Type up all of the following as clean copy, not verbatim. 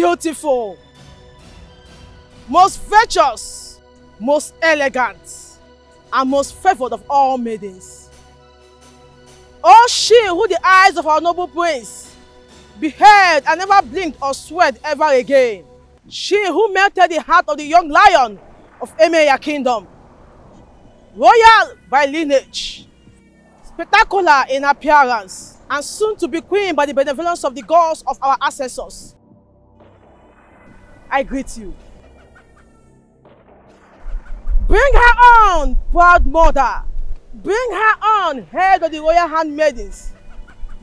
beautiful, most virtuous, most elegant, and most favored of all maidens. Oh, she who the eyes of our noble prince beheld and never blinked or sweat ever again. She who melted the heart of the young lion of Emeya Kingdom. Royal by lineage, spectacular in appearance, and soon to be queen by the benevolence of the gods of our ancestors. I greet you. Bring her on, proud mother. Bring her on, head of the royal handmaidens.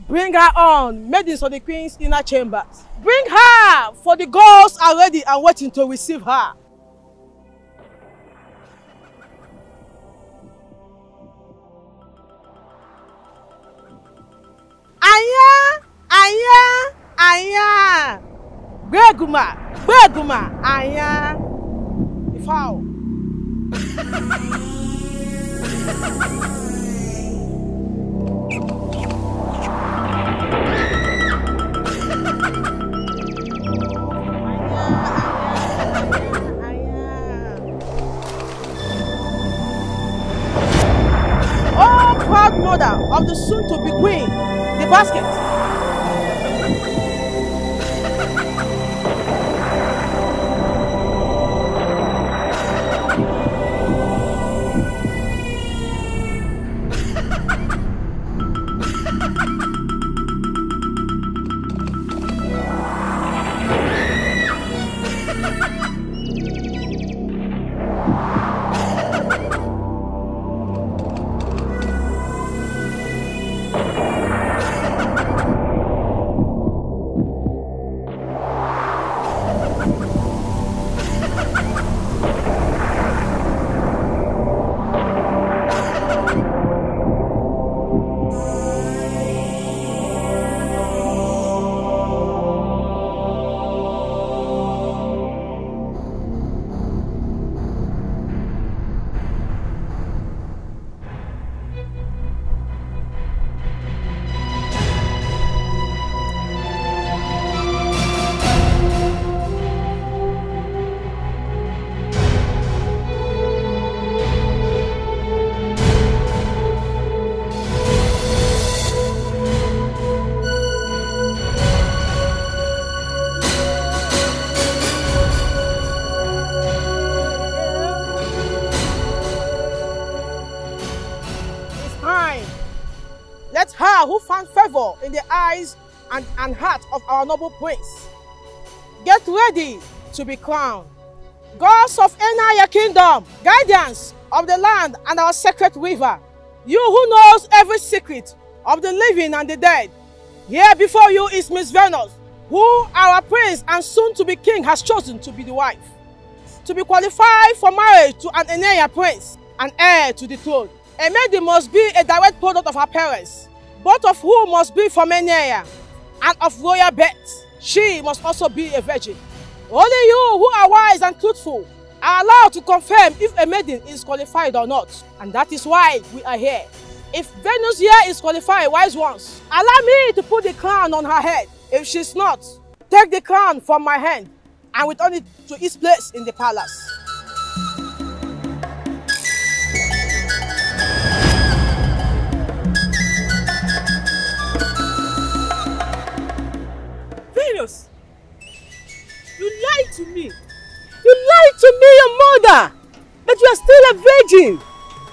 Bring her on, maidens of the queen's inner chambers. Bring her, for the gods are ready and waiting to receive her. Aya, aya, aya. Beguma, aya. Ifao. Oh, proud mother of the soon-to-be queen, the basket. Let her who found favor in the eyes and heart of our noble prince get ready to be crowned. Gods of Enaya Kingdom, guardians of the land and our sacred river, you who knows every secret of the living and the dead, here before you is Miss Venus, who our prince and soon-to-be king has chosen to be the wife, to be qualified for marriage to an Enaya prince and heir to the throne. A maiden must be a direct product of her parents, both of whom must be from Enaya and of royal birth. She must also be a virgin. Only you who are wise and truthful are allowed to confirm if a maiden is qualified or not. And that is why we are here. If Venus here is qualified, wise ones, allow me to put the crown on her head. If she's not, take the crown from my hand and return it to its place in the palace. Venus, you lied to me. You lied to me, your mother, that you are still a virgin.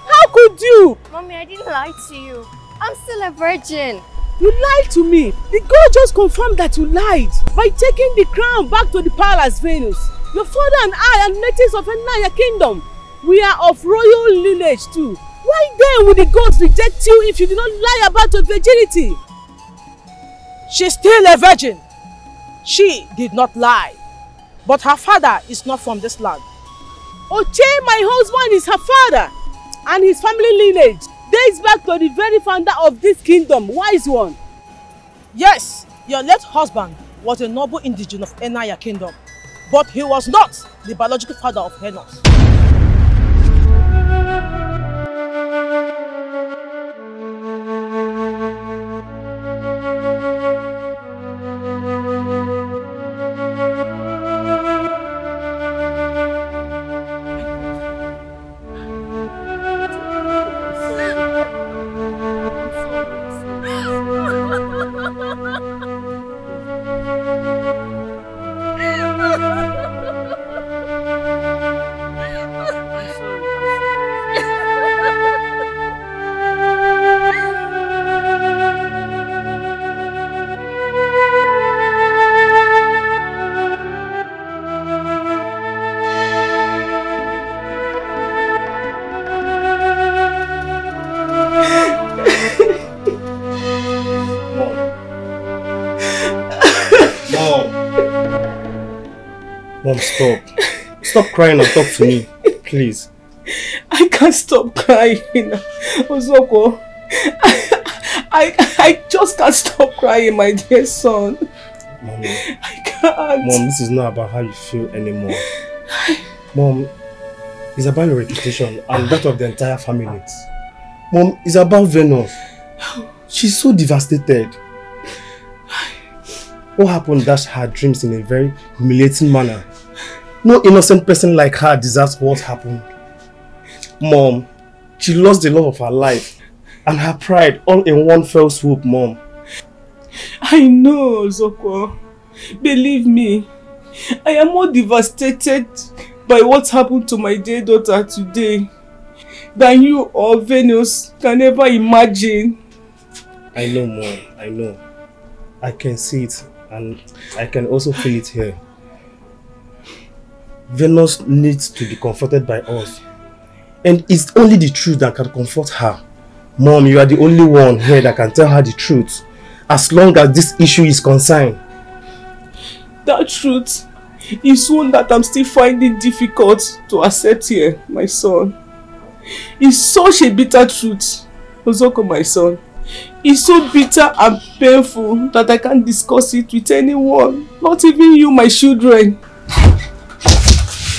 How could you? Mommy, I didn't lie to you. I'm still a virgin. You lied to me. The God just confirmed that you lied by taking the crown back to the palace, Venus. Your father and I are natives of Enaya Kingdom. We are of royal lineage too. Why then would the gods reject you if you did not lie about your virginity? She's still a virgin. She did not lie. But her father is not from this land. Oche, my husband, is her father. And his family lineage dates back to the very founder of this kingdom, wise one. Yes, your late husband was a noble indigene of Enaya Kingdom, but he was not the biological father of Venus. Mom, stop. Stop crying and talk to me, please. I can't stop crying, Ozoko. I just can't stop crying, my dear son. Mommy, I can't. Mom, this is not about how you feel anymore. Mom, it's about your reputation and that of the entire family. Mom, it's about Venus. She's so devastated. What happened dashed her dreams in a very humiliating manner. No innocent person like her deserves what happened. Mom, she lost the love of her life and her pride all in one fell swoop, Mom. I know, Zoko. Believe me, I am more devastated by what happened to my dear daughter today than you or Venus can ever imagine. I know, Mom. I know. I can see it and I can also feel it here. Venus needs to be comforted by us. And it's only the truth that can comfort her. Mom, you are the only one here that can tell her the truth. As long as this issue is concerned. That truth is one that I'm still finding difficult to accept here, my son. It's such a bitter truth, Ozoko, my son. It's so bitter and painful that I can't discuss it with anyone, not even you, my children.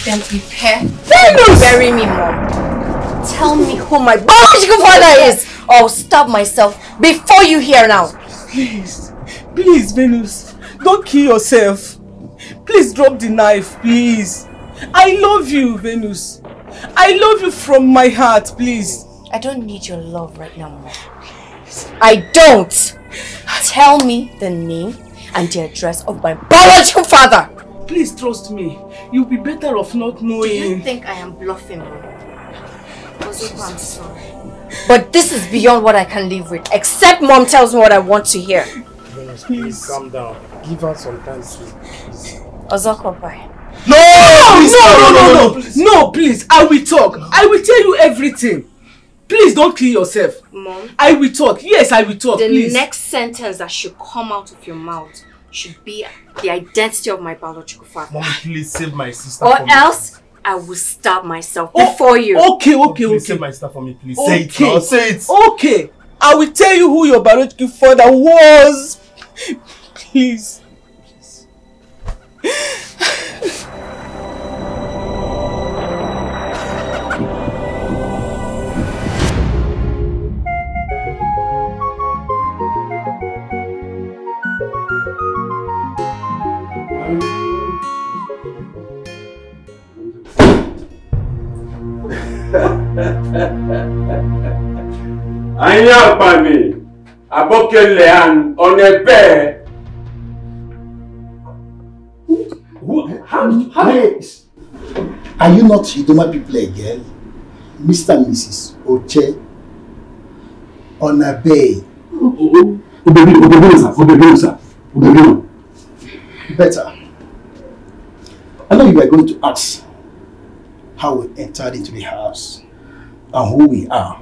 Then prepare to bury me, Mom. Tell me who my biological father is, or I'll stab myself before you hear now. Please, please, Venus, don't kill yourself. Please drop the knife, please. I love you, Venus. I love you from my heart, please. I don't need your love right now, Mom. I don't. Tell me the name and the address of my biological father. Please trust me. You'll be better off not knowing. Do you think I am bluffing, Mom? Ozoko, I'm sorry. But this is beyond what I can live with. Except Mom tells me what I want to hear. Venus, please calm down. Give her some time to please. Ozoko, bye. No, please. I will talk. I will tell you everything. Please don't kill yourself. Mom. I will talk. Yes, I will talk. The next sentence that should come out of your mouth should be the identity of my biological father. Mom, please save my sister or for me. else I will stab myself before you. Okay. Please save my sister for me, please. Say it now. Say it. Okay. I will tell you who your biological father was. Please. Anya Pani, Abokele and Onebe. How? Wait. Are you not Idoma people again? Mr. and Mrs. Oche Onebe. Better. I know you are going to ask how we entered into the house and who we are.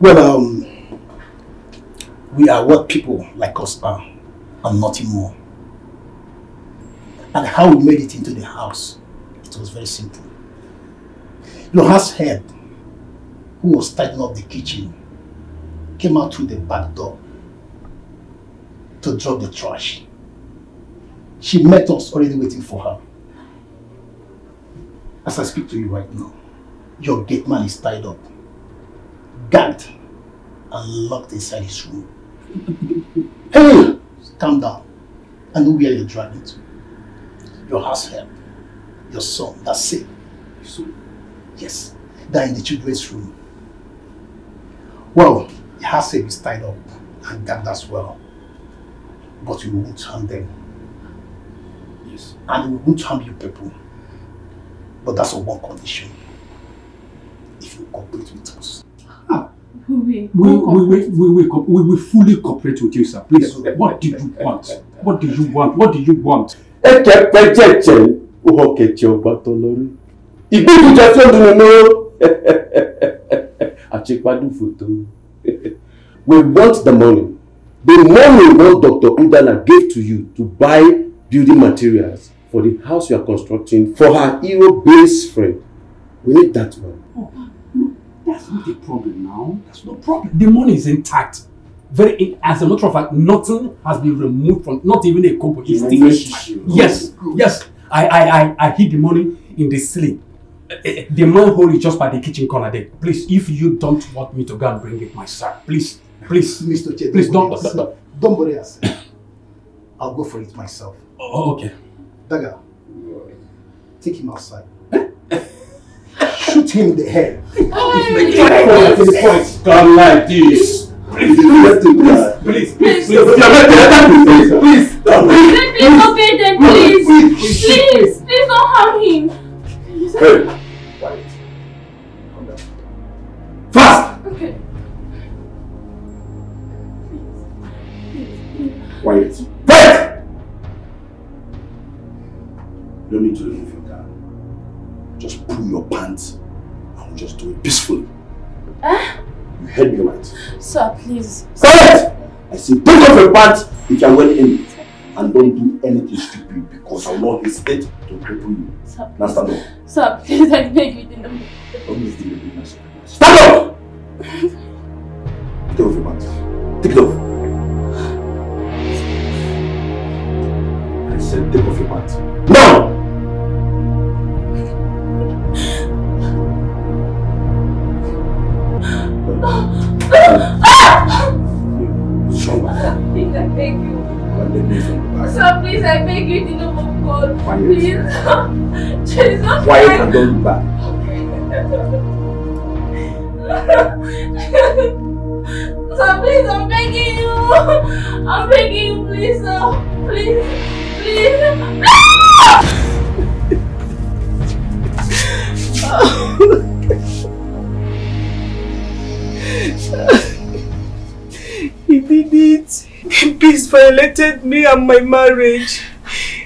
Well, we are what people like us are and nothing more. And how we made it into the house, it was very simple. Your house head, who was tidying up the kitchen, came out through the back door to drop the trash. She met us already waiting for her. As I speak to you right now, your gate man is tied up, gagged, and locked inside his room. Hey, calm down. I know where you're driving to. Your house help, your son, that's safe. Yes, they're in the children's room. Well, the house safe is tied up and gagged as well. But we won't harm them. Yes. And we won't harm you people. But that's on one condition. If you cooperate with us. We will fully cooperate with you, sir. Please, what do you want? What do you want? What do you want? We want the money. The money what Dr. Udana gave to you to buy building materials for the house you are constructing for her hero-based friend. We need that one. Oh, no, that's not the problem now. That's no problem. The money is intact. As a matter of fact, nothing has been removed from, not even a kobo. It's still. Yes, yes. I hid the money in the ceiling. The manhole is just by the kitchen corner there. Please, if you don't want me to go and bring it myself, please, Mr. Che, please don't worry yourself. I'll go for it myself. Oh, okay. Daga, take him outside. Shoot him in the head. Come like this. Please, please, obey them, please. Please don't harm him. Hey, quiet. Come down. Fast! Okay. Quiet. Quiet! You don't need to remove your gun. Just pull your pants and we'll just do it peacefully. You heard me right. Sir, please. Quiet! I say take off your pants if you are well in it. And don't do anything stupid because I will not hesitate to cripple you. Sir, now stand up. Sir, please, I beg you. Don't miss the baby. Stand up! Take off your pants. Take it off. I said take off your pants. Now! Please, I beg you. Sir, please, I beg you, in the name of God. Please. Jesus. Quiet and don't look back. Sir, please, I'm begging you. I'm begging you, please, sir. Please. Please. He did it. Peace violated me and my marriage.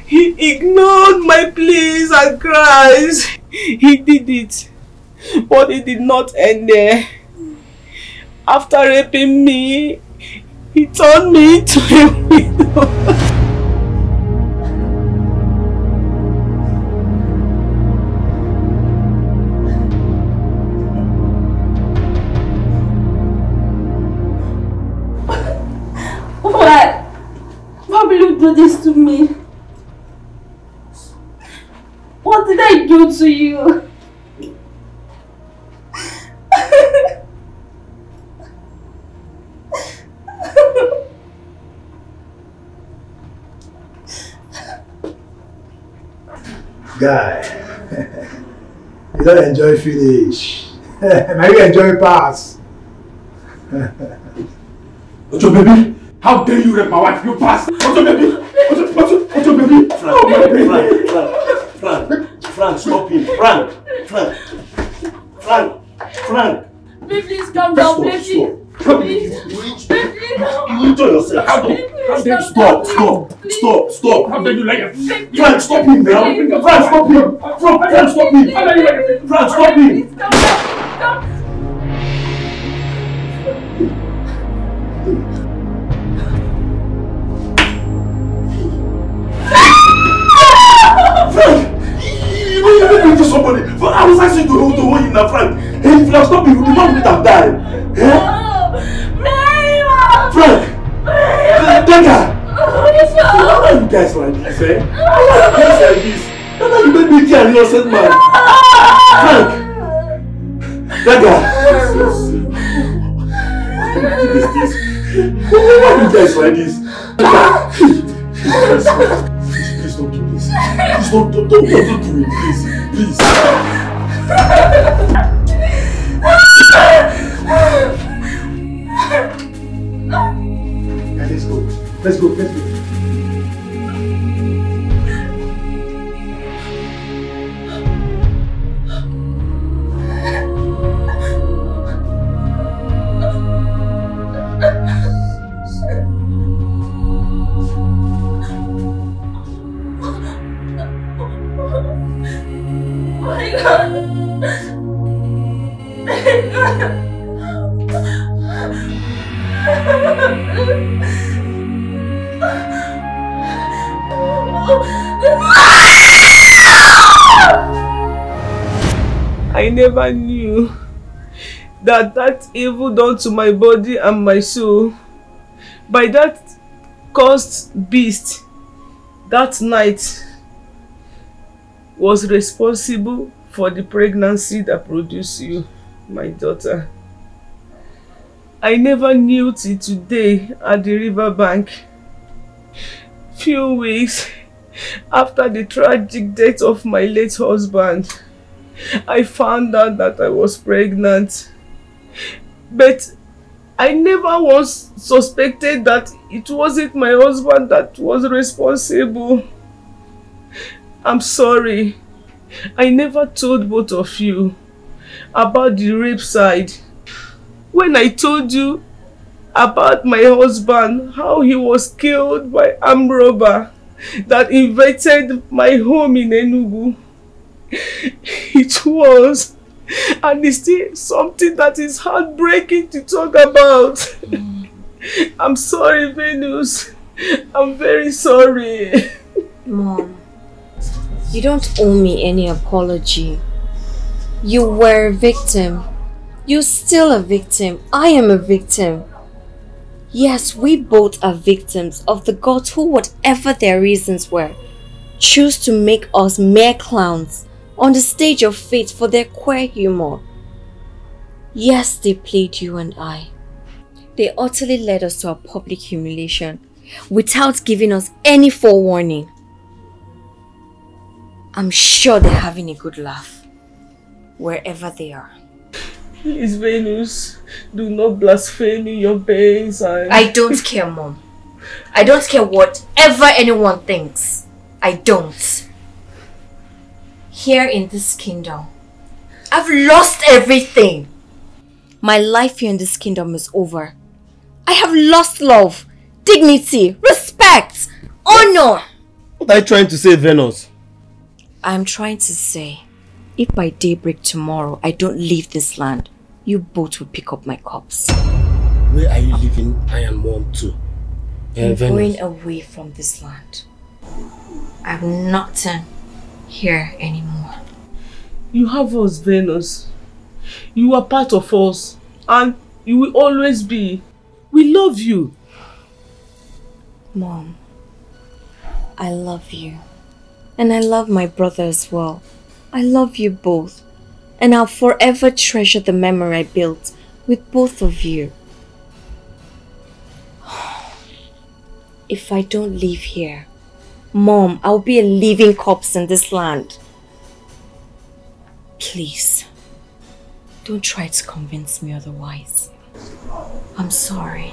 He ignored my pleas and cries. He did it. But it did not end there. After raping me, he turned me into a widow. Why will you do this to me? What did I do to you? Guy, you don't enjoy finish. Now you enjoy pass. Ojo baby, how dare you rape my wife? You pass. Ojo baby, Ojo baby. Frank, stop him. Frank. Baby, please calm down, baby. Please. You enjoy yourself. How dare you? Stop. How dare you lie? Frank, stop him now. Frank, stop him. Frank, stop him. Frank, stop him. Please calm down. Frank, you made me to somebody. I was asking to hold him now, Frank. Hey, if you have stopped him, the man would have died. Frank! Dagger! Why are you guys like this, eh? Why are you guys like this? Dagger, you made me kill an innocent man. Frank! Dagger! What is this? Why are you guys like this? Please don't do this. Please don't do it, please. Let's go. I never knew that evil done to my body and my soul by that cursed beast that night was responsible for the pregnancy that produced you, my daughter. I never knew till today at the riverbank. Few weeks after the tragic death of my late husband, I found out that I was pregnant. But I never once suspected that it wasn't my husband that was responsible. I'm sorry. I never told both of you about the rape side. When I told you about my husband, how he was killed by armed robber that invaded my home in Enugu, it was, and it's still something that is heartbreaking to talk about. I'm sorry, Venus. I'm very sorry. Mom, you don't owe me any apology. You were a victim. You're still a victim. I am a victim. Yes, we both are victims of the gods who, whatever their reasons were, choose to make us mere clowns on the stage of fate for their queer humor. Yes, they played you and I. They utterly led us to a public humiliation without giving us any forewarning. I'm sure they're having a good laugh wherever they are. Please, Venus, do not blaspheme your pains and... I don't care, Mom. I don't care whatever anyone thinks. I don't. Here in this kingdom, I've lost everything. My life here in this kingdom is over. I have lost love, dignity, respect, honor. What are you trying to say, Venus? I'm trying to say, if by daybreak tomorrow I don't leave this land, you both will pick up my corpse. Where are you leaving I and Mom to? I'm going away from this land. I'm not here anymore. You have us, Venus. You are part of us, and you will always be. We love you. Mom, I love you. And I love my brother as well. I love you both. And I'll forever treasure the memory I built with both of you. If I don't leave here, Mom, I'll be a living corpse in this land. Please, don't try to convince me otherwise. I'm sorry.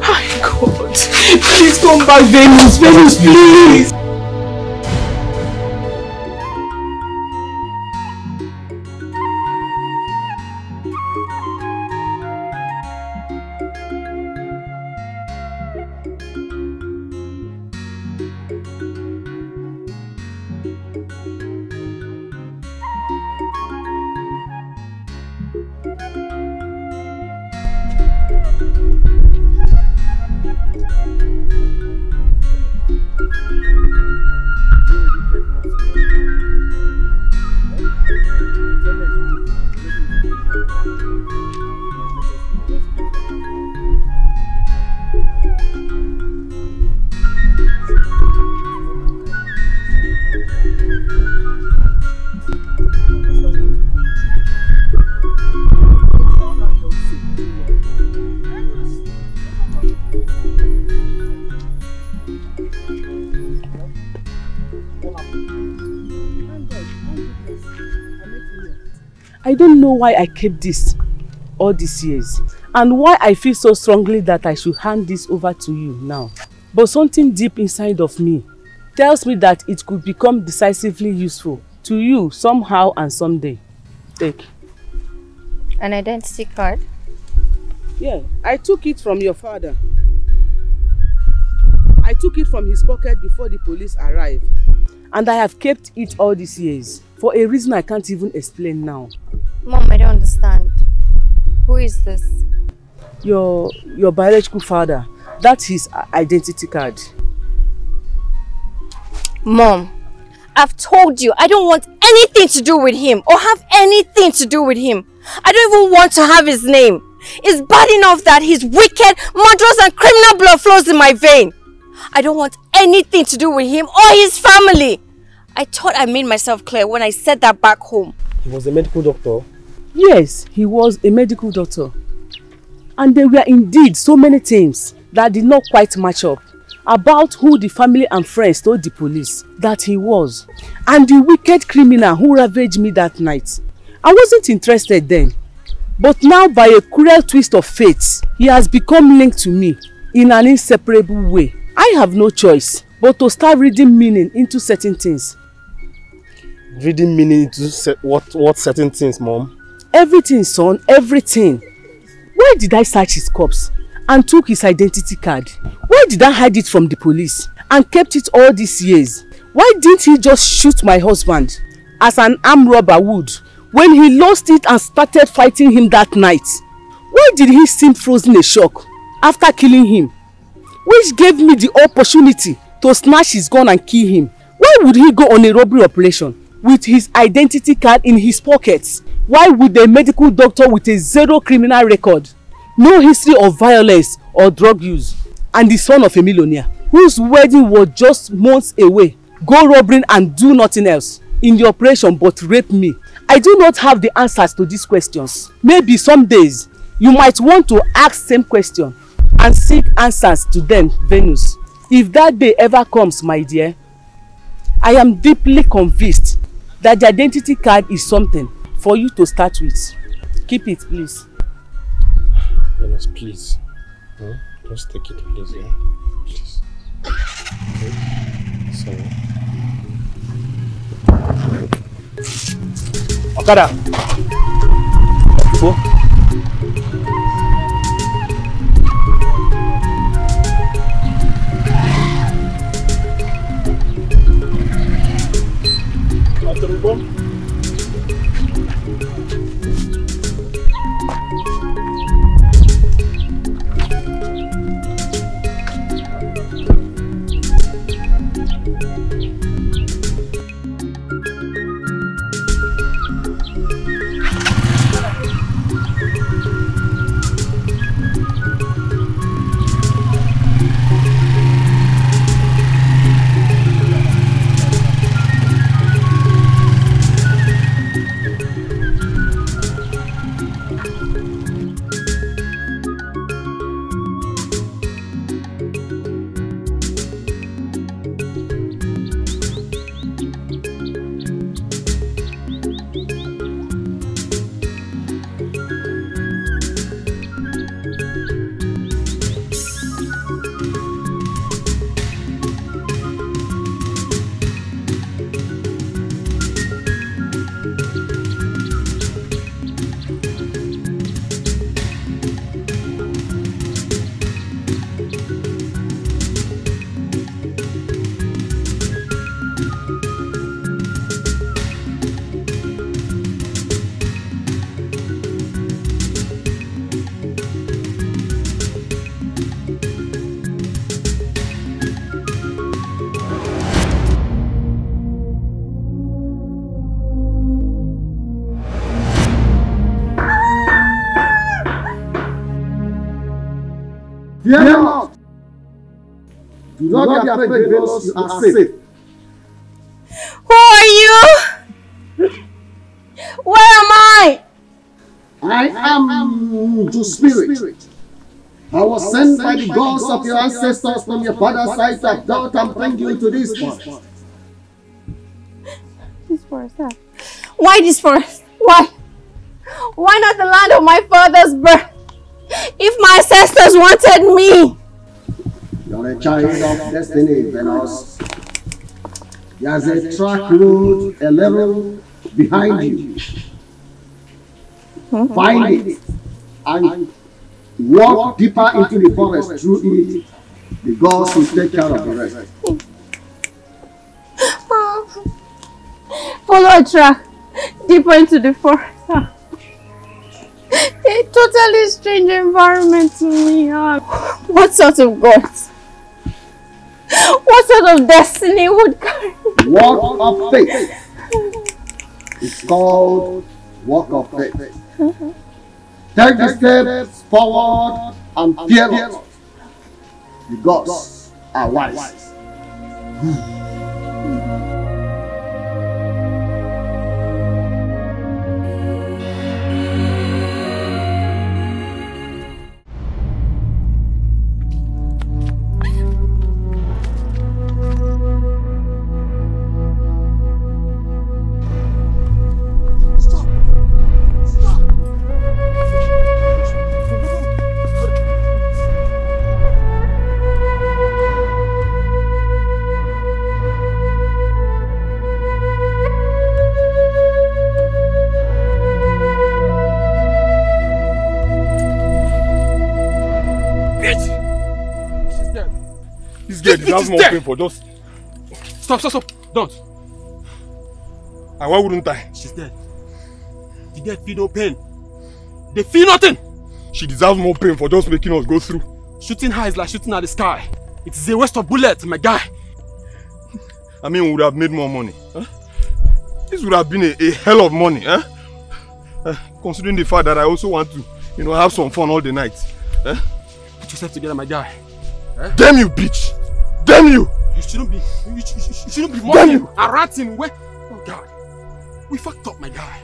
My God, please come back, Venus. Venus, please. I don't know why I kept this all these years and why I feel so strongly that I should hand this over to you now. But something deep inside of me tells me that it could become decisively useful to you somehow and someday. Take. An identity card? Yeah, I took it from your father. I took it from his pocket before the police arrived. And I have kept it all these years for a reason I can't even explain now. Mom, I don't understand. Who is this? Your biological father. That's his identity card. Mom, I've told you, I don't want anything to do with him or have anything to do with him. I don't even want to have his name. It's bad enough that his wicked, murderous and criminal blood flows in my vein. I don't want anything to do with him or his family. I thought I made myself clear when I said that back home. He was a medical doctor? Yes, he was a medical doctor. And there were indeed so many things that did not quite match up about who the family and friends told the police that he was. And the wicked criminal who ravaged me that night. I wasn't interested then. But now, by a cruel twist of fate, he has become linked to me in an inseparable way. I have no choice but to start reading meaning into certain things. Reading meaning into what certain things, Mom? Everything, son, everything. Why did I search his corpse and took his identity card? Why did I hide it from the police and kept it all these years? Why didn't he just shoot my husband as an armed robber would when he lost it and started fighting him that night? Why did he seem frozen in shock after killing him? Which gave me the opportunity to snatch his gun and kill him. Why would he go on a robbery operation with his identity card in his pockets? Why would a medical doctor with a zero criminal record, no history of violence or drug use, and the son of a millionaire whose wedding was just months away, go robbing and do nothing else in the operation but rape me? I do not have the answers to these questions. Maybe some days you might want to ask same question and seek answers to them, Venus. If that day ever comes, my dear, I am deeply convinced that the identity card is something for you to start with. Keep it, please. Venus, please. Huh? Just take it, please, yeah? Please. Okay. Sorry. Okada! Go. Fear not. Do not be afraid, Venus, you are safe. Who are you? Where am I? I am the spirit. I was sent by the gods of your ancestors from your father's side to adopt and bring you to this forest. This forest, huh? Why this forest? Why? Why not the land of my father's birth? If my ancestors wanted me! You're a child of destiny, Venus. There's a track road, a level behind you. Find it and walk deeper into the forest through it. The gods will take care of the rest. Follow a track deeper into the forest. A totally strange environment to me. What sort of gods? What sort of destiny would carry me? Walk of faith. It's called walk of faith. Take the steps forward and fearless. The gods are wise. That's more painful. Just stop. Don't. And why wouldn't I? She's dead. The dead feel no pain. They feel nothing. She deserves more pain for just making us go through. Shooting her is like shooting at the sky. It is a waste of bullets, my guy. I mean, we would have made more money. Huh? This would have been a hell of money, huh? Considering the fact that I also want to, have some fun all the night. Put yourself together, my guy. Damn you, bitch! Damn you! You shouldn't be mocking and ranting. Oh God, we fucked up, my guy.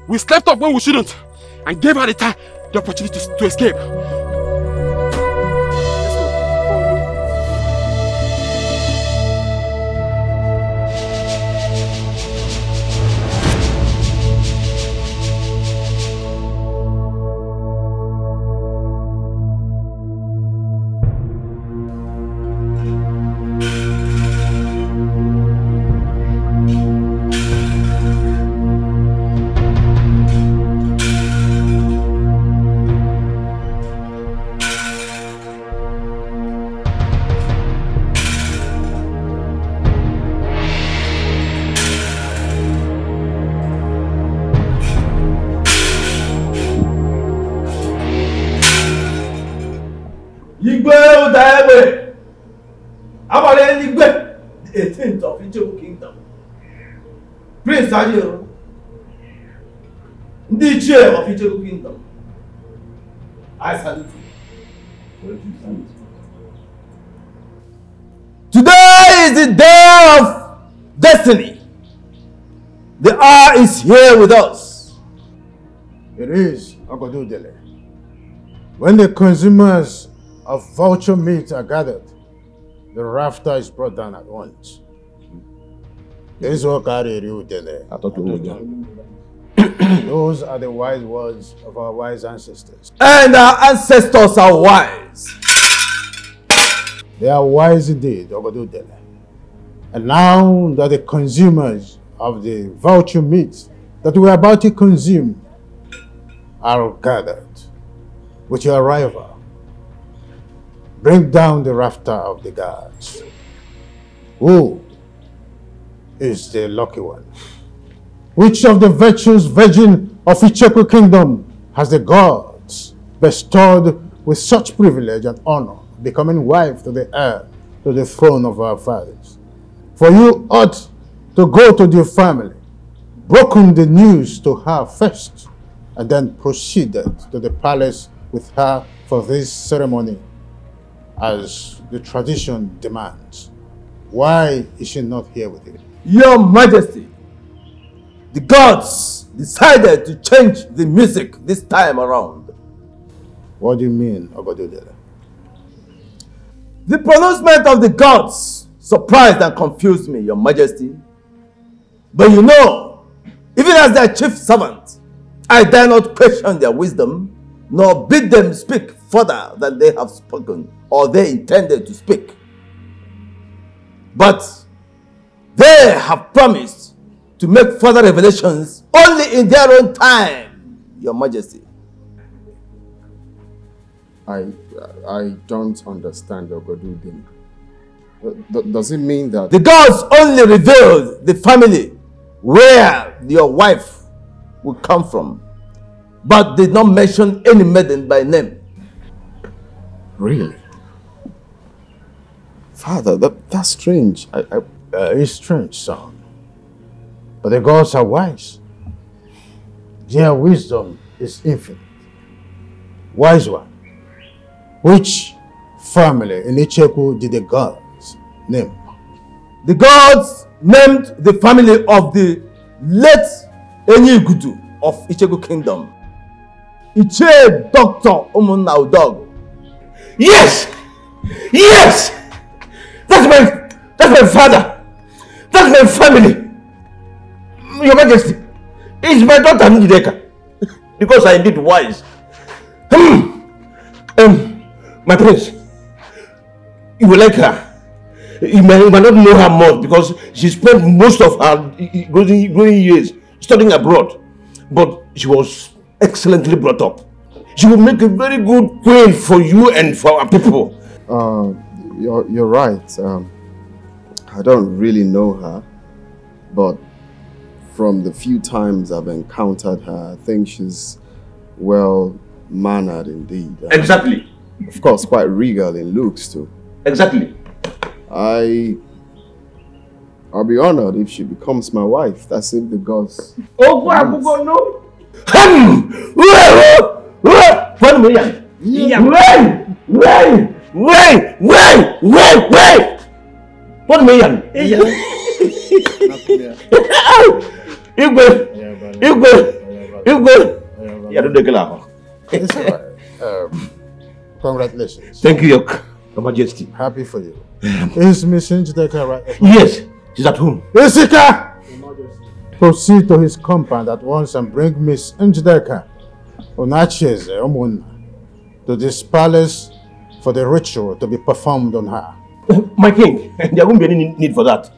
We slept up when we shouldn't, and gave her the opportunity to escape. The 18th of Ijebu Kingdom. Prince Ajero, the chair of Ijebu Kingdom. I salute you. Today is the day of destiny. The hour is here with us. It is, Ogodudele. When the consumers of vulture meat are gathered, the rafter is brought down at once. Those are the wise words of our wise ancestors. And our ancestors are wise. They are wise indeed, Ogodudele. And now that the consumers of the vulture meat that we are about to consume are gathered, with your arrival, bring down the rafter of the gods. Who is the lucky one? Which of the virtuous virgin of Icheku Kingdom has the gods bestowed with such privilege and honor, becoming wife to the heir to the throne of our fathers? For you ought to go to your family, broken the news to her first, and then proceeded to the palace with her for this ceremony, as the tradition demands. Why is she not here with you? Your Majesty, the gods decided to change the music this time around. What do you mean, Ogodudele? The pronouncement of the gods surprised and confused me, Your Majesty. But you know, even as their chief servant, I dare not question their wisdom, nor bid them speak further than they have spoken or they intended to speak. But they have promised to make further revelations only in their own time, Your Majesty. I don't understand, Ogodudele. Does it mean that the gods only revealed the family where your wife will come from, but did not mention any maiden by name? Really? Father, that's strange. I It's strange, son. But the gods are wise. Their wisdom is infinite. Wise one. Which family in Icheku did the gods name? The gods named the family of the late Enyigudu of Icheku Kingdom. Iche Dr. Umunna Udog. Yes! Yes! That's my father! That's my family! Your Majesty, it's my daughter Njideka. Because I did wise. My prince, you will like her. You might not know her much because she spent most of her growing years studying abroad. But she was excellently brought up. She will make a very good queen for you and for our people. You're right. I don't really know her, but from the few times I've encountered her, I think she's well-mannered indeed. Exactly. Of course, quite regal in looks too. Exactly. I'll be honored if she becomes my wife. That's if the gods. Oh, no. Congratulations. Thank you, Your Majesty. Happy for you. Is Miss Njideka right? Yes, she's at home. Isika! Proceed to his compound at once and bring Miss Njideka Onacheze Omunna to this palace for the ritual to be performed on her. My king, there won't be any need for that.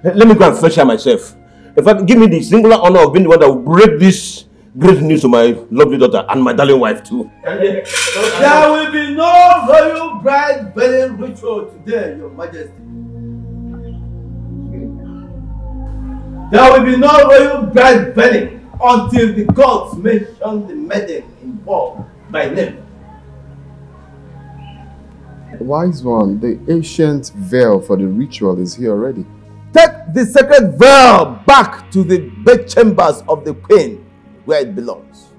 Let me go and fetch her myself. In fact, give me the singular honor of being the one that will break this great news to my lovely daughter and my darling wife too. There will be no royal bride wedding ritual today, Your Majesty. There will be no royal bride wedding until the gods mention the maiden involved by name. Wise one, the ancient veil for the ritual is here already. Take the sacred veil back to the bedchambers of the queen where it belongs.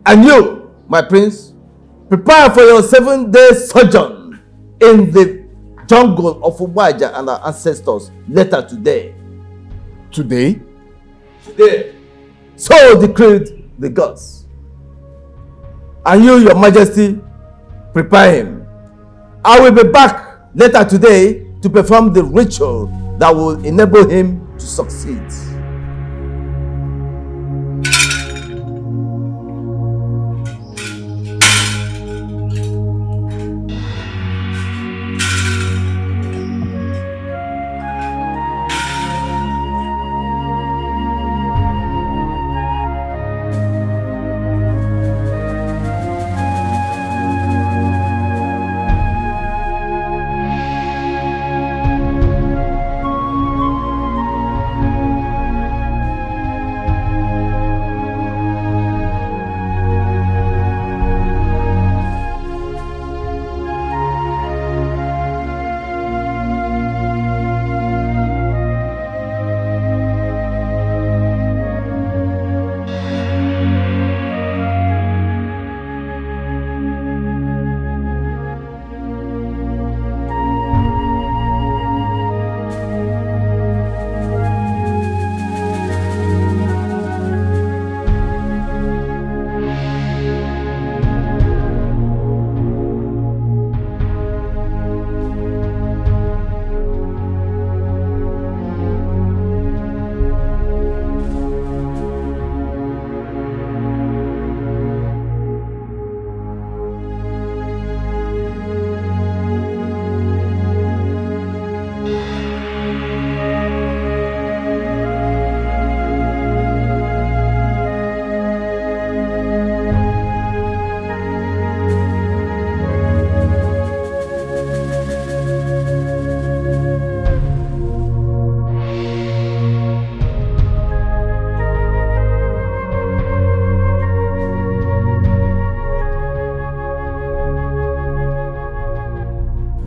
And you, my prince, prepare for your 7-day sojourn in the jungle of Uwaja and our ancestors later today. Today? Today. So decreed the gods. And you, Your Majesty, prepare him. I will be back later today to perform the ritual that will enable him to succeed.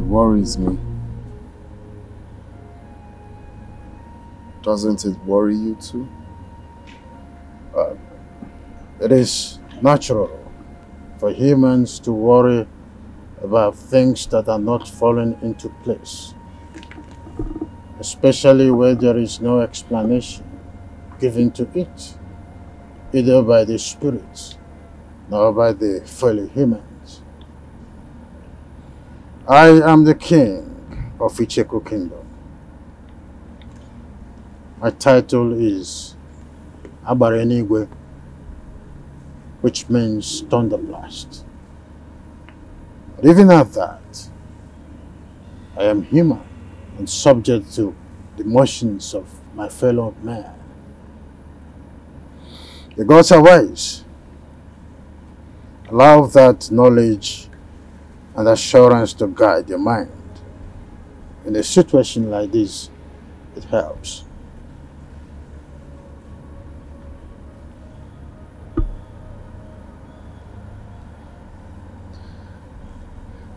Worries me. Doesn't it worry you too? It is natural for humans to worry about things that are not falling into place, especially where there is no explanation given to it, either by the spirits nor by the fellow humans. I am the king of Icheku Kingdom. My title is Abarenigwe, which means thunderblast. But even at that, I am human and subject to the motions of my fellow man. The gods are wise. Allow that knowledge and assurance to guide your mind. In a situation like this, it helps.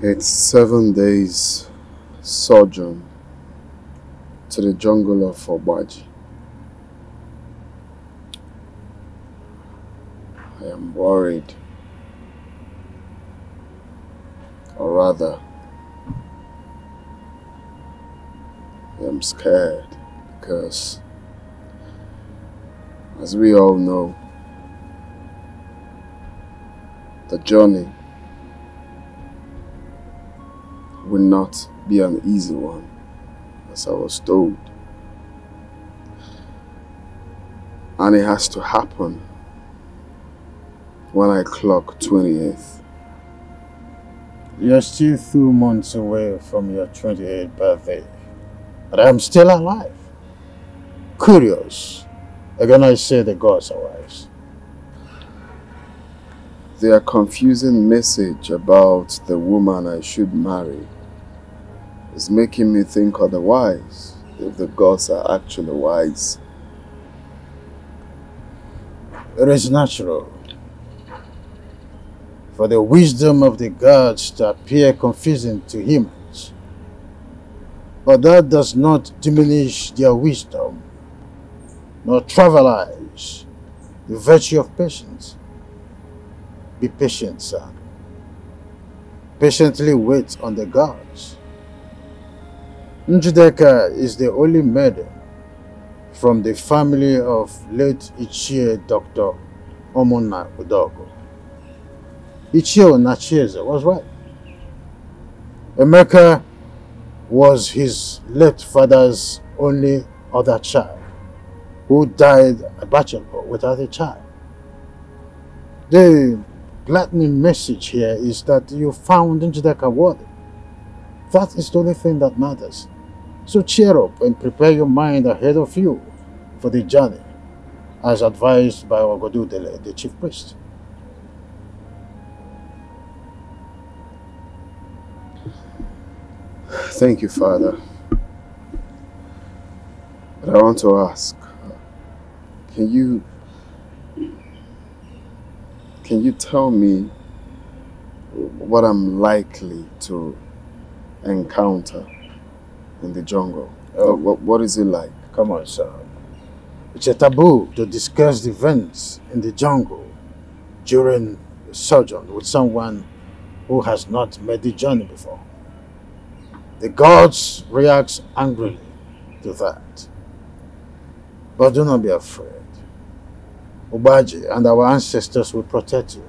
It's 7 days sojourn to the jungle of Obaji. I am worried, or rather, I am scared because, as we all know, the journey will not be an easy one, as I was told. And it has to happen when I clock 28th. You're still 2 months away from your 28th birthday, but I'm still alive. Curious. Again, I say the gods are wise. Their confusing message about the woman I should marry is making me think otherwise, if the gods are actually wise. It is natural for the wisdom of the gods to appear confusing to humans, but that does not diminish their wisdom, nor trivialize the virtue of patience. Be patient, son. Patiently wait on the gods. Njideka is the only maiden from the family of late Ichie Dr. Omona Udogo. Ichie Nachieze was right. Emeka was his late father's only other child, who died a bachelor without a child. The gladdening message here is that you found Njideka worthy. That is the only thing that matters. So cheer up and prepare your mind ahead of you for the journey, as advised by Ogodudele, the chief priest. Thank you, Father. But I want to ask, can you tell me what I'm likely to encounter in the jungle? Oh. What is it like? Come on, sir. It's a taboo to discuss the events in the jungle during the sojourn with someone who has not made the journey before. The gods react angrily to that. But do not be afraid. Obaji and our ancestors will protect you.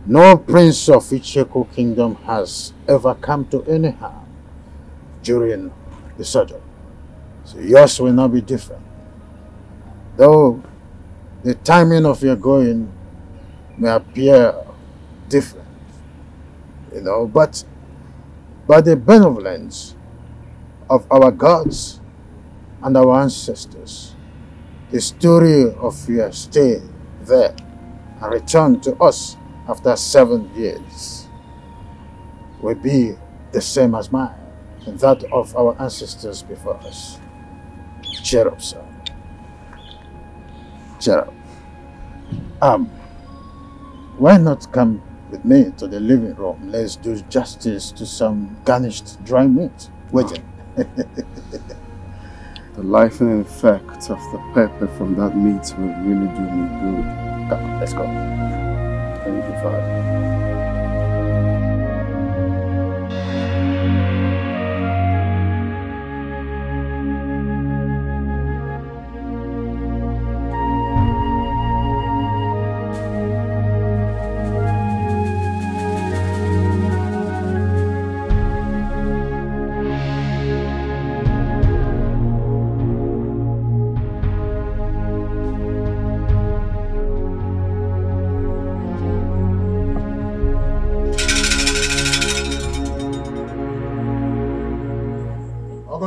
No prince of Icheku Kingdom has ever come to any harm during the sojourn. So yours will not be different. Though the timing of your going may appear different, but by the benevolence of our gods and our ancestors, the story of your stay there and return to us after 7 years will be the same as mine and that of our ancestors before us. Cheer up, sir. Cheer up. Why not come with me to the living room? Let's do justice to some garnished dry meat. Waiting. The lightening effect of the pepper from that meat will really do me good. Come on, let's go. Thank you, Father.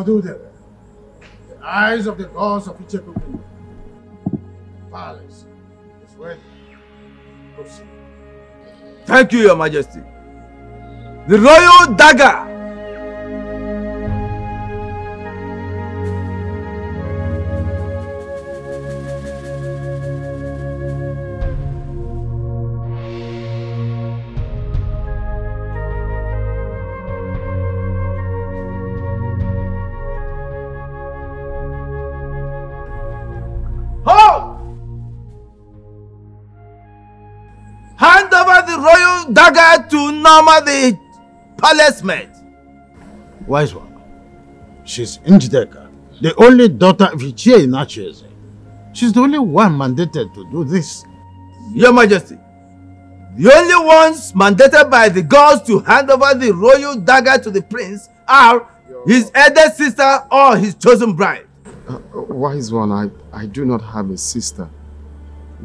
The eyes of the gods of Icheku Kingdom. Palace is ready. Proceed. Thank you, Your Majesty. The royal dagger. Hand over the royal dagger to Norma, the palace maid. Wise one. She's Njideka, the only daughter of Ichie Inacheze. She's the only one mandated to do this. Your Majesty, the only ones mandated by the gods to hand over the royal dagger to the prince are his eldest sister or his chosen bride. Wise one, I do not have a sister.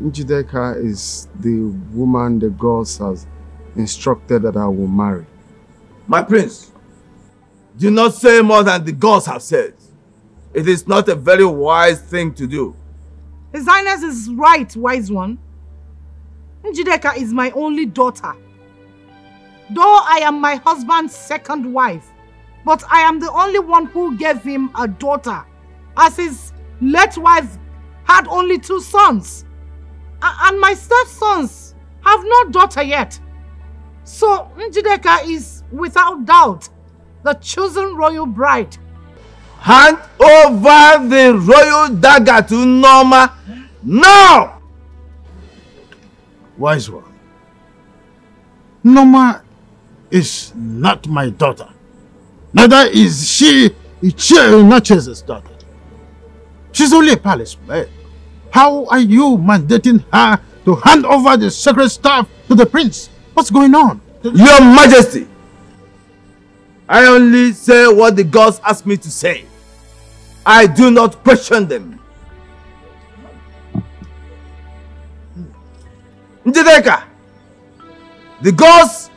Njideka is the woman the gods has instructed that I will marry. My prince, do not say more than the gods have said. It is not a very wise thing to do. His Highness is right, wise one. Njideka is my only daughter. Though I am my husband's second wife, but I am the only one who gave him a daughter, as his late wife had only 2 sons. And my stepsons have no daughter yet. So Njideka is, without doubt, the chosen royal bride. Hand over the royal dagger to Norma now! Wise one. Norma is not my daughter. Neither is she Ichie Inacheze's daughter. She's only a palace maid. How are you mandating her to hand over the sacred staff to the prince? What's going on? Your Majesty, I only say what the gods ask me to say. I do not question them. Njideka, the gods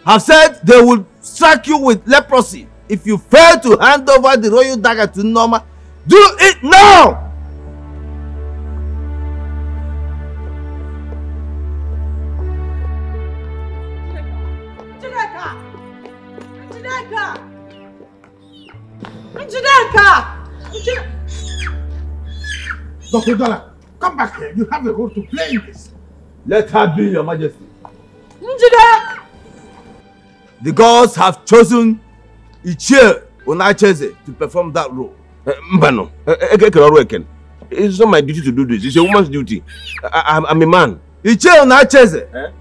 have said they will strike you with leprosy if you fail to hand over the royal dagger to Norma. Do it now! Dr. Dollar, come back here. You have a role to play in this. Let her be, Your Majesty. Njideka! The gods have chosen Ichie Inacheze to perform that role. Mbano, it's not my duty to do this. It's a woman's duty. I'm a man. Ichie Inacheze,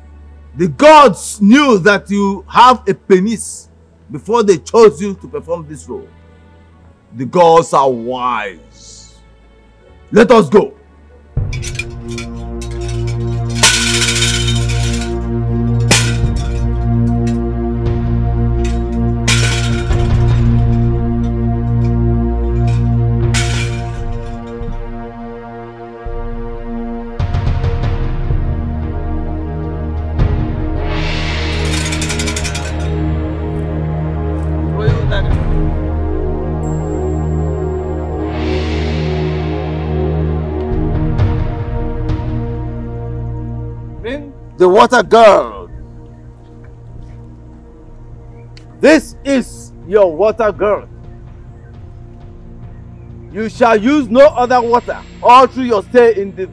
the gods knew that you have a penis before they chose you to perform this role. The gods are wise. Let us go. The water girl. This is your water girl. You shall use no other water all through your stay in the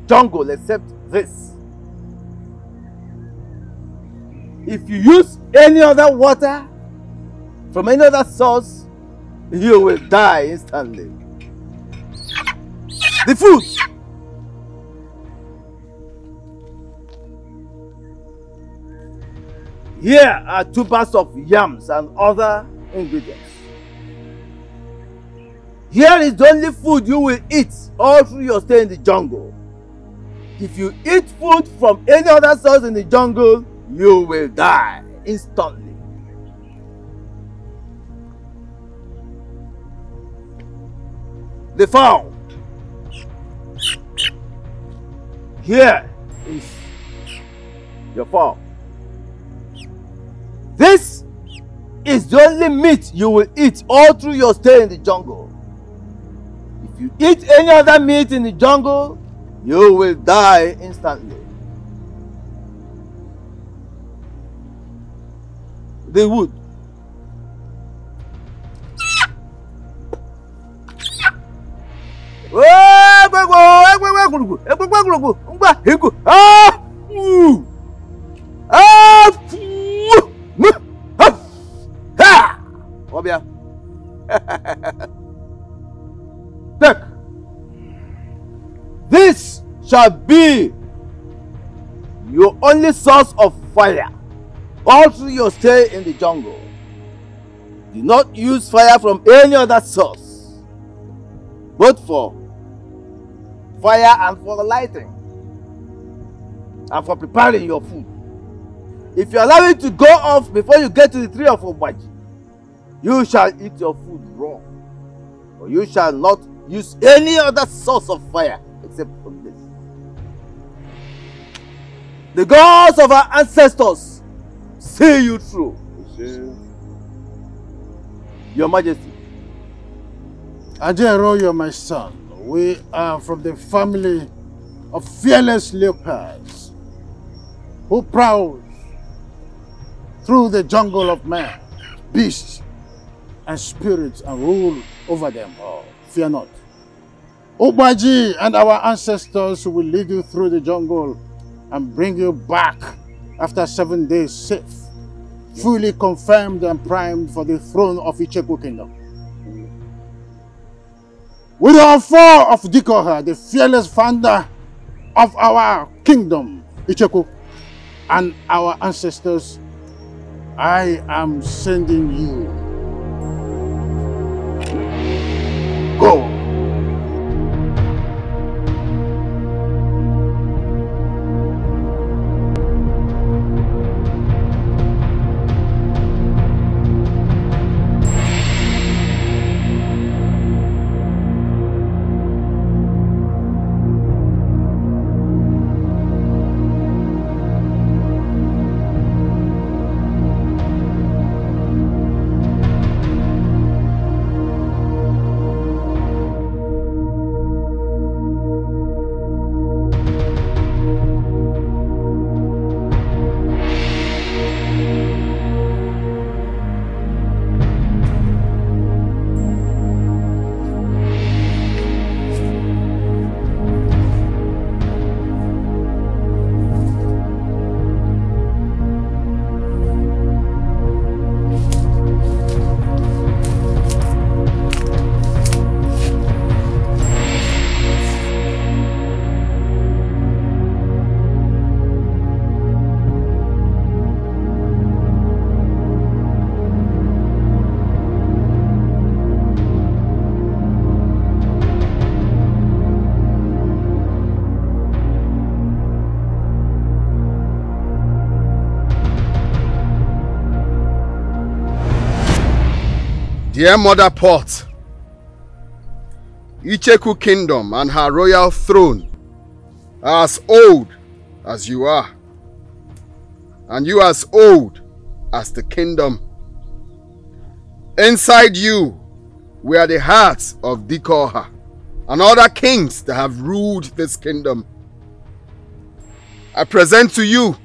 jungle except this. If you use any other water from any other source, you will die instantly. The food! Here are 2 bags of yams and other ingredients. Here is the only food you will eat all through your stay in the jungle. If you eat food from any other source in the jungle, you will die instantly. The fowl. Here is your fowl. This is the only meat you will eat all through your stay in the jungle. If you eat any other meat in the jungle, you will die instantly. The wood. Take. This shall be your only source of fire all through your stay in the jungle. Do not use fire from any other source, both for fire and for lighting and for preparing your food. If you allow it to go off before you get to the tree of Obaji, you shall eat your food raw, or you shall not use any other source of fire except from this. The gods of our ancestors see you through. Your Majesty. Ajero, you're my son. We are from the family of fearless leopards who prowl through the jungle of man, beasts, and spirits and rule over them all. Fear not. Obaji and our ancestors will lead you through the jungle and bring you back after 7 days safe, fully confirmed and primed for the throne of Icheku Kingdom. With our four of Dikoha, the fearless founder of our kingdom, Icheku, and our ancestors, I am sending you. Go. Dear Mother Pot, Icheku Kingdom and her royal throne are as old as you are, and you as old as the kingdom. Inside you were the hearts of Dikoha and other kings that have ruled this kingdom. I present to you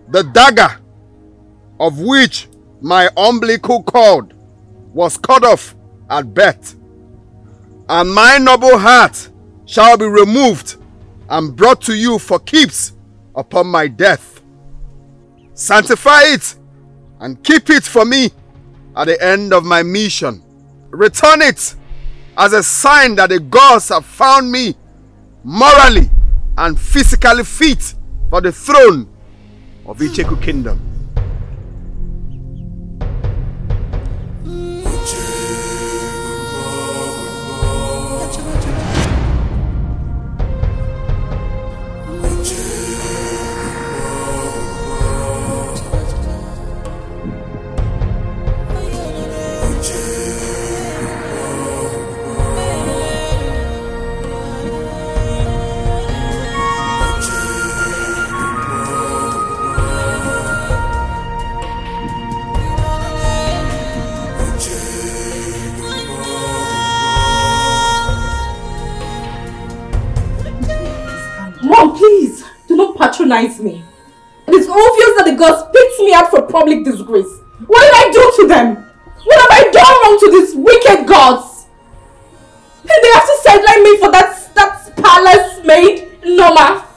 the dagger of which my umbilical cord was cut off at birth, and my noble heart shall be removed and brought to you for keeps upon my death. Sanctify it and keep it for me at the end of my mission. Return it as a sign that the gods have found me morally and physically fit for the throne of Icheku Kingdom. Please, do not patronize me. It is obvious that the gods picked me out for public disgrace. What did I do to them? What have I done wrong to these wicked gods? And they have to sideline me for that palace maid, Norma.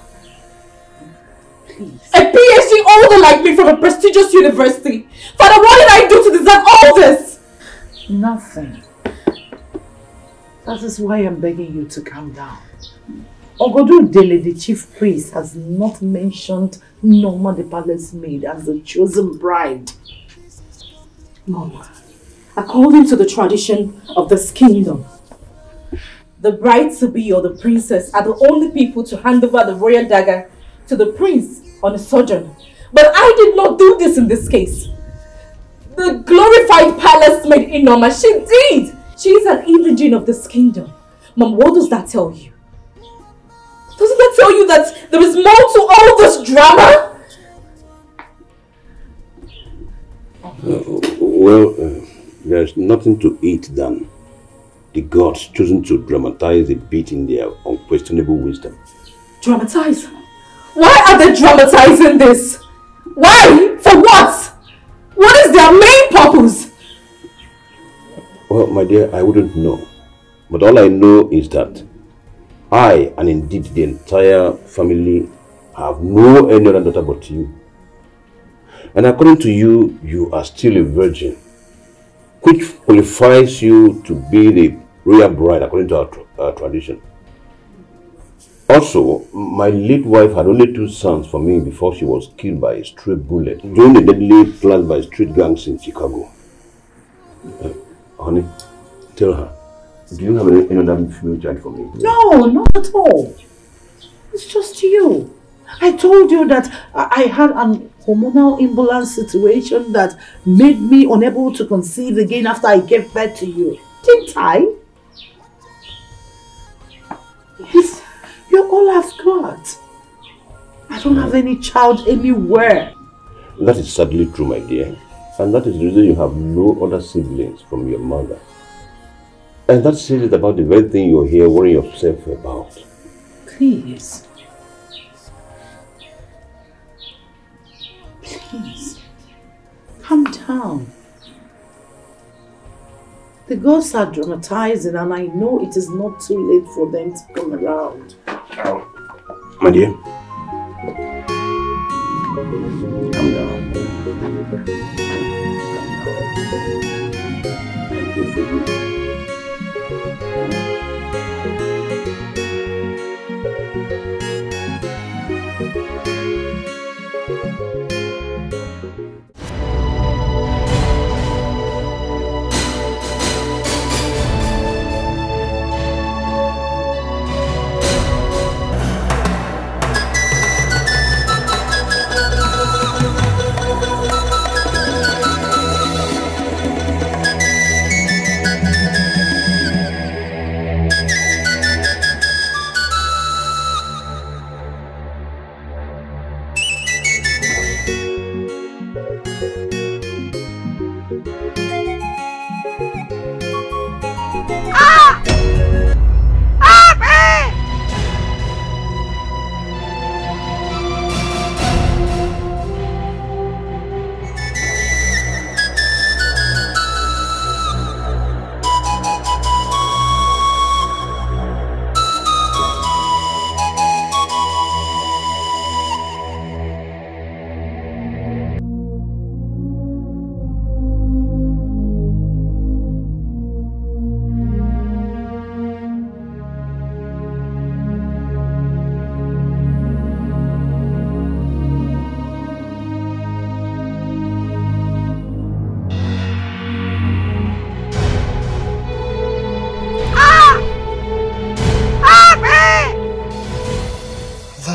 Please. A PhD holder like me from a prestigious university. Father, what did I do to deserve all this? Nothing. That is why I'm begging you to calm down. Ogodu Dele, the chief priest, has not mentioned Norma the palace maid as the chosen bride. Mom, according to the tradition of this kingdom, the bride-to-be or the princess are the only people to hand over the royal dagger to the prince on a sojourn. But I did not do this in this case. The glorified palace maid Inoma, she did! She is an indigene of this kingdom. Mom, what does that tell you? Doesn't that tell you that there is more to all this drama? There's nothing to it than the gods choosing to dramatize a bit in their unquestionable wisdom. Dramatize? Why are they dramatizing this? Why? For what? What is their main purpose? Well, my dear, I wouldn't know. But all I know is that I, and indeed the entire family, have no any other daughter but you. And according to you, you are still a virgin, which qualifies you to be the royal bride according to our tradition. Also, my late wife had only 2 sons for me before she was killed by a stray bullet during the deadly planned by street gangs in Chicago. Honey, tell her. Do you have any other female child for me? No, not at all. It's just you. I told you that I had an hormonal imbalance situation that made me unable to conceive again after I gave birth to you. Didn't I? Yes. You're all I've got. I don't have any child anywhere. That is sadly true, my dear. And that is the reason you have no other siblings from your mother. And that says it about the very thing you're here worrying yourself about. Please. Please. Calm down. The gods are dramatizing and I know it is not too late for them to come around. My dear. Calm down.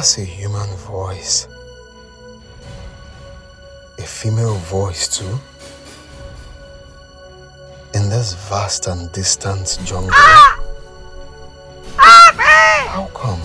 has a human voice. A female voice too. In this vast and distant jungle. How come?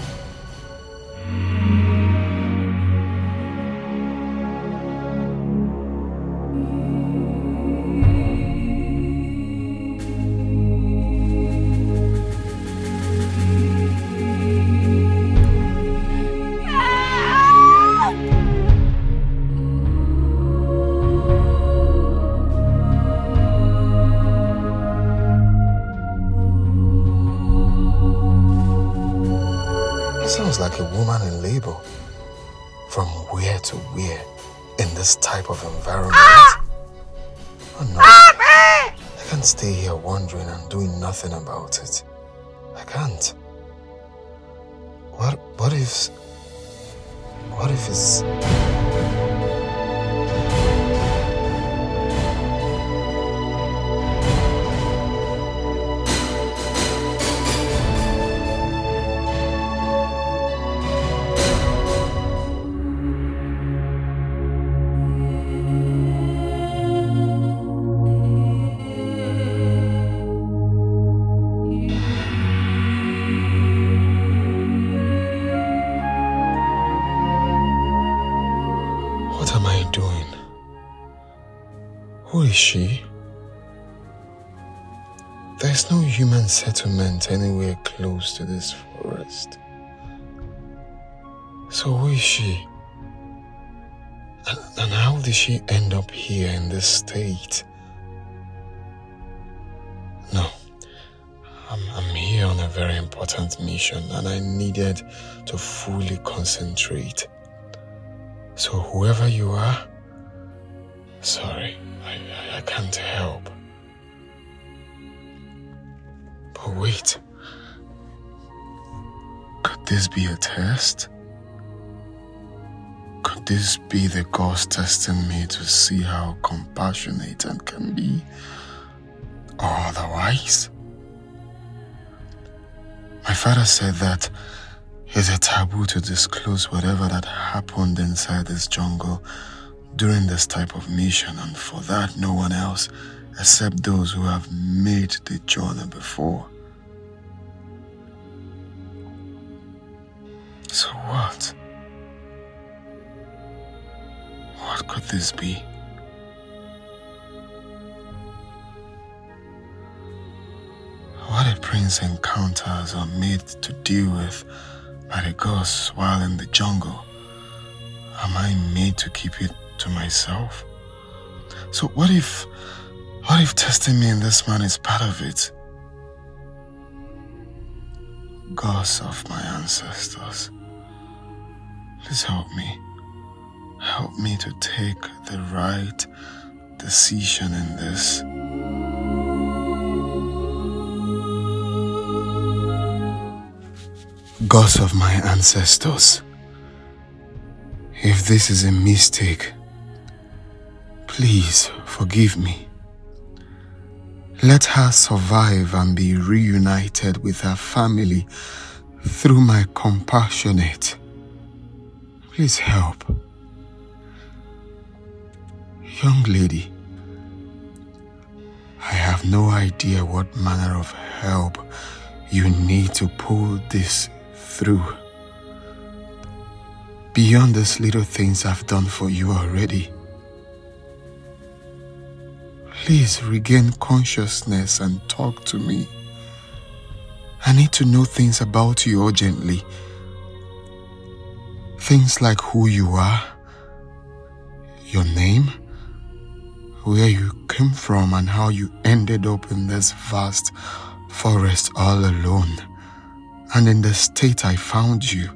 Sounds like a woman in labor. From where to where in this type of environment? Oh no, I can't stay here wondering and doing nothing about it. I can't. What if it's... What am I doing? Who is she? There's no human settlement anywhere close to this forest. So who is she? And how did she end up here in this state? No, I'm here on a very important mission and I needed to fully concentrate. So whoever you are, sorry, I can't help. But wait, could this be a test? Could this be the gods testing me to see how compassionate I can be? Or otherwise? My father said that it's a taboo to disclose whatever that happened inside this jungle during this type of mission, and for that no one else except those who have made the journey before. So what? What could this be? What a prince encounters are made to deal with by the gods while in the jungle. Am I made to keep it to myself? So what if testing me in this man is part of it? Gods of my ancestors, please help me. Help me to take the right decision in this. Gods of my ancestors, if this is a mistake, please forgive me. Let her survive and be reunited with her family through my compassionate. Please help. Young lady, I have no idea what manner of help you need to pull this through. Beyond these little things I've done for you already. Please regain consciousness and talk to me. I need to know things about you urgently. Things like who you are, your name, where you came from and how you ended up in this vast forest all alone, and in the state I found you.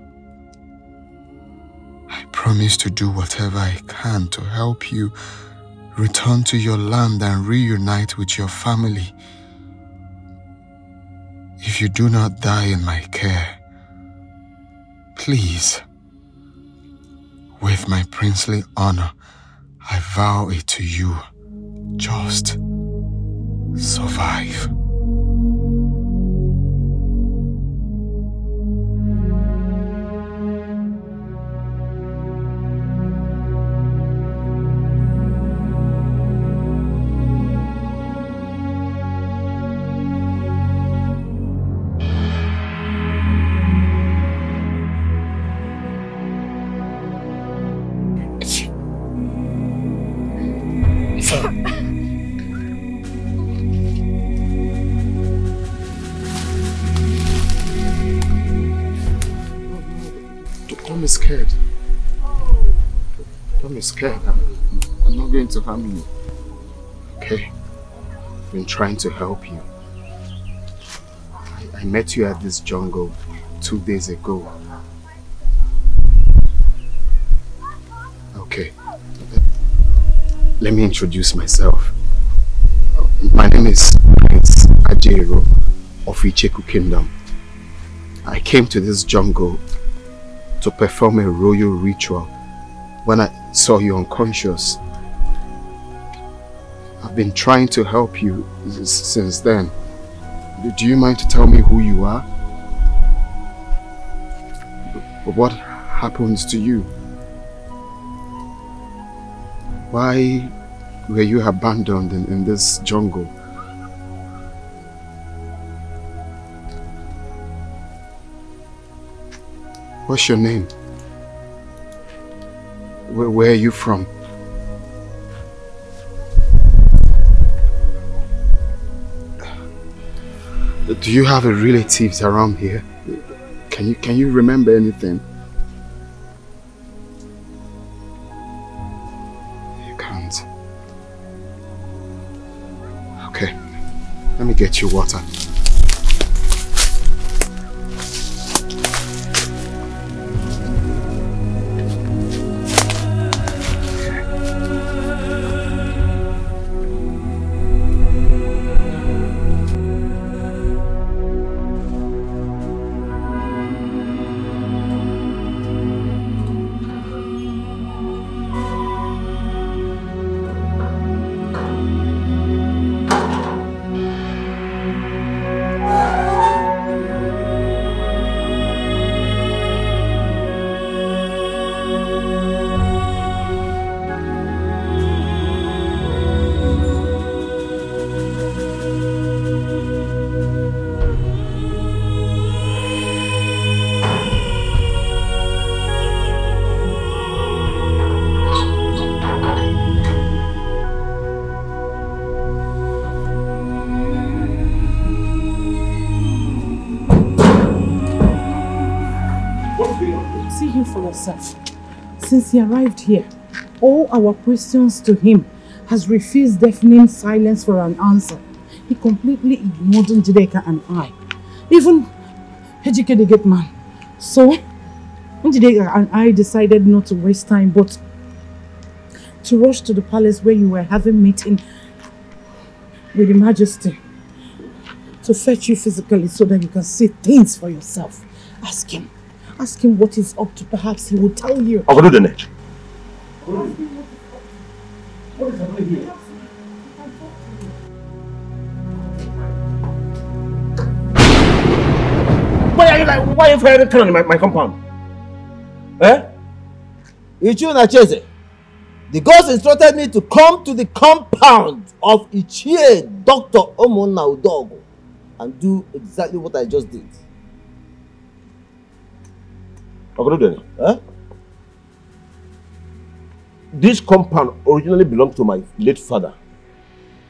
I promise to do whatever I can to help you return to your land and reunite with your family. If you do not die in my care, please, with my princely honor, I vow it to you, just survive. be scared. Don't be scared. I'm not going to harm you. Okay? I've been trying to help you. I met you at this jungle 2 days ago. Okay. Let me introduce myself. My name is Prince Ajero of Icheku Kingdom. I came to this jungle to perform a royal ritual when I saw you unconscious. I've been trying to help you since then. Do you mind to tell me who you are? What happens to you? Why were you abandoned in this jungle? What's your name? Where are you from? Do you have relatives around here? Can you remember anything? You can't. Okay, let me get you water. Since he arrived here, all our questions to him has refused deafening silence for an answer. He completely ignored Njideka and I. Even Ejike the gate man. So, Njideka and I decided not to waste time, but to rush to the palace where you were having meeting with Your Majesty to fetch you physically so that you can see things for yourself. Ask him. Ask him what he's up to. Perhaps he will tell you. I'll do the next. What is happening here? Why are you firing cannon in my compound? Eh? Ichu Nacheze, the gods instructed me to come to the compound of Ichie Dr. Omona Udogo and do exactly what I just did. Huh? This compound originally belonged to my late father,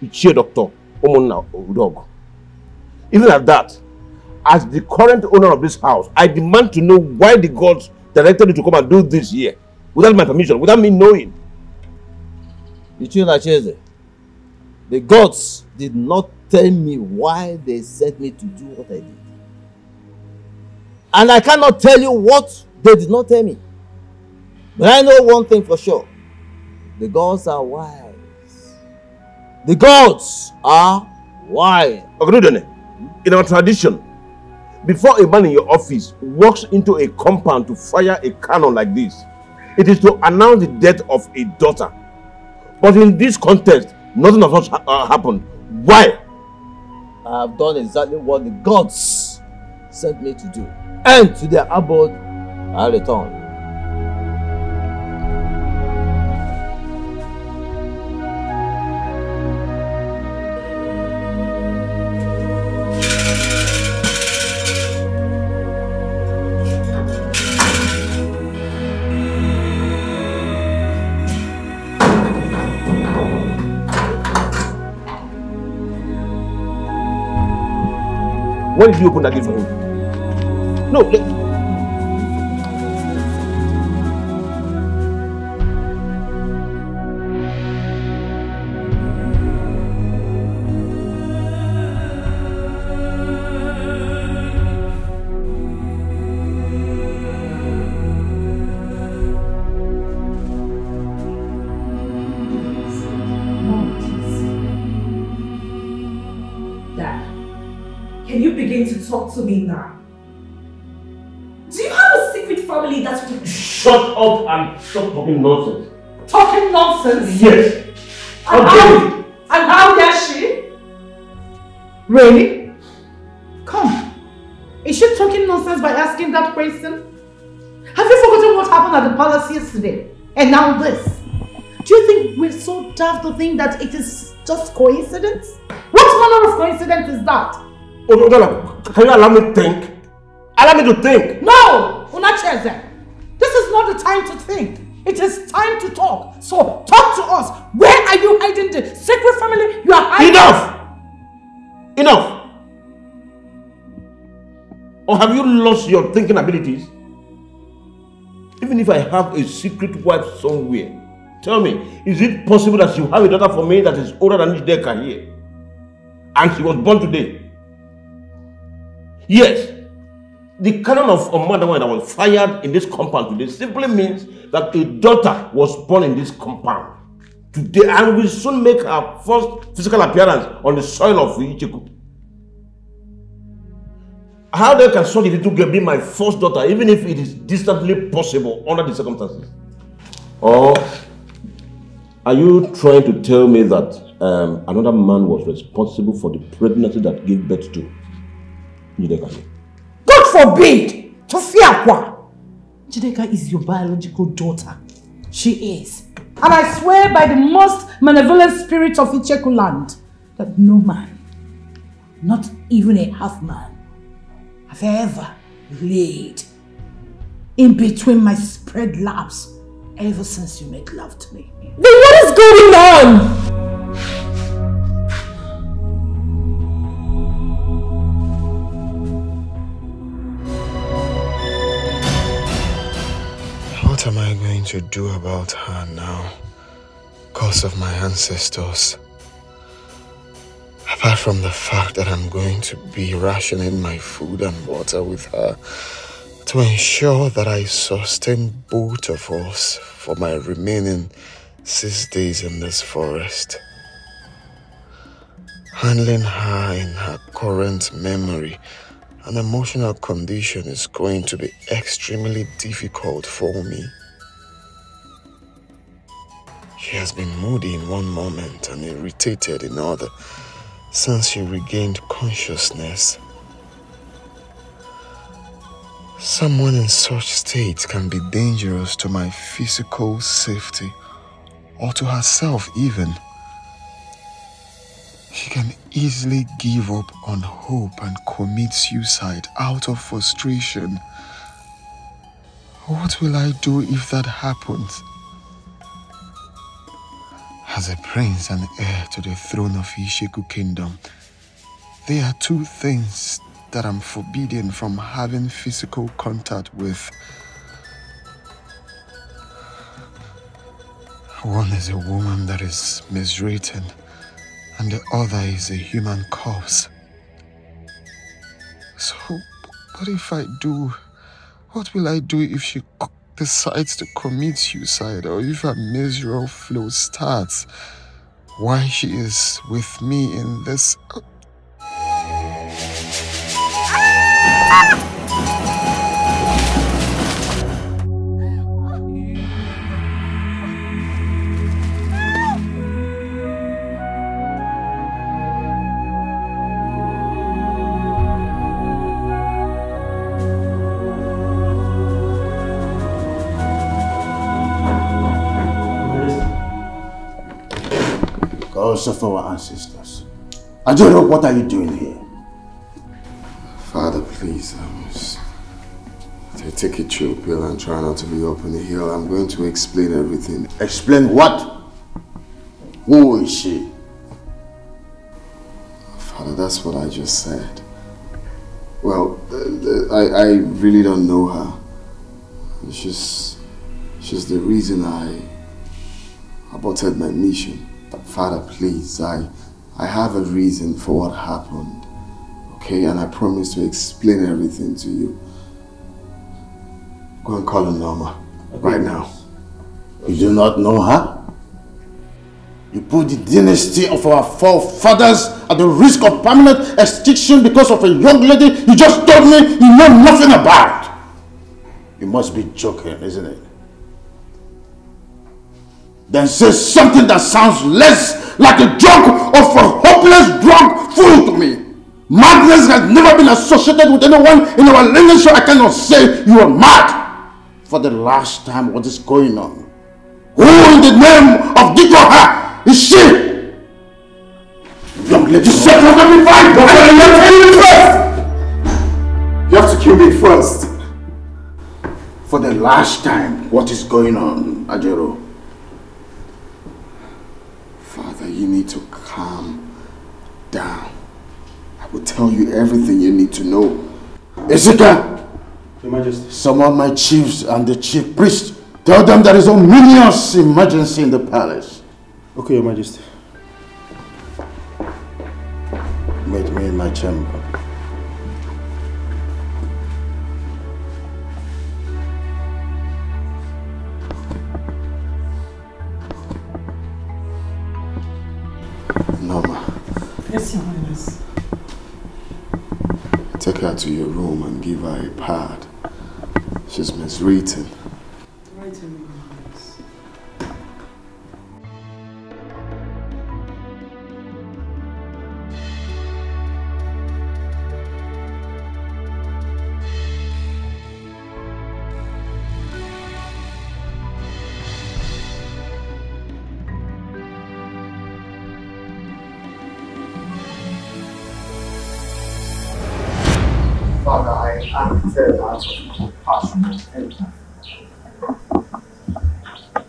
Ichie Dr. Omona Udogo. Even at that, as the current owner of this house, I demand to know why the gods directed you to come and do this here without my permission, without me knowing. Ichie Nacheze, the gods did not tell me why they sent me to do what I did. And I cannot tell you what they did not tell me. But I know one thing for sure. The gods are wise. The gods are wise. In our tradition, before a man in your office walks into a compound to fire a cannon like this, it is to announce the death of a daughter. But in this context, nothing of such happened. Why? I have done exactly what the gods sent me to do. And to their abode, I return. Why did you open that gate for him? No, can you begin to talk to me now? Do you have a secret family that will... Shut up and stop talking nonsense. Talking nonsense? Yes. And how dare she? Really? Come. Is she talking nonsense by asking that question? Have you forgotten what happened at the palace yesterday? And now this? Do you think we're so daft to think that it is just coincidence? What manner of coincidence is that? Odala, can you allow me to think? Allow me to think. No! Unacheze. This is not the time to think. It is time to talk. So talk to us. Where are you hiding the secret family you are hiding? Enough! Enough! Or have you lost your thinking abilities? Even if I have a secret wife somewhere, tell me, is it possible that you have a daughter for me that is older than Njideka here? And she was born today? Yes. The canon of Omadama that was fired in this compound today simply means that a daughter was born in this compound today and will soon make her first physical appearance on the soil of Icheku. How then can such a little girl be my first daughter, even if it is distantly possible under the circumstances? Or are you trying to tell me that another man was responsible for the pregnancy that gave birth to Njideka? God forbid! Tofiakwa! Njideka is your biological daughter. She is. And I swear by the most malevolent spirit of Icheku land that no man, not even a half man, have ever laid in between my spread laps ever since you made love to me. Then what is going on? What am I going to do about her now? Because of my ancestors. Apart from the fact that I'm going to be rationing my food and water with her to ensure that I sustain both of us for my remaining 6 days in this forest. Handling her in her current memory and emotional condition is going to be extremely difficult for me. She has been moody in one moment and irritated in other since she regained consciousness. Someone in such state can be dangerous to my physical safety or to herself even. She can easily give up on hope and commit suicide out of frustration. What will I do if that happens? As a prince and heir to the throne of Isheku Kingdom, there are two things that I'm forbidden from having physical contact with. One is a woman that is miswritten, and the other is a human corpse. So, what if I do? What will I do if she decides to commit suicide, or if a miserable flow starts while she is with me in this? Of our ancestors. Ajoro, what are you doing here? Father, please, take a chill pill and try not to be up on the hill. I'm going to explain everything. Explain what? Who is she? Father, that's what I just said. Well, I really don't know her. She's the reason I aborted my mission. Father, please, I have a reason for what happened, okay? And I promise to explain everything to you. Go and call her Norma, right now. You do not know her? You put the dynasty of our forefathers at the risk of permanent extinction because of a young lady you just told me you know nothing about. You must be joking, isn't it? Then say something that sounds less like a joke of a hopeless drunk fool to me. Madness has never been associated with anyone in our lineage, so I cannot say you are mad. For the last time, what is going on? Who in the name of Dikoha is she? Young lady, shut up, let me fight! You have to kill me first. For the last time, what is going on, Ajero? Father, you need to calm down. I will tell you everything you need to know. Ezeka, Your Majesty, summon my chiefs and the chief priest. Tell them there is a ominous emergency in the palace. Okay, Your Majesty. Meet me in my chamber. Norma. Yes, Your Highness. Take her to your room and give her a pad. She's miswritten. Right, Your Highness. Father, I acted out of compassion and empathy.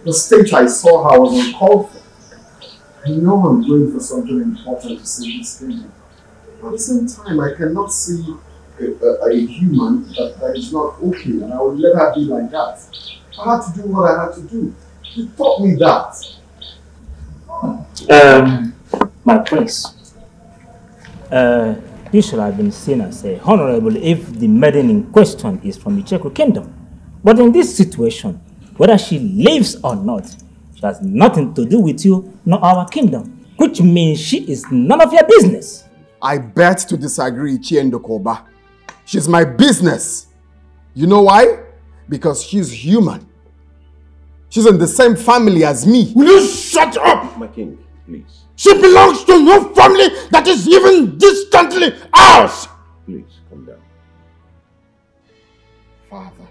The state I saw her was uncalled for. I know I'm going for something important to save this kingdom. At the same time, I cannot see a human that is not okay, and I would let her be like that. I had to do what I had to do. He taught me that. My prince, you should have been seen as a honorable if the maiden in question is from the Cheku kingdom. But in this situation, whether she lives or not, she has nothing to do with you nor our kingdom, which means she is none of your business. I bet to disagree, Chiendokoba. She's my business. You know why? Because she's human. She's in the same family as me. Will you shut up? My king, please. She belongs to no family that is even distantly ours. Please, calm down. Father.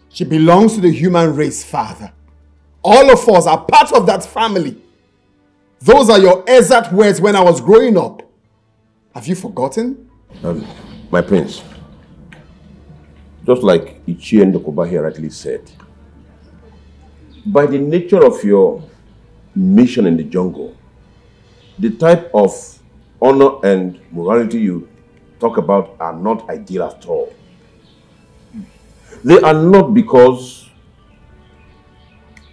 She belongs to the human race, Father. All of us are part of that family. Those are your exact words when I was growing up. Have you forgotten? My prince, just like Ichie Ndokoba here rightly said, by the nature of your mission in the jungle, the type of honor and morality you talk about are not ideal at all. They are not because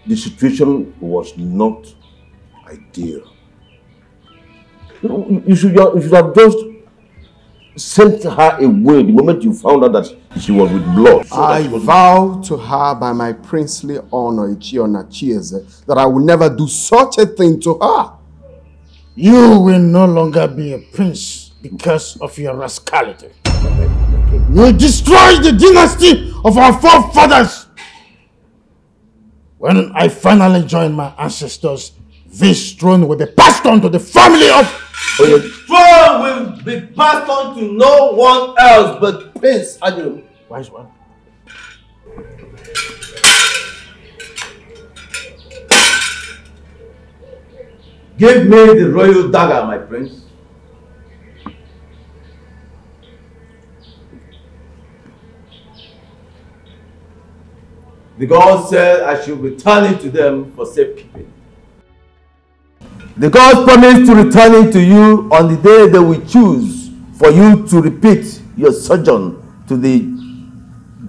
the situation was not ideal. You should have just sent her away the moment you found out that she was with blood. So I vow to her by my princely honor, Ichiona Chieze, that I will never do such a thing to her. You will no longer be a prince because of your rascality. You destroy the dynasty of our forefathers. When I finally join my ancestors, this throne will be passed on to the family of... The throne will be passed on to no one else but Prince Ajuru. Wise one. Give me the royal dagger, my prince. The God said I should return it to them for safekeeping. The gods promised to return it to you on the day they will choose for you to repeat your sojourn to the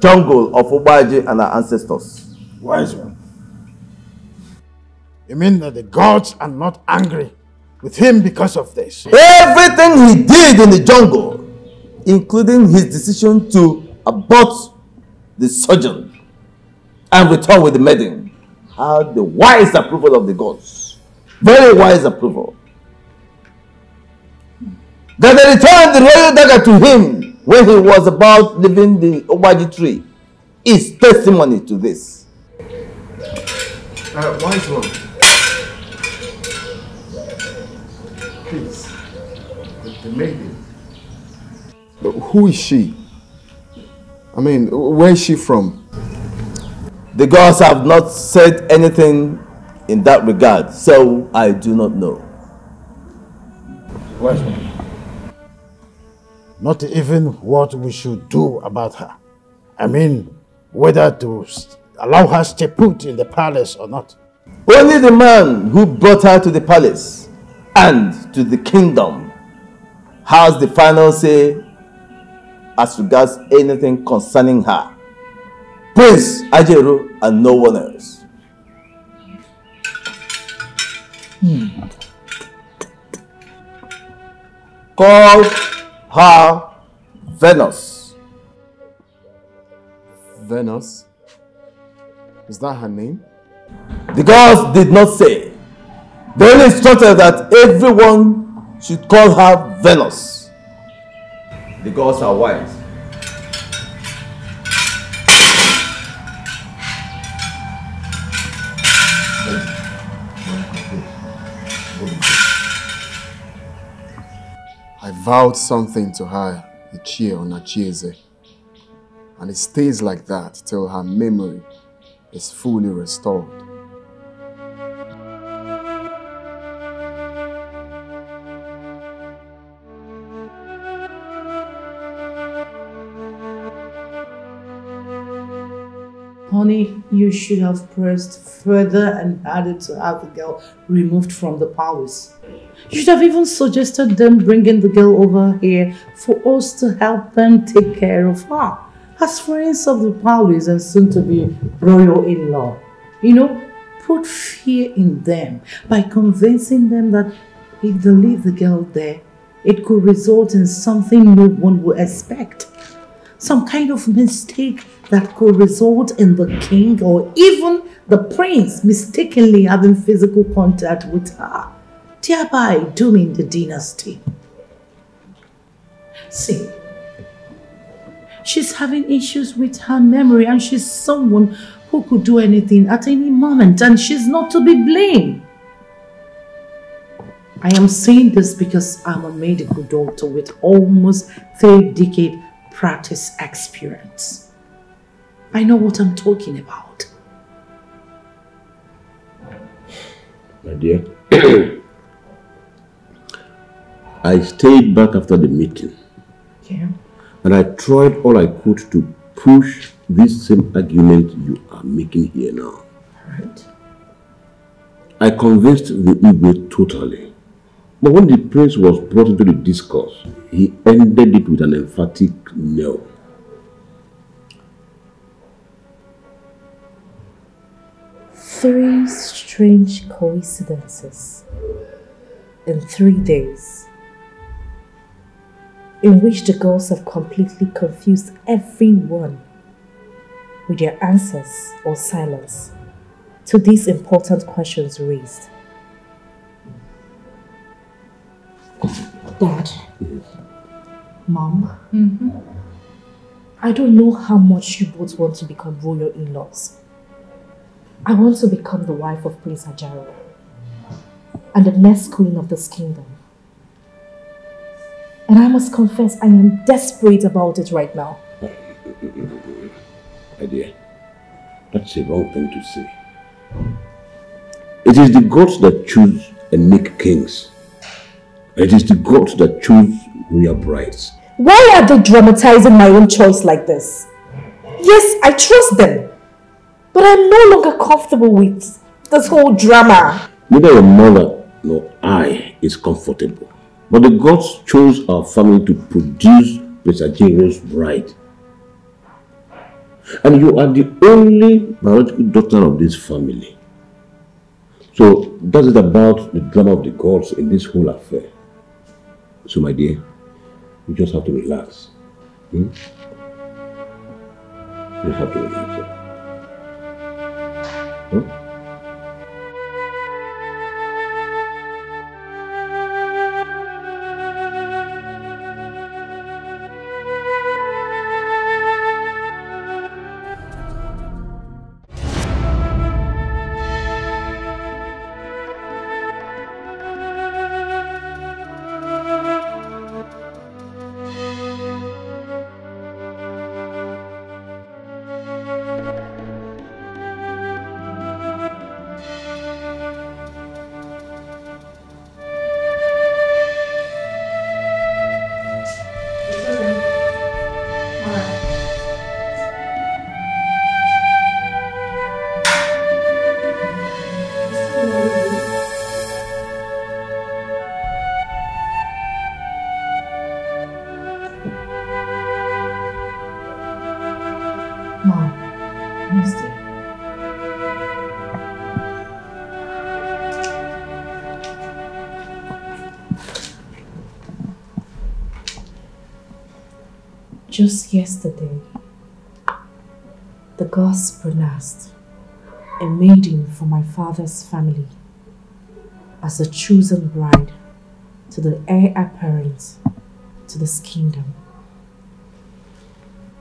jungle of Obaji and our ancestors. Wise one. You mean that the gods are not angry with him because of this? Everything he did in the jungle, including his decision to abort the sojourn and return with the maiden, had the wise approval of the gods. Very wise approval. That they returned the royal dagger to him when he was about leaving the Obaji tree is testimony to this. Wise one. Please. The maiden. Who is she? I mean, where is she from? The gods have not said anything in that regard, so I do not know. Wise one. Not even what we should do about her. I mean, whether to allow her to stay put in the palace or not. Only the man who brought her to the palace and to the kingdom has the final say as regards anything concerning her. Prince Ajeru and no one else. Call her Venus. Venus? Is that her name? The gods did not say. They only instructed that everyone should call her Venus. The gods are wise. I vowed something to her, Ichie or Nachieze, and it stays like that till her memory is fully restored. Honey, you should have pressed further and harder to have the girl removed from the palace. You should have even suggested them bringing the girl over here for us to help them take care of her. As friends of the palace and soon to be royal in-law. You know, put fear in them by convincing them that if they leave the girl there, it could result in something no one would expect. Some kind of mistake that could result in the king or even the prince mistakenly having physical contact with her, thereby dooming the dynasty. See, she's having issues with her memory and she's someone who could do anything at any moment and she's not to be blamed. I am saying this because I'm a medical doctor with almost 3-decade practice experience. I know what I'm talking about. My dear, I stayed back after the meeting. Yeah. And I tried all I could to push this same argument you are making here now. Right. I convinced the Igwe totally. But when the prince was brought into the discourse, he ended it with an emphatic no. Three strange coincidences in 3 days, in which the girls have completely confused everyone with their answers or silence to these important questions raised. Dad, Mom, I don't know how much you both want to become royal in-laws. I want to become the wife of Prince Ajaro and the next queen of this kingdom. And I must confess, I am desperate about it right now. My dear, that's a wrong thing to say. It is the gods that choose and make kings. It is the gods that choose royal brides. Why are they dramatizing my own choice like this? Yes, I trust them. But I'm no longer comfortable with this whole drama. Neither your mother nor I is comfortable. But the gods chose our family to produce Prince Ajero's bride. And you are the only biological daughter of this family. So that is about the drama of the gods in this whole affair. So my dear, you just have to relax. You just have to relax. Huh? Mom, who's there? Just yesterday, the gods pronounced a maiden from my father's family as the chosen bride to the heir apparent to this kingdom,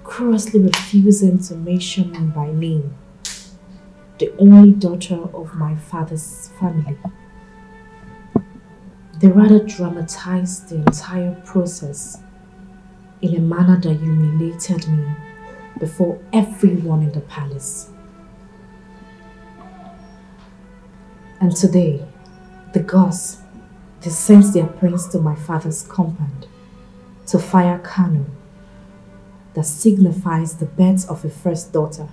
crossly refusing to mention me by name, the only daughter of my father's family. They rather dramatized the entire process in a manner that humiliated me before everyone in the palace. And today, the gods, they sent their prince to my father's compound to fire cannon that signifies the birth of a first daughter,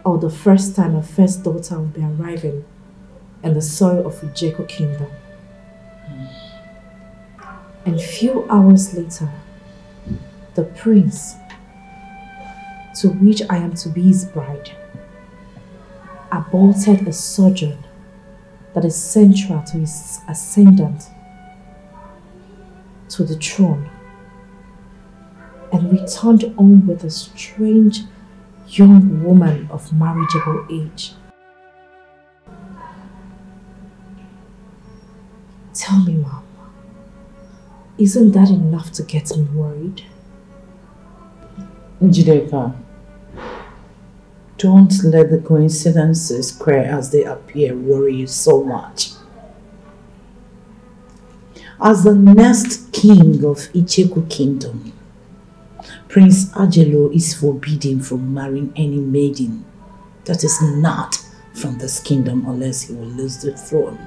or the first time a first daughter will be arriving in the soil of Ijeko kingdom. And few hours later, the prince, to which I am to be his bride, aborted a sojourn that is central to his ascendant to the throne, and returned home with a strange young woman of marriageable age. Tell me, Mom, isn't that enough to get me worried? Njideka, don't let the coincidences, queer as they appear, worry you so much. As the next king of Icheku kingdom, Prince Ajelo is forbidden from marrying any maiden that is not from this kingdom unless he will lose the throne.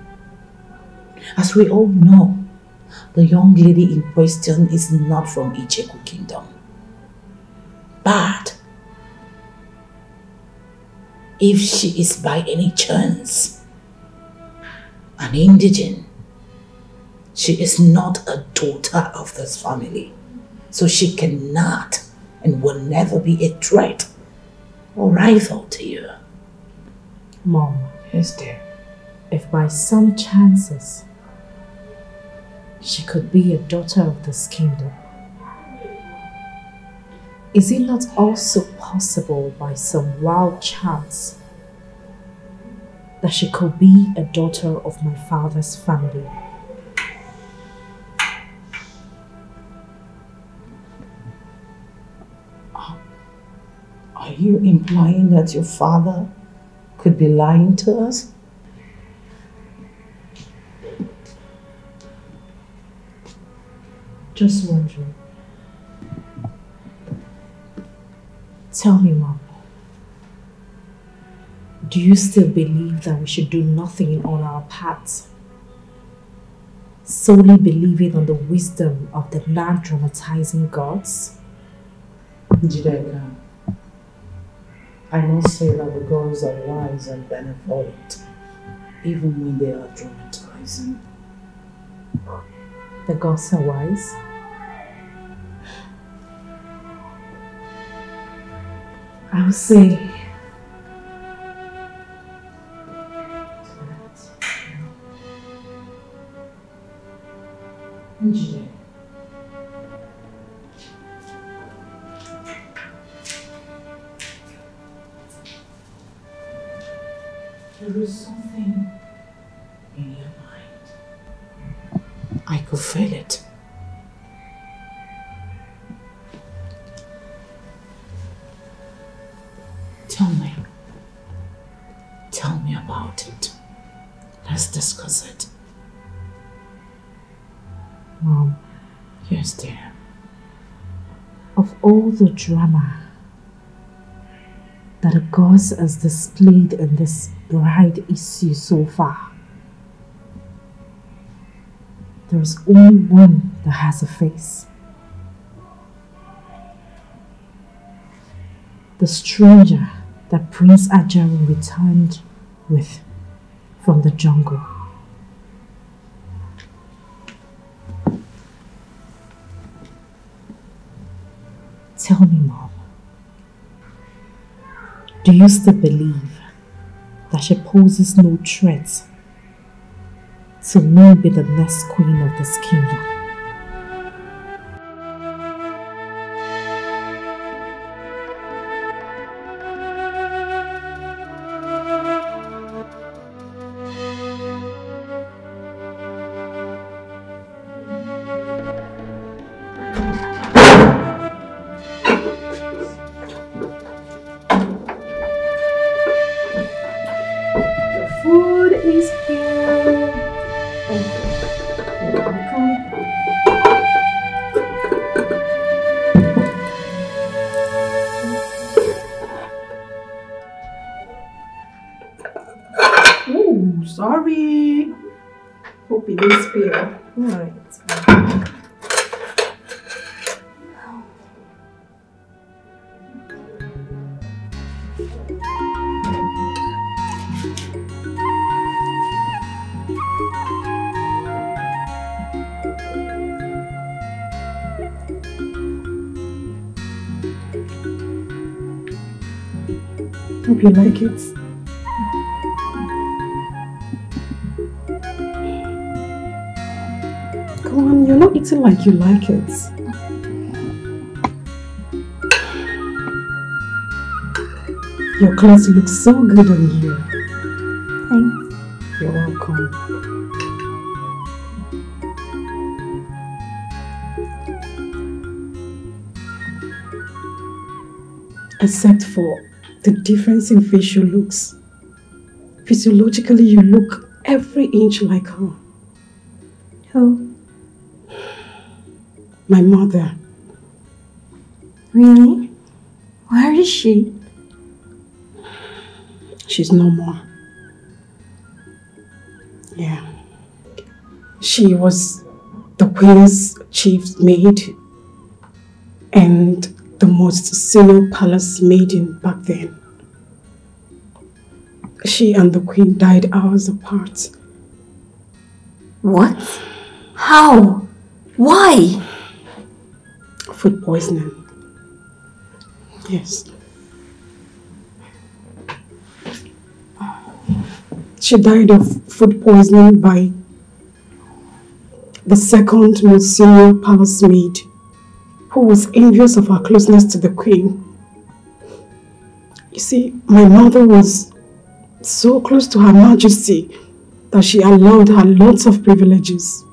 As we all know, the young lady in question is not from Icheku kingdom. But if she is by any chance an indigent, she is not a daughter of this family, so she cannot and will never be a threat or rival to you. Mom, yes dear. If by some chances she could be a daughter of this kingdom, is it not also possible by some wild chance that she could be a daughter of my father's family? Are you implying that your father could be lying to us? Just wondering. Tell me, Mom, do you still believe that we should do nothing on our paths, solely believing on the wisdom of the non-dramatizing gods? Njideka, I must say that the gods are wise and benevolent, even when they are dramatizing. The gods are wise? I would say Njideka, there is something in your mind. I could feel it. Tell me about it. Let's discuss it. Mom. Yes, dear. Of all the drama that the gods has displayed in this bride issue so far, there is only one that has a face. The stranger that Prince Ajaro returned with from the jungle. Tell me, Mom, Do you still believe that she poses no threat to me be the next queen of this kingdom? Sorry. Hope it didn't spill. Alright. Hope you like it. Come on, you're not eating like you like it. Your clothes look so good on you. Thanks. You're welcome. Except for the difference in facial looks. Physiologically, you look every inch like her. Who? My mother. Really? Where is she? She's no more. Yeah. She was the queen's chief maid and the most senior palace maiden back then. She and the queen died hours apart. What? How? Why? Food poisoning. Yes. She died of food poisoning by the second most senior palace maid, who was envious of her closeness to the queen. You see, my mother was so close to Her Majesty that she allowed her lots of privileges,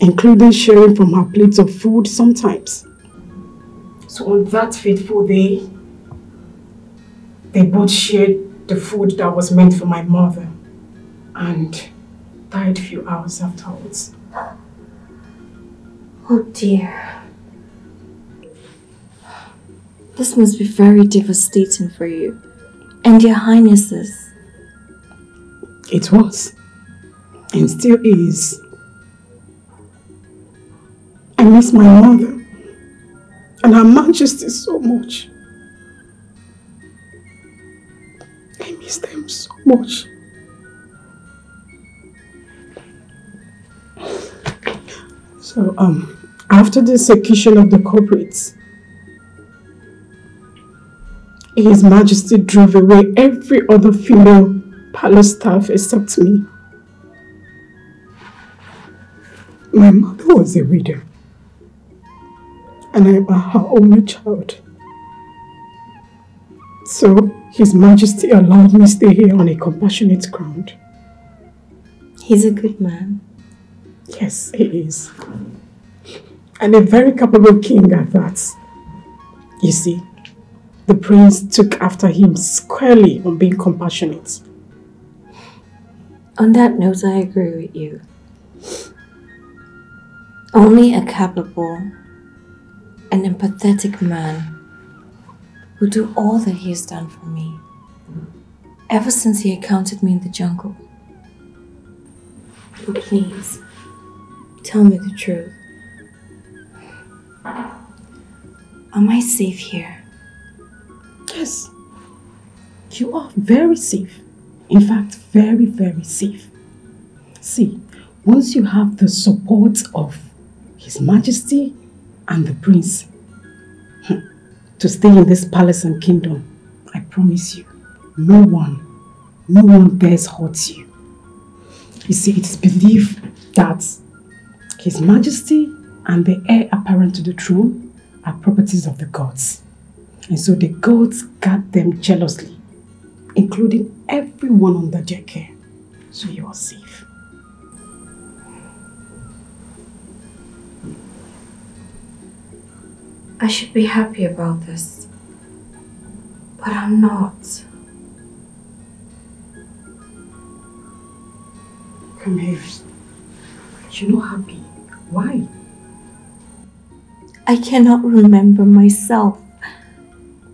including sharing from her plates of food sometimes. So on that fateful day, they both shared the food that was meant for my mother and died a few hours afterwards. Oh dear. This must be very devastating for you and your highnesses. It was, and still is. I miss my mother and Her Majesty so much. I miss them so much. So, after the execution of the culprits, His Majesty drove away every other female palace staff except me. My mother was a widow, and I am her only child. So, His Majesty allowed me to stay here on a compassionate ground. He's a good man. Yes, he is. And a very capable king at that. You see, the prince took after him squarely on being compassionate. On that note, I agree with you. Only a capable and empathetic man would do all that he has done for me ever since he encountered me in the jungle. But please, tell me the truth. Am I safe here? Yes, you are very safe. In fact, very, very safe. See, once you have the support of His Majesty and the prince to stay in this palace and kingdom, I promise you, no one dares hurt you. You see, it is believed that His Majesty and the heir apparent to the throne are properties of the gods. And so the gods guard them jealously, including everyone under their care. So you are safe. I should be happy about this, but I'm not. Come here. You're not happy. Why? I cannot remember myself,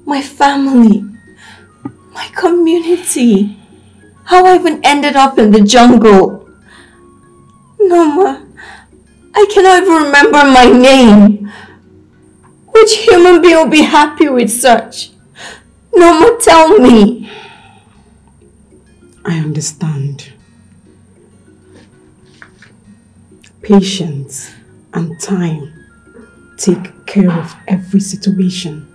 my family, my community, how I even ended up in the jungle. Norma, I cannot even remember my name. Which human being will be happy with such? Norma, tell me. I understand. Patience and time take care of every situation.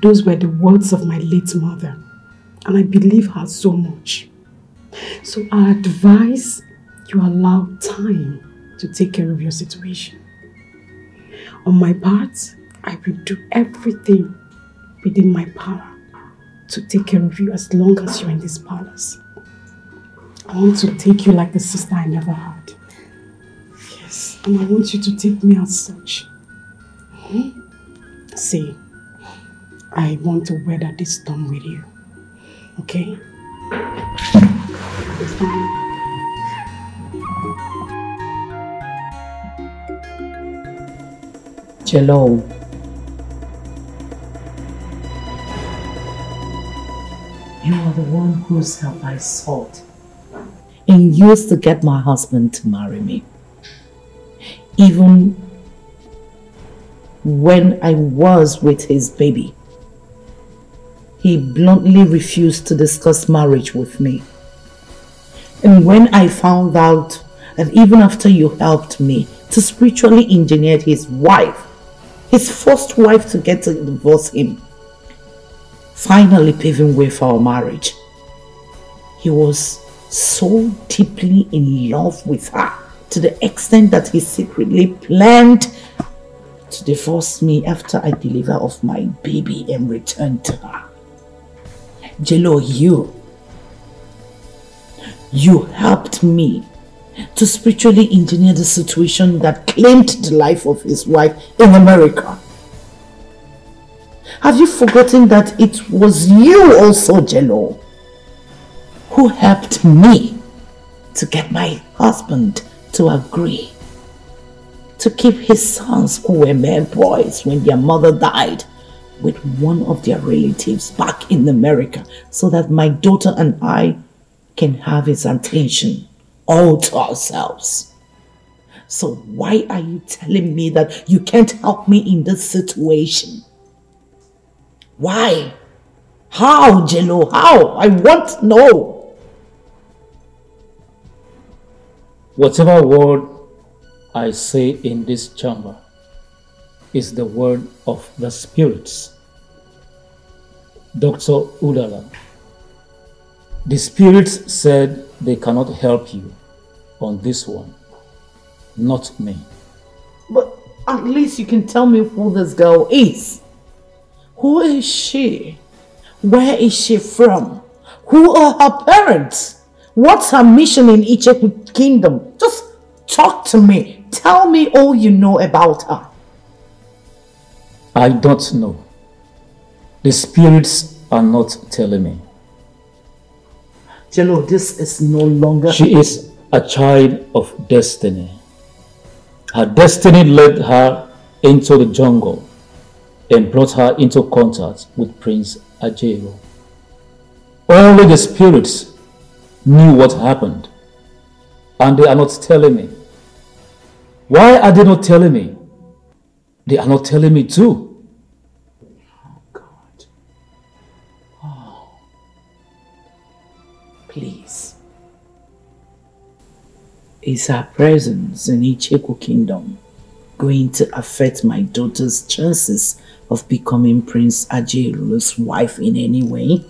Those were the words of my late mother, and I believe her so much. So I advise you allow time to take care of your situation. On my part, I will do everything within my power to take care of you as long as you're in this palace. I want to take you like the sister I never had. Yes, and I want you to take me as such. See, I want to weather this storm with you. Okay? Jello. You are the one whose help I sought and used to get my husband to marry me. Even when I was with his baby, he bluntly refused to discuss marriage with me. And when I found out that even after you helped me to spiritually engineer his wife, his first wife, to get to divorce him, finally paving way for our marriage, he was so deeply in love with her to the extent that he secretly planned to divorce me after I deliver of my baby and return to her. Jello, you helped me to spiritually engineer the situation that claimed the life of his wife in America. Have you forgotten that it was you also, Jello, who helped me to get my husband to agree to keep his sons, who were mere boys when their mother died, with one of their relatives back in America, so that my daughter and I can have his attention all to ourselves? So why are you telling me that you can't help me in this situation? Why? How, Jello? How? I want to know. Whatever word I say in this chamber is the word of the spirits. Dr. Udala, the spirits said they cannot help you on this one, not me. But at least you can tell me who this girl is. Who is she? Where is she from? Who are her parents? What's her mission in each kingdom? Just talk to me. Tell me all you know about her. I don't know. The spirits are not telling me. Jello, this is no longer... She is a child of destiny. Her destiny led her into the jungle and brought her into contact with Prince Ajero. Only the spirits knew what happened, and they are not telling me. Why are they not telling me? They are not telling me too. Oh God. Oh. Please. Is her presence in Icheku Kingdom going to affect my daughter's chances of becoming Prince Ajeru's wife in any way?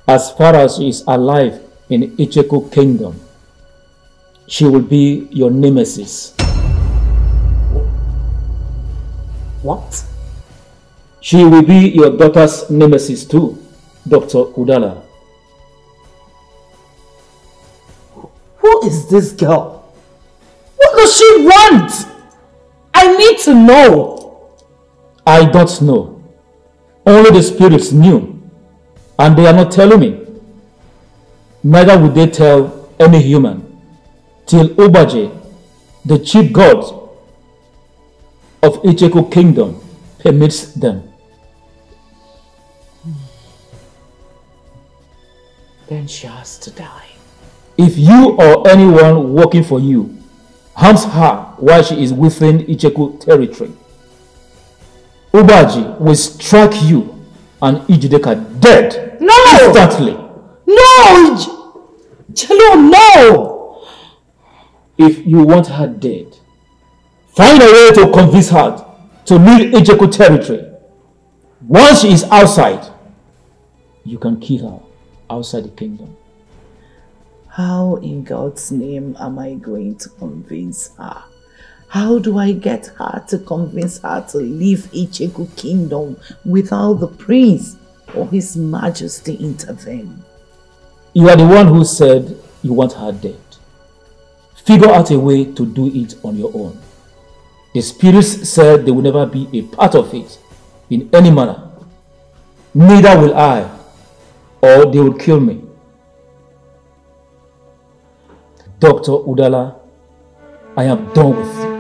As far as she is alive in Icheku Kingdom, she will be your nemesis. What? She will be your daughter's nemesis too, Dr. Udala. Who is this girl? What does she want? I need to know. I don't know. Only the spirits knew, and they are not telling me. Neither would they tell any human till Obaje, the chief god of Icheku Kingdom, permits them. Then she has to die. If you or anyone working for you harms her while she is within Icheku territory, Obaji will strike you and Ijideka dead instantly. No! Jello, no! If you want her dead, find a way to convince her to leave Icheku territory. Once she is outside, you can kill her outside the kingdom. How in God's name am I going to convince her? How do I get her to convince her to leave Icheku Kingdom without the prince or his majesty intervene? You are the one who said you want her dead. Figure out a way to do it on your own. The spirits said they will never be a part of it in any manner. Neither will I, or they will kill me. Dr. Udala, I am done with you.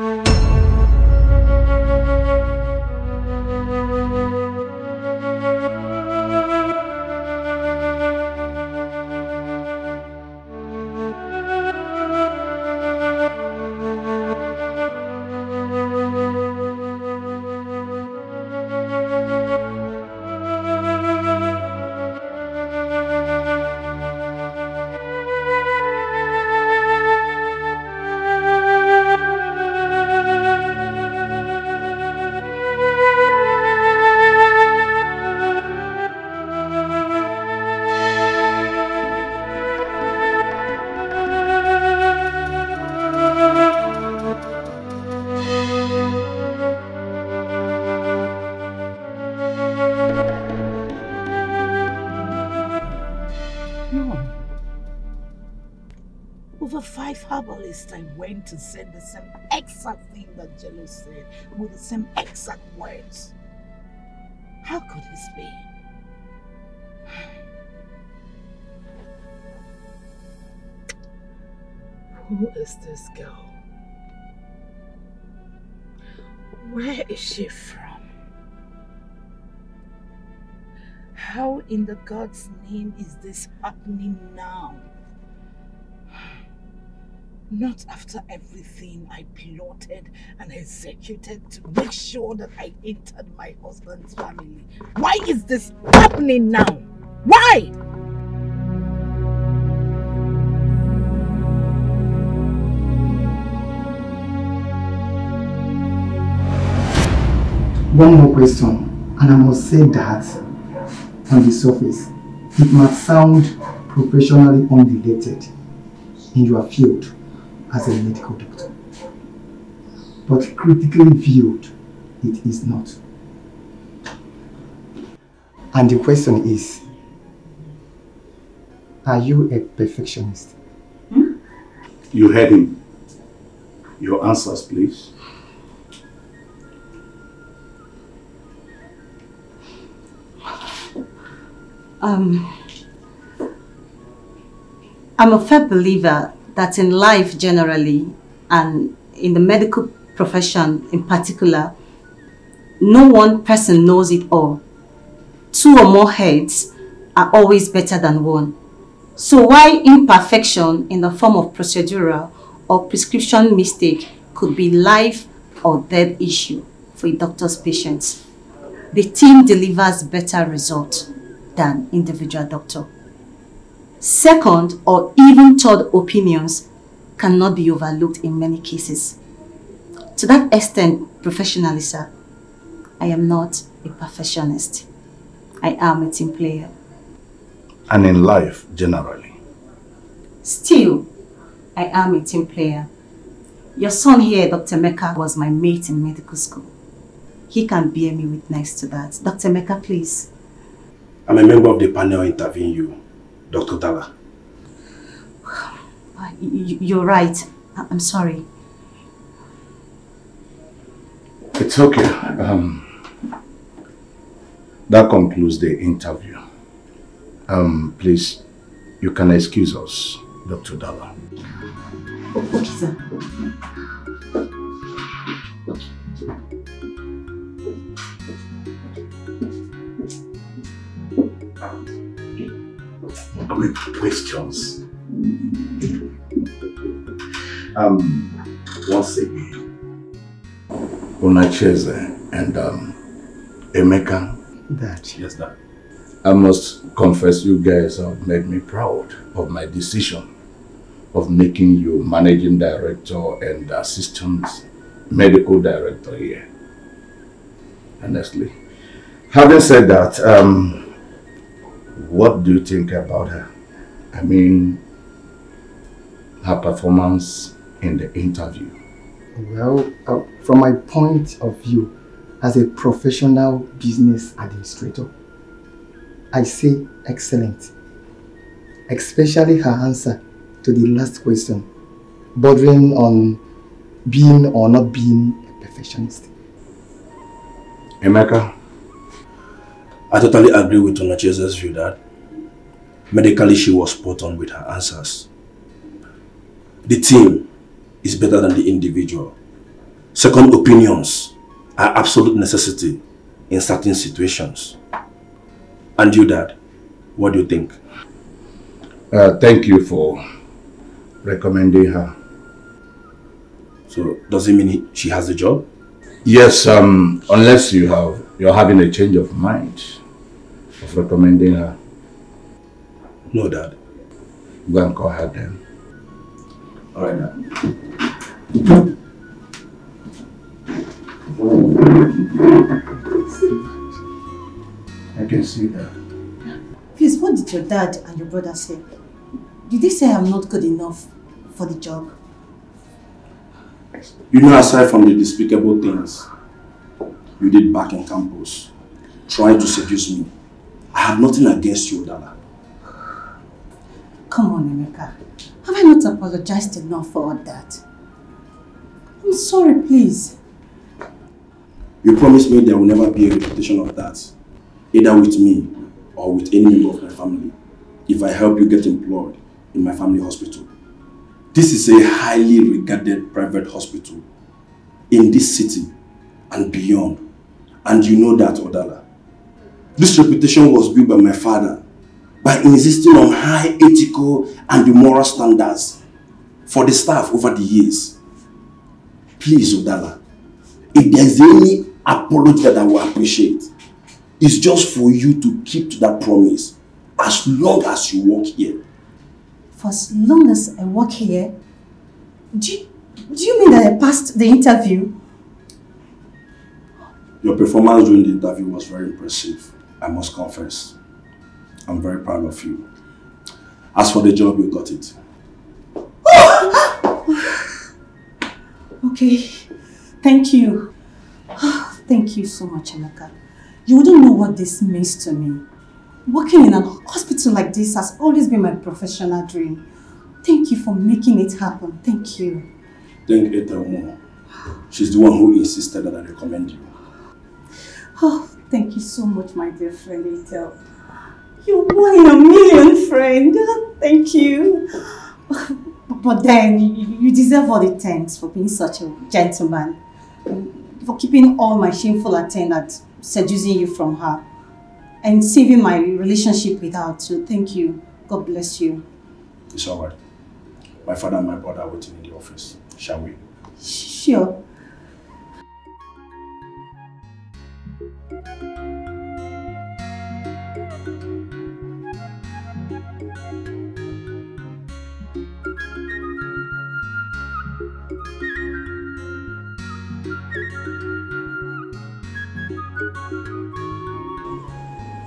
I went to say the same exact thing that Jello said with the same exact words. How could this be? Who is this girl? Where is she from? How in the God's name is this happening now? Not after everything I plotted and executed to make sure that I entered my husband's family. Why is this happening now? Why? One more question, and I must say that on the surface, it might sound professionally unrelated in your field as a medical doctor. But critically viewed, it is not. And the question is, are you a perfectionist? You heard him. Your answers, please. I'm a firm believer that in life generally, and in the medical profession in particular, no one person knows it all. Two or more heads are always better than one. So why imperfection in the form of procedural or prescription mistake could be life or death issue for a doctor's patients? The team delivers better results than individual doctor. Second or even third opinions cannot be overlooked in many cases. To that extent, professionally, sir, I am not a perfectionist. I am a team player. And in life, generally? Still, I am a team player. Your son here, Dr. Mecca, was my mate in medical school. He can bear me witness to that. Dr. Mecca, please. I'm a member of the panel interviewing you, Dr. Dala. You're right. I'm sorry. It's okay. That concludes the interview. Please, you can excuse us, Dr. Dala. Okay, sir. Quick questions. Once again, Unacheze and Emeka. Dad. Yes, Dad. I must confess, you guys have made me proud of my decision of making you managing director and assistant medical director here. Honestly. Having said that, what do you think about her? I mean, her performance in the interview. Well, from my point of view, as a professional business administrator, I say excellent. Especially her answer to the last question, bordering on being or not being a perfectionist. Emeka? I totally agree with Unacheze's view that medically she was spot on with her answers. The team is better than the individual. Second opinions are absolute necessity in certain situations. And you, Dad, what do you think? Thank you for recommending her. So, does it mean she has the job? Yes, unless you're having a change of mind of recommending her. No, Dad. Go and call her then. Alright, Dad. I can see that. Please, what did your dad and your brother say? Did they say I'm not good enough for the job? You know, aside from the despicable things you did back in campus, trying to seduce me, I have nothing against you, Dala. Come on, Emeka. Have I not apologized enough for all that? I'm sorry, please. You promised me there will never be a repetition of that, either with me or with any member of my family, if I help you get employed in my family hospital. This is a highly regarded private hospital in this city and beyond. And you know that, Odala. This reputation was built by my father by insisting on high ethical and moral standards for the staff over the years. Please, Odala, if there's any apology that I will appreciate, it's just for you to keep to that promise as long as you work here. For as long as I work here, do you mean that I passed the interview? Your performance during the interview was very impressive, I must confess. I'm very proud of you. As for the job, you got it. Okay, thank you. Thank you so much, Emeka. You wouldn't know what this means to me. Working in a hospital like this has always been my professional dream. Thank you for making it happen. Thank you. Thank Ethel more. She's the one who insisted that I recommend you. Oh, thank you so much, my dear friend Ethel. You're one in a million, friend. Thank you. But then, you deserve all the thanks for being such a gentleman. For keeping all my shameful attempt at seducing you from her. And saving my relationship with her too. Thank you. God bless you. It's alright. My father and my brother are waiting in the office. Shall we? Sure.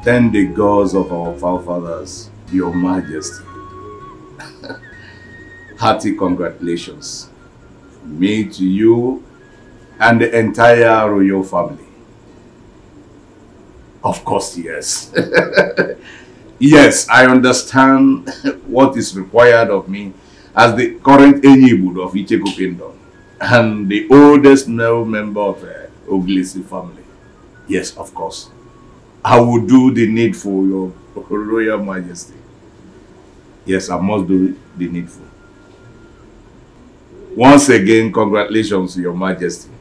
Thank the gods of our forefathers, Your Majesty. Hearty congratulations. Me to you and the entire royal family. Of course, yes. Yes, I understand what is required of me as the current Enyibud of Icheko Kingdom and the oldest male member of the Oglisi family. Yes, of course. I will do the needful, Your Royal Majesty. Yes, I must do the needful. Once again, congratulations, Your Majesty,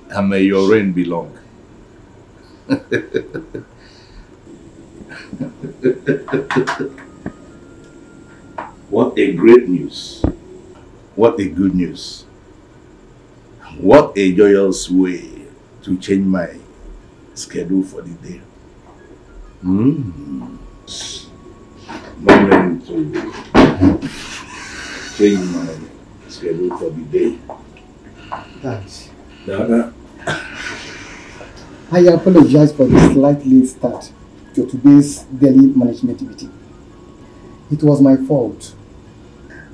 and may your reign be long. What a great news. What a good news. What a joyous way to change my schedule for the day. Moment to change my schedule for the day. Thanks. Dada. I apologize for the slight late start to today's daily management meeting. It was my fault.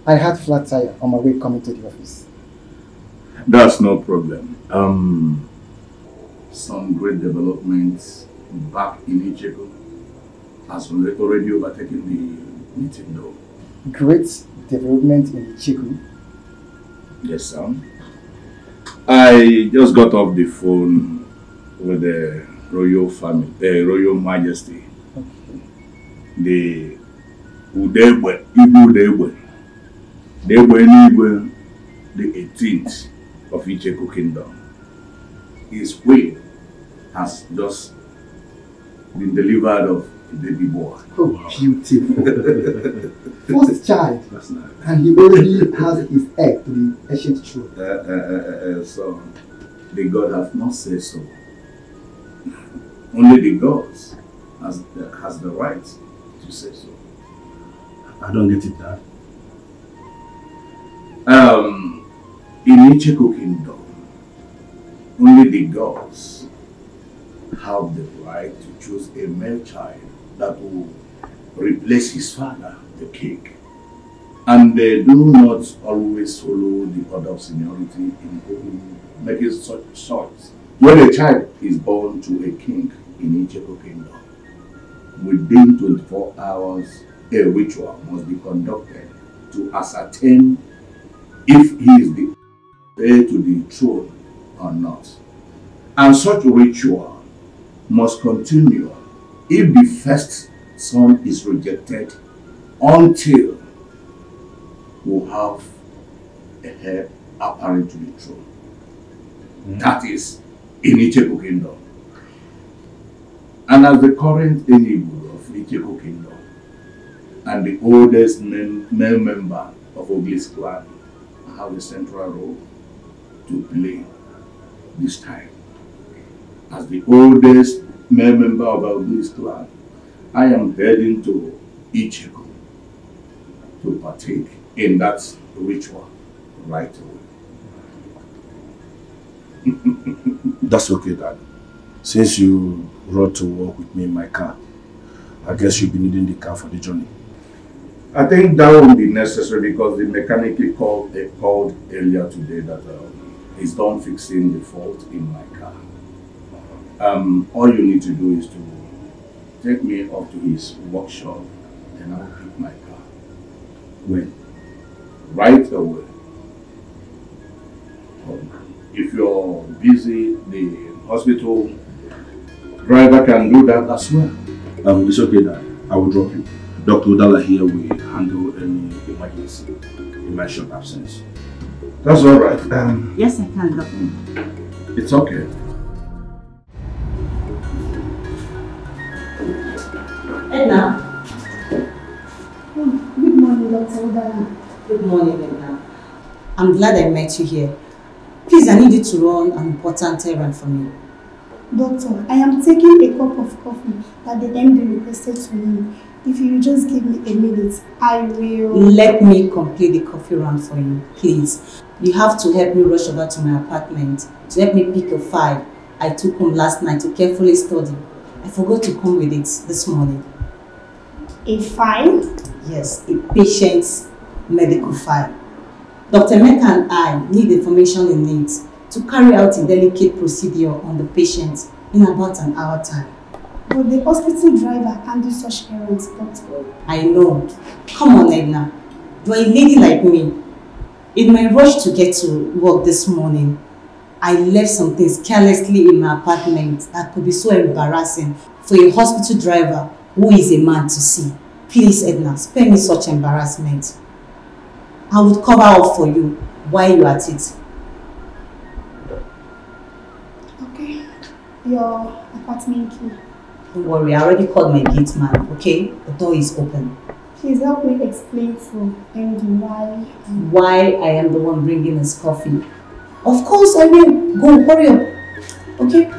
I had flat tire on my way coming to the office. That's no problem. Some great developments back in Icheko has already overtaken the meeting though. Great development in Icheko? Yes, sir. I just got off the phone with the royal family, the royal majesty. Okay. The Udegbe, Ibu Udegbe, Degbe, the 18th of Icheko Kingdom. His queen has just been delivered of a baby boy. Oh, beautiful. First child. That's nice. And he already has his egg to the ancient throne. So, the God have not said so. Only the gods has the right to say so. I don't get it, Dad. In Icheko Kingdom, only the gods have the right to choose a male child that will replace his father, the king. And they do not always follow the order of seniority in making such choice. When a child is born to a king in Icheko Kingdom, within 24 hours, a ritual must be conducted to ascertain if he is the heir to the throne or not. And such ritual must continue if the first son is rejected until we have a heir apparent to the throne. That is in Icheko Kingdom. And as the current Enyibud of Icheko Kingdom and the oldest male member of Oglis clan, I have a central role to play this time. As the oldest male member of Oglis clan, I am heading to Icheko to partake in that ritual right away. That's okay, Dad. Since you rode to work with me in my car, I guess you'll be needing the car for the journey. I think that won't be necessary because the mechanic called earlier today that he's done fixing the fault in my car. All you need to do is to take me up to his workshop and I'll pick my car. When? Right away. If you're busy, the hospital driver can do that as well. It's okay, Dad. I will drop you. Dr. Udala here will handle any emergency in my short absence. That's all right. Yes, I can, Doctor. It's okay. Edna. Oh, good morning, Dr. Udala. Good morning, Edna. I'm glad I met you here. Please, I need you to run an important errand for me. Doctor, I am taking a cup of coffee that the MD requested to me. If you just give me a minute, I will... Let me complete the coffee run for you, please. You have to help me rush over to my apartment to help me pick a file I took home last night to carefully study. I forgot to come with it this morning. A file? Yes, a patient's medical file. Dr. Mecca and I need the information he needs to carry out a delicate procedure on the patient in about an hour time. But the hospital driver can't do such errands, doctor. I know. Come on, Edna. You're a lady like me. In my rush to get to work this morning, I left some things carelessly in my apartment that could be so embarrassing for a hospital driver who is a man to see. Please, Edna, spare me such embarrassment. I would cover up for you while you're at it. Okay. Your apartment key. Don't worry, I already called my gate man, okay? The door is open. Please help me explain to MD why I am the one bringing his coffee. Of course I will. Go, hurry up. Okay?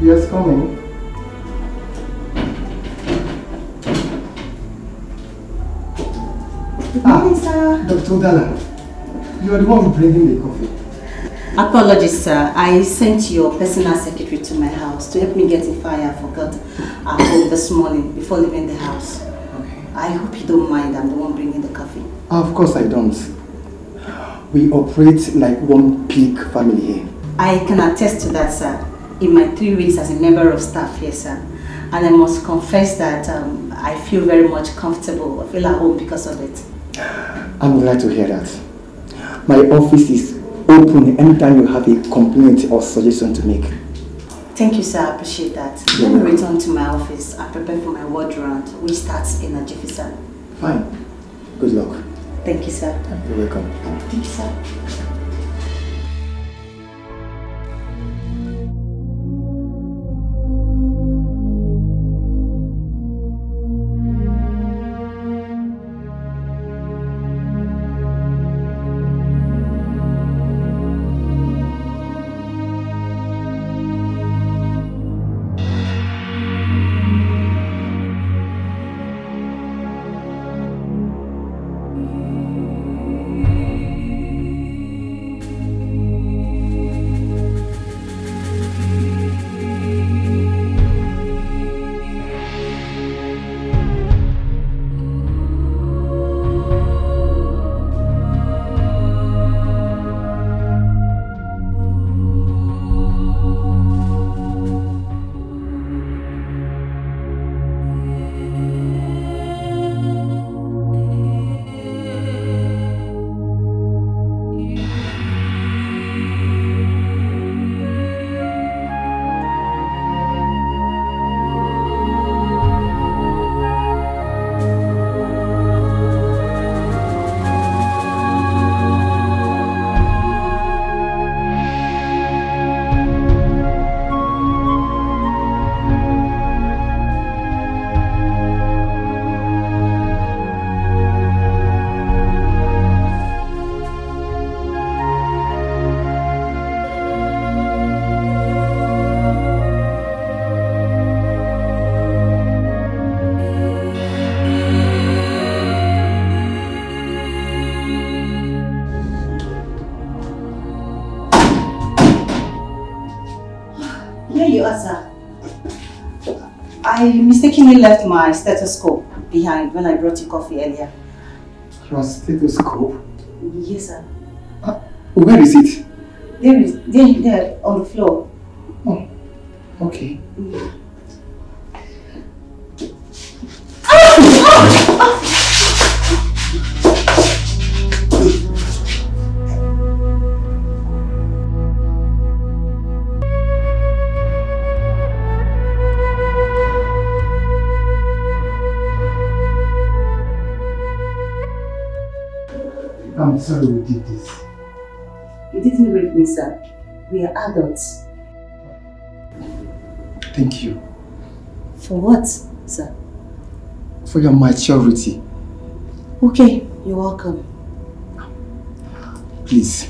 Yes, coming. Good morning, sir. Dr. Dalla, you are the one bringing the coffee. Apologies, sir. I sent your personal secretary to my house to help me get a file I forgot at home this morning before leaving the house. Okay. I hope you don't mind. I'm the one bringing the coffee. Of course I don't. We operate like one big family here. I can attest to that, sir. In my 3 weeks as a member of staff here, sir. And I must confess that I feel very much comfortable. I feel at home because of it. I'm glad to hear that. My office is open anytime you have a complaint or suggestion to make. Thank you, sir. I appreciate that. Let me return to my office and prepare for my ward round, which starts in a jiffy, sir. Fine. Good luck. Thank you, sir. You're welcome. Thank you, sir. Here you are, sir. I mistakenly left my stethoscope behind when I brought you coffee earlier. Your stethoscope? Yes, sir. Where is it? There, on the floor. Oh, okay. I'm sorry we did this. You didn't rape me, sir. We are adults. Thank you. For what, sir? For your maturity. Okay, you're welcome. Please,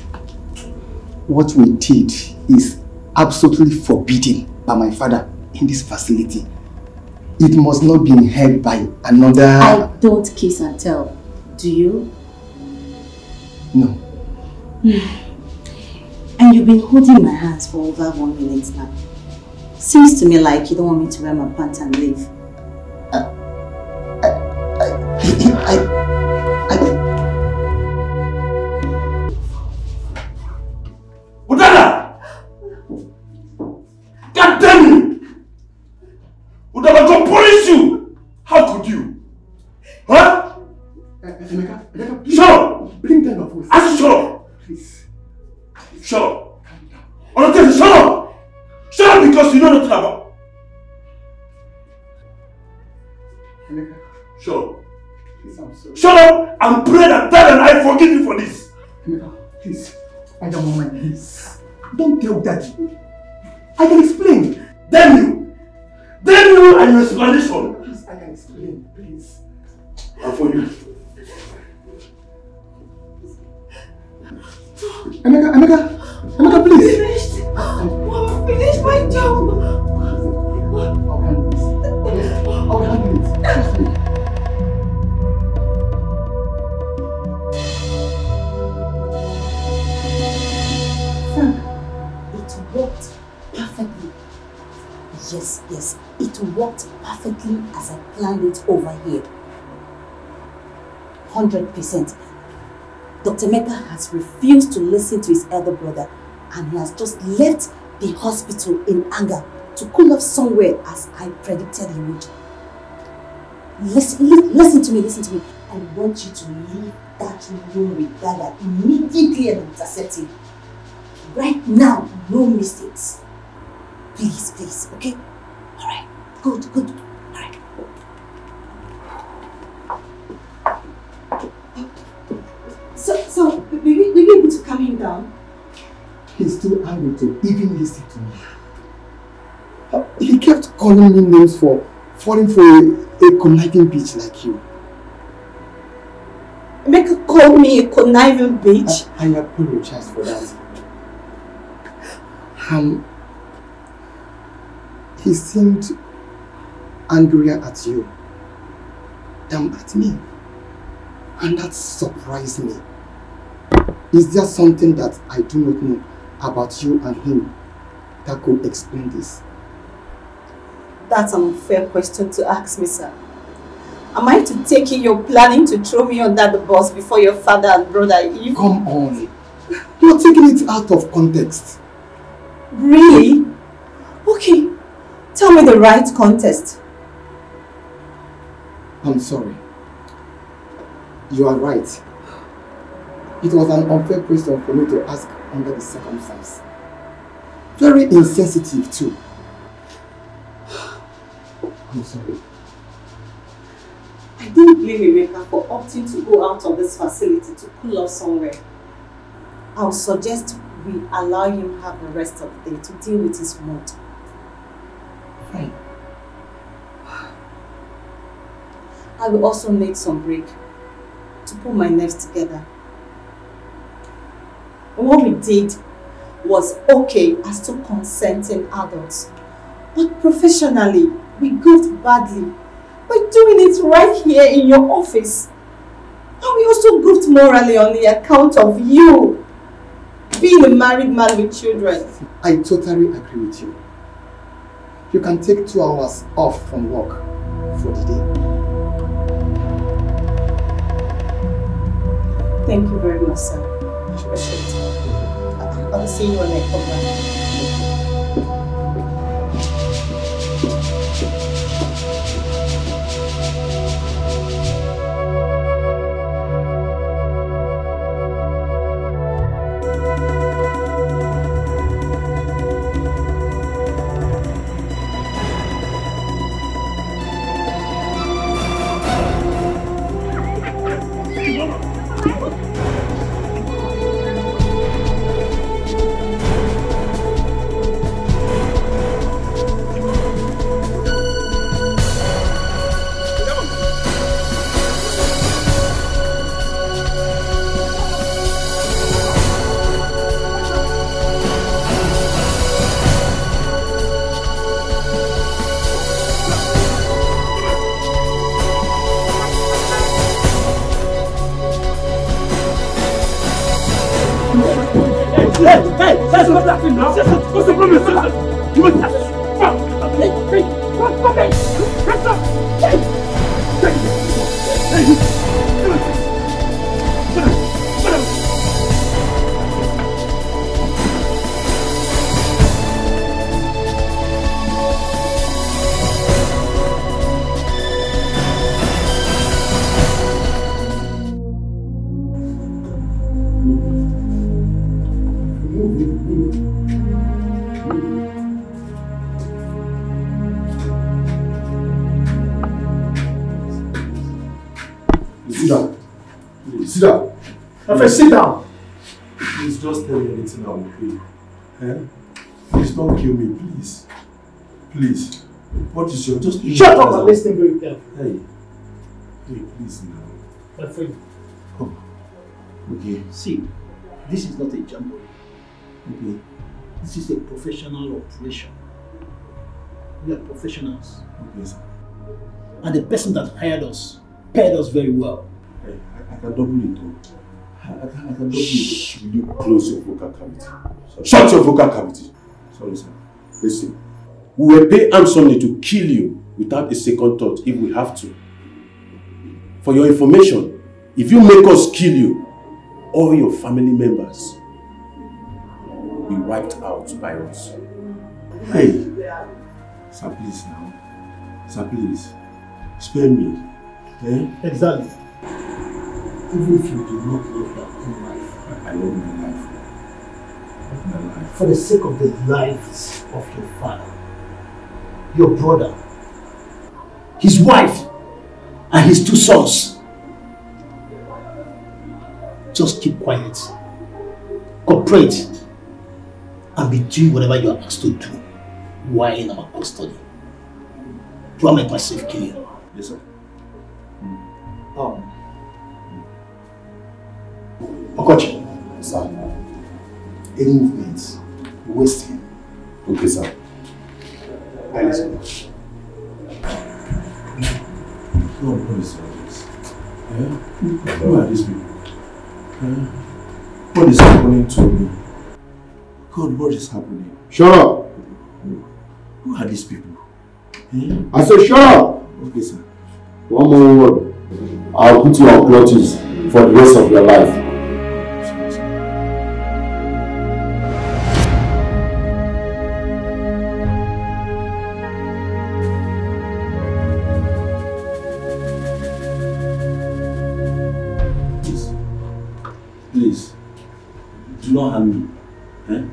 what we did is absolutely forbidden by my father in this facility. It must not be heard by another... I don't kiss and tell. Do you? No. And you've been holding my hands for over 1 minute now. Seems to me like you don't want me to wear my pants and leave. Udala! God damn you! Udala, go punish you! How could you? Huh? Emeka, shut up! Bring them up. I said shut up! Please. Shut up! Shut up! Shut up because you know nothing about. Emeka. Shut up. Please, I'm sorry. Shut up and pray that Dad and I forgive you for this. Emeka, please. I don't want my knees. Don't tell Daddy. I can explain. Damn you! Damn you and your explanation. Please, I can explain. Please. And for you. Emeka, please. Finished. I'm finished my job. I'll handle this. I'll handle it. Trust me. Frank, it worked perfectly. Yes, it worked perfectly as I planned it over here. 100%. Dr. Mecca has refused to listen to his elder brother and he has just left the hospital in anger to cool off somewhere as I predicted he would. Listen to me. I want you to leave that room with Dada immediately and intercept him. Right now, no mistakes. Please, okay? Alright, good. Alright. So, will you be able to calm him down? He's too angry to even listen to me. He kept calling me names for falling for a conniving bitch like you. Emeka called me a conniving bitch? I apologize for that. He seemed angrier at you than at me. And that surprised me. Is there something that I do not know about you and him that could explain this? That's an unfair question to ask me, sir. Am I to take it you're planning to throw me under the bus before your father and brother leave? Come on. You're taking it out of context. Really? Okay. Tell me the right context. I'm sorry. You are right. It was an unfair question for me to ask under the circumstance. Very insensitive too. I'm sorry. I didn't blame Emeka for opting to go out of this facility to cool off somewhere. I'll suggest we allow him have the rest of the day to deal with his mood. Fine. I will also need some break to put my nerves together. What we did was okay as two consenting adults, but professionally, we goofed badly by doing it right here in your office. And we also goofed morally on the account of you being a married man with children. I totally agree with you. you can take 2 hours off from work for the day. Thank you very much, sir. I'll see you when I come back. Sit down. Please just tell me anything I will pay. Eh? Please don't kill me, please. Please. What is your just shut up and listen very carefully. Hey, please now. My friend. Oh. Okay. See, this is not a jamboree. Okay. This is a professional operation. We are professionals. Okay, sir. And the person that hired us paid us very well. Hey, I can double it though. I can double it. Will you close your vocal cavity? Sorry. Shut your vocal cavity. Sorry, sir. Listen. We will pay handsomely to kill you without a second thought if we have to. For your information, if you make us kill you, all your family members will be wiped out by us. Hey, sir, please now. Sir, please. Spare me. Eh? Exactly. Even if you do not love your own life. I love my life. I love my life. For the sake of the lives of your father, your brother, his wife, and his 2 sons. Just keep quiet, cooperate, and be doing whatever you are asked to do while in our custody. Do I make myself clear? Yes, sir. Okochi. Sir. Any movements, waste him. Okay, sir. I listen. What is this? Who are these people? What is happening to me? God, what is happening? Shut up! Who are these people? I said shut up! Okay, sir. One more word. I'll put you on clutches for the rest of your life. Please, do not harm me. Eh?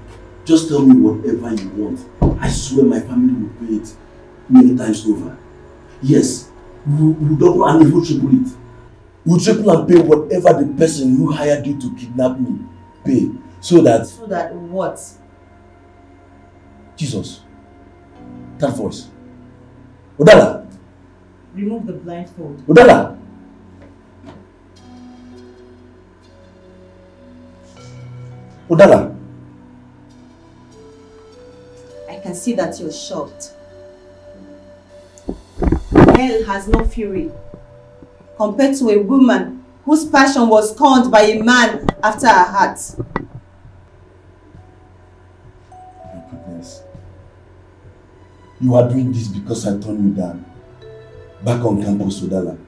Just tell me whatever you want. I swear my family will pay it many times over. Yes, we'll double and even triple it. We'll triple and pay whatever the person who hired you to kidnap me pay. So that... So that what? Jesus. That voice. Odala. Remove the blindfold. Odala. Odala. I can see that you're shocked. Hell has no fury compared to a woman whose passion was scorned by a man after her heart. My goodness. You are doing this because I turned you down. Back on campus, Udala.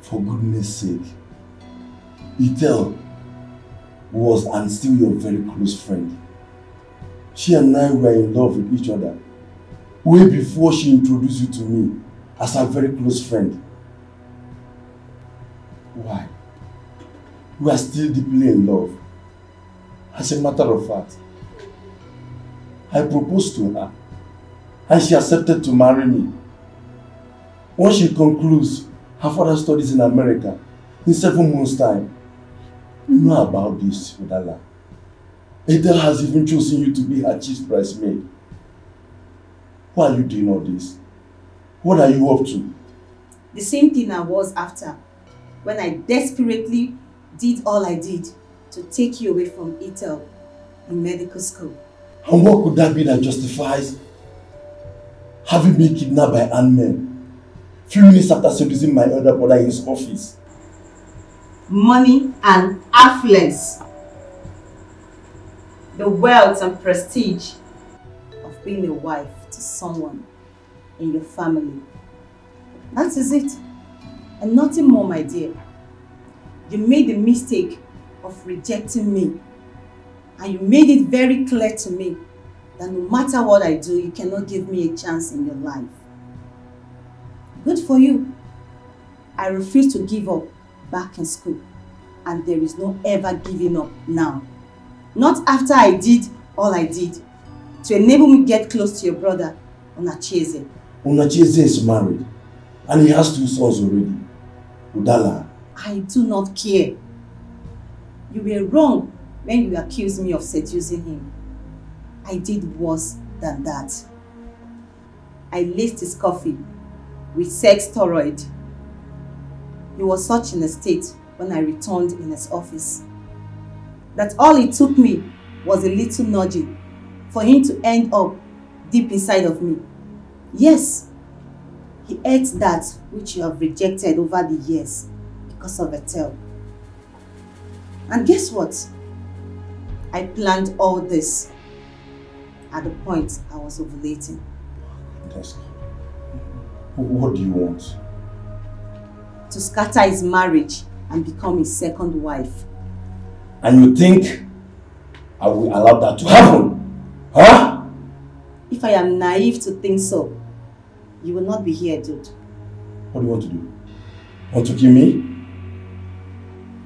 For goodness sake. Itel was and still your very close friend. She and I were in love with each other way before she introduced you to me as her very close friend. Why? We are still deeply in love. As a matter of fact, I proposed to her and she accepted to marry me. Once she concludes her further studies in America in 7 months' time, you know about this, Udala. Adele has even chosen you to be her chief bridesmaid. Why are you doing all this? What are you up to? The same thing I was after when I desperately did all I did to take you away from Ethel in medical school. And what could that be that justifies having been kidnapped by armed men few minutes after seducing my elder brother in his office? Money and affluence. The wealth and prestige of being a wife to someone in your family. That is it. And nothing more, my dear. You made the mistake of rejecting me. And you made it very clear to me that no matter what I do, you cannot give me a chance in your life. Good for you. I refuse to give up back in school. And there is no ever giving up now. Not after I did all I did to enable me get close to your brother, Onacheze. Onacheze is married and he has 2 sons already. Udala. I do not care. You were wrong when you accused me of seducing him. I did worse than that. I laced his coffee with sex steroid. He was such in a state when I returned in his office that all it took me was a little nudging for him to end up deep inside of me. Yes, he ate that which you have rejected over the years because of Ethel. And guess what? I planned all this at the point I was ovulating. What do you want? To scatter his marriage and become his second wife. And you think I will allow that to happen? Huh? If I am naive to think so, you will not be here, dude. What do you want to do? Want to kill me?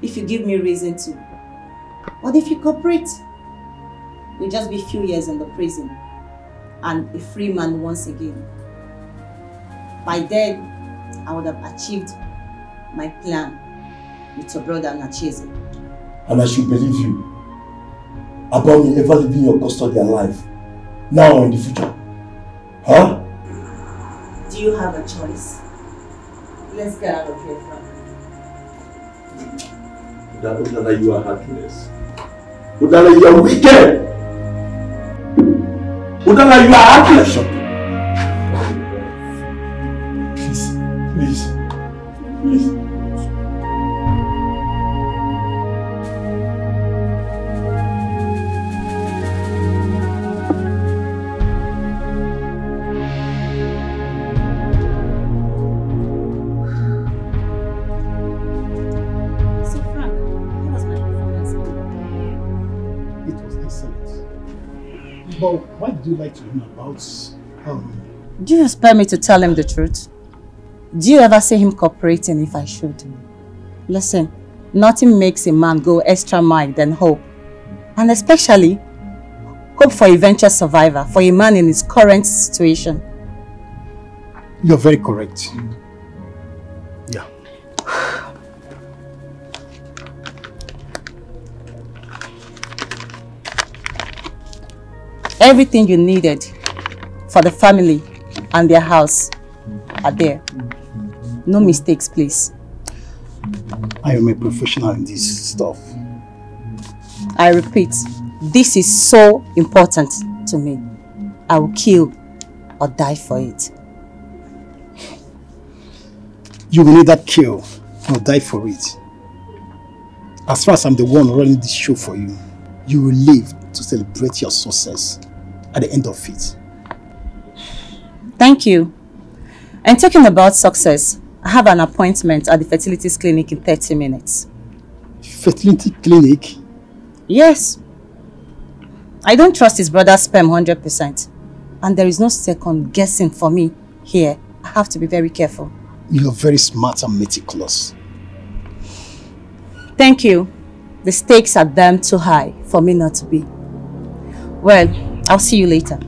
If you give me reason to. What if you cooperate? You'll just be a few years in the prison and a free man once again. By then, I would have achieved my plan with your brother Nacheze. And I should believe you about me ever leaving your custody alive, now or in the future. Huh? Do you have a choice? Let's get out of here, Frank. Udala, you are heartless. Udala, you are wicked. Udala, you are heartless. Please. Please. But why did you like to know about Do you expect me to tell him the truth? Do you ever see him cooperating if I should? Listen, nothing makes a man go extra mile than hope. And especially, hope for eventual survivor for a man in his current situation. You're very correct. Yeah. Everything you needed for the family and their house are there. No mistakes, please. I am a professional in this stuff. I repeat, this is so important to me. I will kill or die for it. You will either kill or die for it. As far as I'm the one running this show for you, you will live to celebrate your success at the end of it. Thank you. And talking about success, I have an appointment at the fertilities clinic in 30 minutes. Fertility clinic? Yes. I don't trust his brother's sperm 100%. And there is no second guessing for me here. I have to be very careful. You're very smart and meticulous. Thank you. The stakes are damn too high for me not to be. Well, I'll see you later.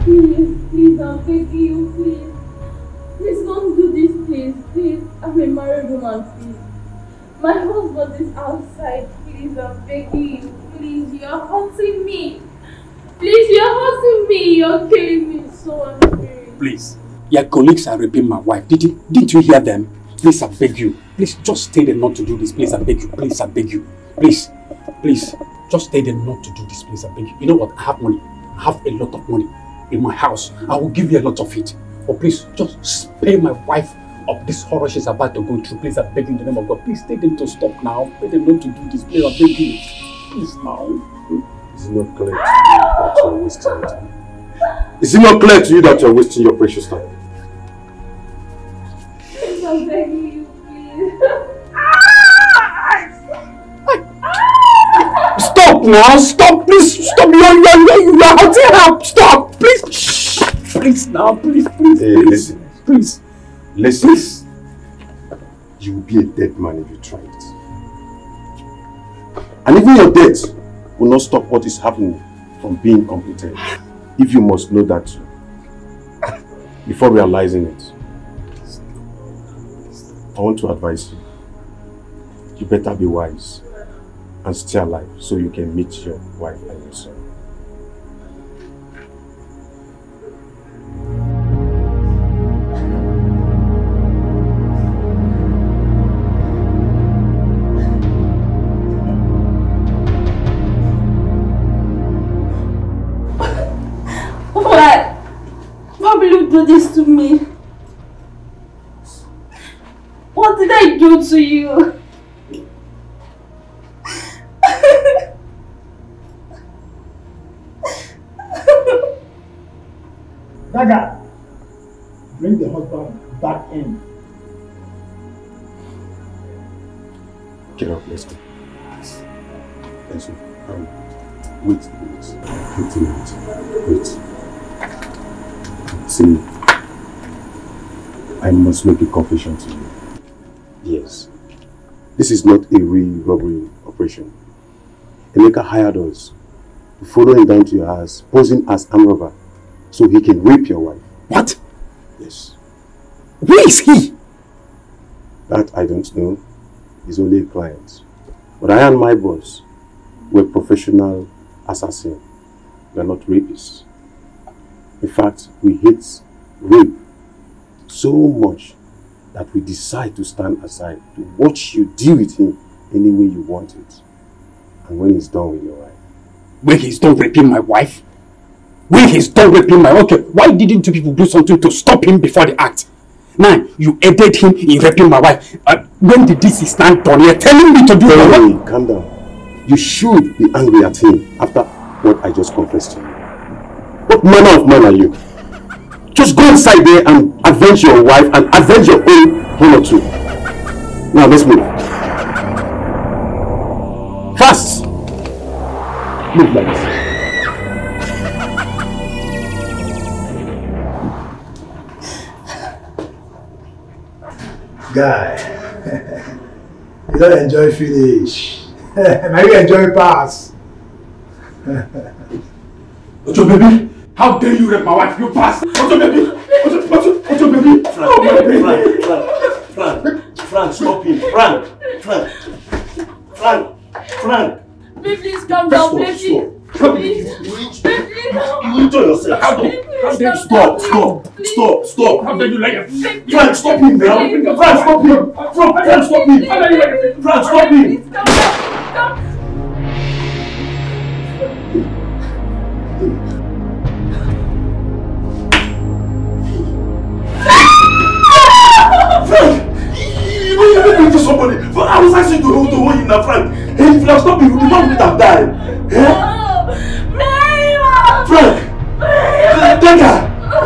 Please, I'm begging you, please. Please don't do this, please. Please, I'm a married woman, please. My husband is outside. Please, I'm begging you. Please, you're hurting me. Please, you're hurting me. You're killing me so unfair. Please, your colleagues are raping my wife. Didn't you hear them? Please, I beg you. Please, just stay there not to do this. Please, I beg you. Please, I beg you. Please, just stay there not to do this. Please, I beg you. You know what? I have money. I have a lot of money in my house. I will give you a lot of it. But please, just spare my wife of this horror she's about to go through. Please, I beg you in the name of God. Please, tell them to stop now. Tell them not to do this. Please, I beg you. Please, now. Is it not clear to you that you're wasting your time? Is it not clear to you that you're wasting your precious time? Please, I'm begging you, please. Stop now! Stop! Please! Stop! You're hurting her! Stop! Please! Shh! Please now! Please! Please! Hey, please! Please! Listen. Please! You will be a dead man if you try it. And even your death will not stop what is happening from being completed. If you must know that before realizing it. I want to advise you. You better be wise and stay alive so you can meet your wife and your son. Why will you do this to me? What did I do to you? Daga, bring the husband back in. Get up, let's go. Let's go. Wait a minute. Wait. See, I must make a confession to you. Yes. This is not a real robbery operation. Emeka hired us to follow him down to your house, posing as armed robber, so he can rape your wife. What? Yes. Where is he? That I don't know. He's only a client. But I and my boss were professional assassins. We are not rapists. In fact, we hate rape so much that we decide to stand aside to watch you deal with him any way you want it. And when he's done with your wife. When he's done raping my wife? When he's done raping my wife? Okay, why didn't you people do something to stop him before the act? Now, you aided him in raping my wife. When did this stand done? You're telling me to do it. Calm down. You should be angry at him after what I just confessed to you. What manner of man are you? Just go inside there and avenge your wife and avenge your own honor too. Now let's move. Fast! Move like this. Guy, you don't enjoy finish. Now you enjoy pass. Ojo baby, how dare you rape my wife, you bastard! Ojo baby! Ojo baby! Frank, stop him. Frank. Please calm down, please. You enjoy yourself. How dare you? Stop. How dare you lie? Frank, stop him now. Frank, stop him. Frank, stop him. Frank, you made me to somebody. I was asking to it now, Frank. If you have stopped it, the man would have died. Frank! Dagger! Why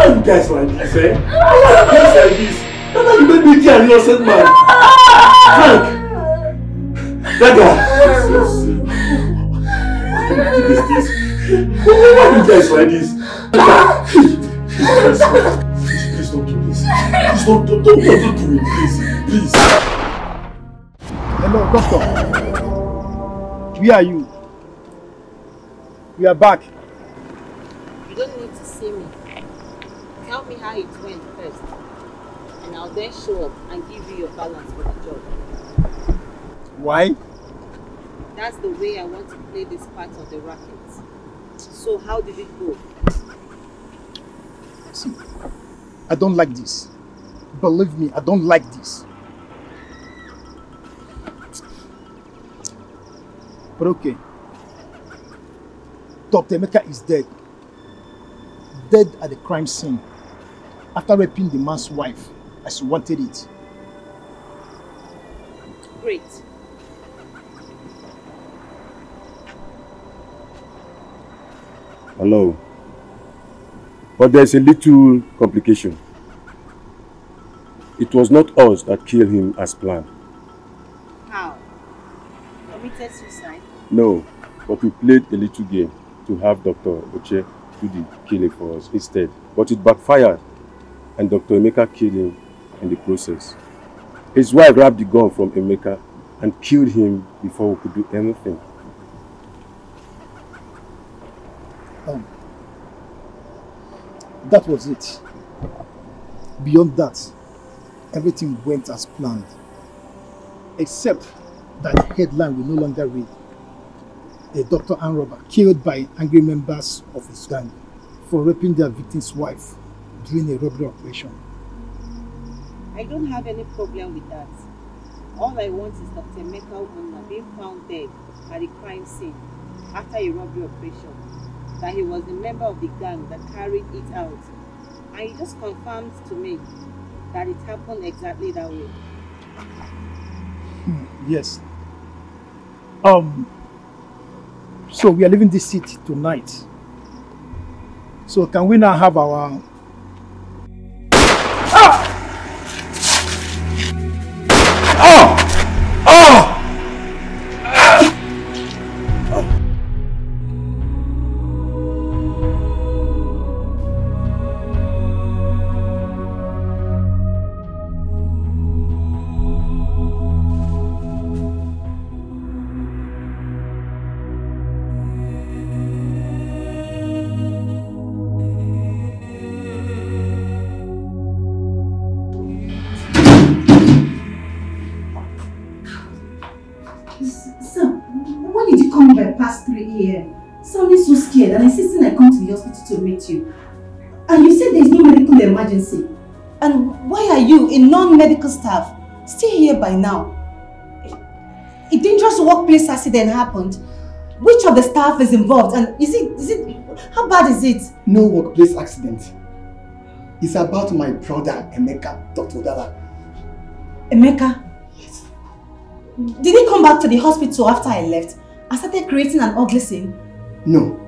are you guys like this, eh? Why are you guys like this? Dagger, you made me kill an innocent man. Frank! Dagger! Why are you guys like this? Please don't do this. Please don't do it, please. Hello, doctor. Where are you? We are back. You don't need to see me. Tell me how it went first. And I'll then show up and give you your balance for the job. Why? That's the way I want to play this part of the racket. So how did it go? See, I don't like this. Believe me, I don't like this. But okay. Dr. Emeka is dead. Dead at the crime scene. After raping the man's wife as he wanted it. Great. Hello. But there's a little complication. It was not us that killed him as planned. How? Committed suicide? No, but we played a little game to have Dr. Oche do the killing for us instead. But it backfired and Dr. Emeka killed him in the process. His wife grabbed the gun from Emeka and killed him before we could do anything. That was it. Beyond that, everything went as planned. Except that headline will no longer read, a doctor and robber killed by angry members of his gang for raping their victim's wife during a robbery operation. I don't have any problem with that. All I want is Dr. Emeka Ubunna being found dead at the crime scene after a robbery operation. That he was a member of the gang that carried it out. And he just confirmed to me that it happened exactly that way. Yes. So we are leaving this city tonight. So can we now have our... Past 3 a.m. Sounding so scared and insisting I come to the hospital to meet you. And you said there is no medical emergency. And why are you, a non-medical staff, still here by now? A dangerous workplace accident happened. Which of the staff is involved and is it, how bad is it? No workplace accident. It's about my brother, Emeka, Dr. Udala. Emeka? Yes. Did he come back to the hospital after I left? I started creating an ugly scene? No.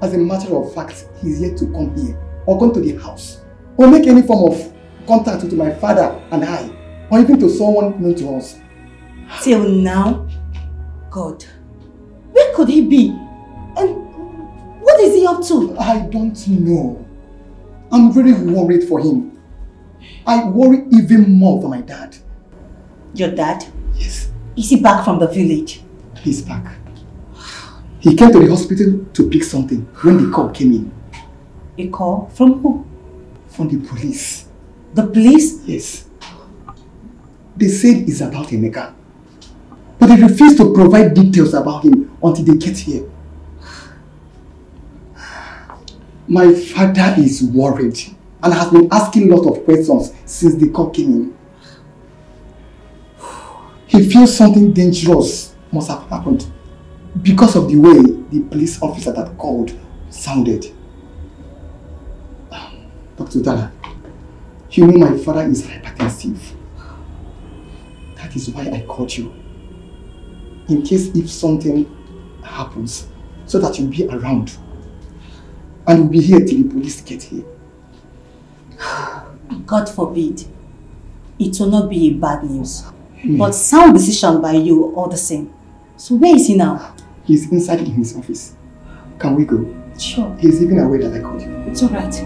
As a matter of fact, he's yet to come here or come to the house or make any form of contact with my father and I or even to someone known to us. Till now? God. Where could he be? And what is he up to? I don't know. I'm very worried for him. I worry even more for my dad. Your dad? Yes. Is he back from the village? He's back. He came to the hospital to pick something when the call came in. A call? From who? From the police. The police? Yes. They said it's about Emeka. But they refuse to provide details about him until they get here. My father is worried and has been asking a lot of questions since the call came in. He feels something dangerous must have happened because of the way the police officer that called sounded. Dr. Udala, you know my father is hypertensive. That is why I called you. in case if something happens, so that you'll be around. And we'll be here till the police get here. God forbid. It will not be bad news. But sound decision by you all the same. So where is he now? He's inside in his office. Can we go? Sure. He's even aware that I called you. It's alright.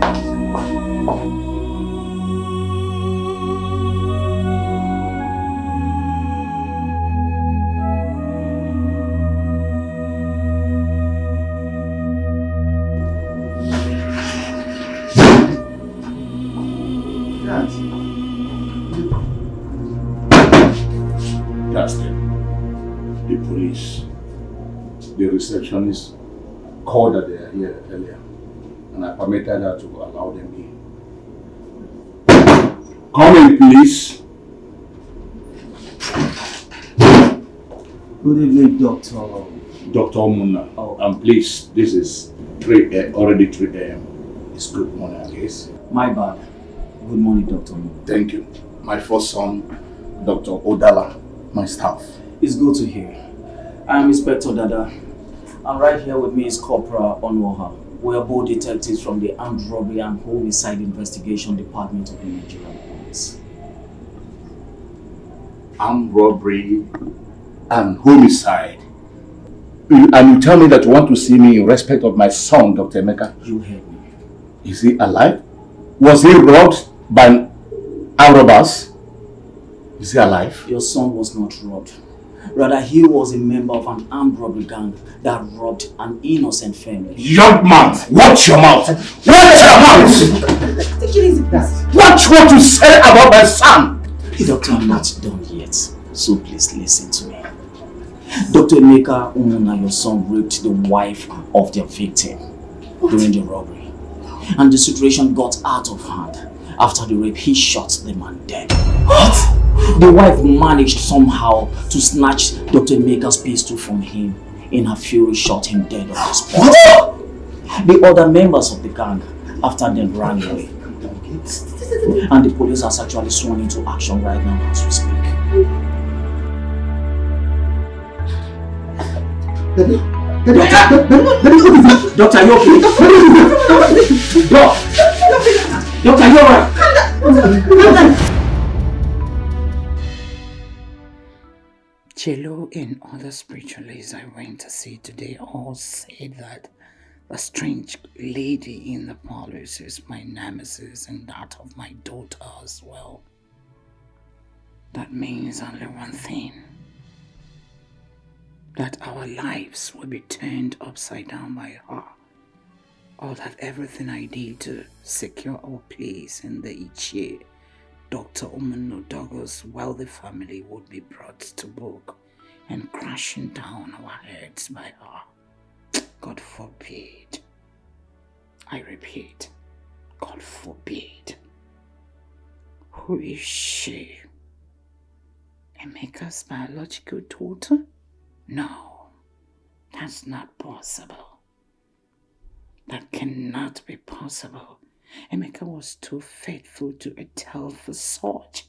That's them. The police. The receptionist called that they are here earlier, and I permitted her to allow them in. Come in, please. Good evening, Doctor. Dr. Muna. Oh. And please, this is already 3 a.m. It's good morning, I guess. My bad. Good morning, Doctor. Thank you. My first son, Dr. Odala, my staff. It's good to hear. I am Inspector Dada. And right here with me is Corporal Onwoha. We are both detectives from the Armed Robbery and Homicide Investigation Department of the Nigerian Police. Armed robbery and homicide. And you tell me that you want to see me in respect of my son, Dr. Emeka? You heard me. Is he alive? Was he robbed by armed robbers? Is he alive? Your son was not robbed. Rather, he was a member of an armed robbery gang that robbed an innocent family. Young man, watch your mouth! Watch your mouth! Take it easy, please. Watch what you say about my son! Doctor, I'm not done yet, so please listen to me. Dr. Emeka Umuna, your son, raped the wife of their victim during the robbery. And the situation got out of hand. After the rape, he shot the man dead. What? The wife managed somehow to snatch Dr. Emeka's pistol from him. In her fury, shot him dead on the spot. The other members of the gang, after them, ran away. And the police has actually sworn into action right now as we speak. Doctor, are you okay? Doctor, are you alright? Chelo and other spiritualists I went to see today all said that the strange lady in the parlors is my nemesis and that of my daughter as well. That means only one thing. That our lives will be turned upside down by her. Or that everything I did to secure our place in the Ichie, Dr. Umano Dogo's wealthy family would be brought to book and crashing down our heads by her. God forbid. I repeat, God forbid. Who is she? Emeka's biological daughter? No, that's not possible. That cannot be possible. Emeka was too faithful to Etel for such.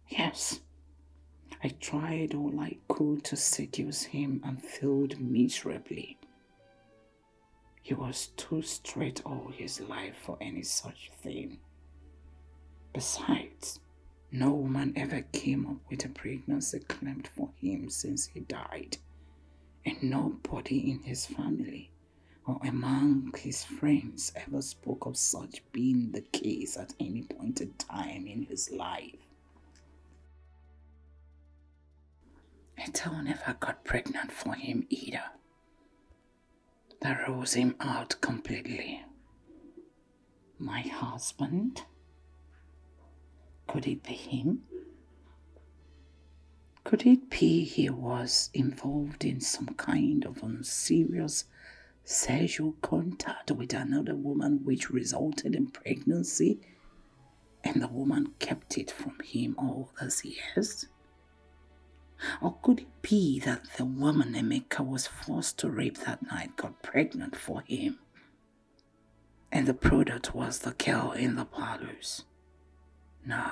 Yes, I tried all I could to seduce him and failed miserably. He was too straight all his life for any such thing. Besides, no woman ever came up with a pregnancy claimed for him since he died, and nobody in his family or among his friends ever spoke of such being the case at any point in time in his life. Etel never got pregnant for him either. That rules him out completely. My husband? Could it be him? Could it be he was involved in some kind of unserious sexual contact with another woman which resulted in pregnancy and the woman kept it from him all those years? Or could it be that the woman Emeka was forced to rape that night got pregnant for him and the product was the girl in the parlors? No.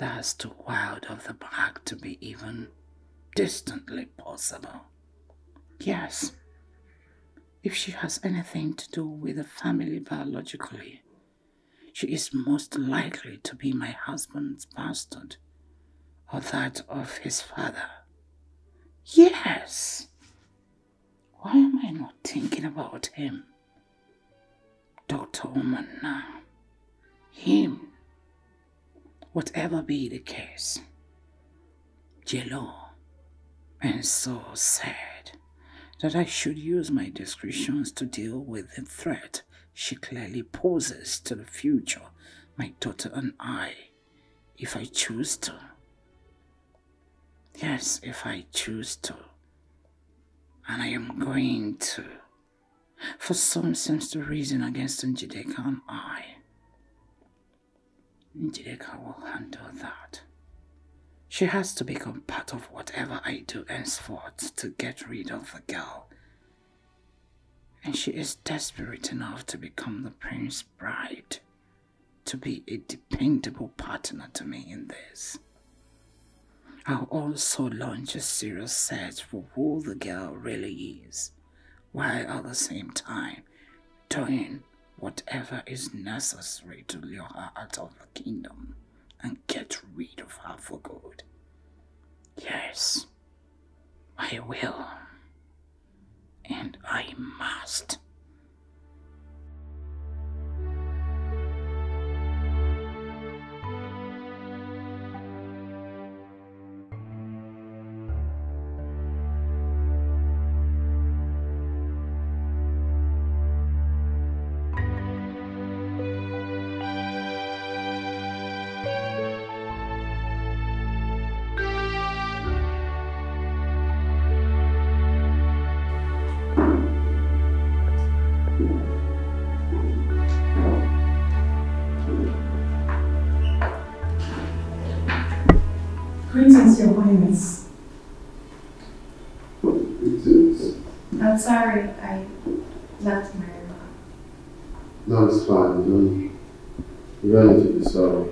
That's too wild of the mark to be even distantly possible. Yes, if she has anything to do with the family biologically, she is most likely to be my husband's bastard or that of his father. Yes! Why am I not thinking about him? Dr. Oman now. Him. Whatever be the case. Jello. And so sad that I should use my discretions to deal with the threat she clearly poses to the future, my daughter and I, if I choose to. Yes, if I choose to. And I am going to. For some seems to reason against Njideka and I. Njideka will handle that. She has to become part of whatever I do henceforth to get rid of the girl. And she is desperate enough to become the prince's bride, to be a dependable partner to me in this. I'll also launch a serious search for who the girl really is, while at the same time doing whatever is necessary to lure her out of the kingdom and get rid of her for good. Yes, I will. And I must. Greetings, Your Highness. Greetings. I'm sorry, I left my room. No, it's fine. You don't need to be sorry.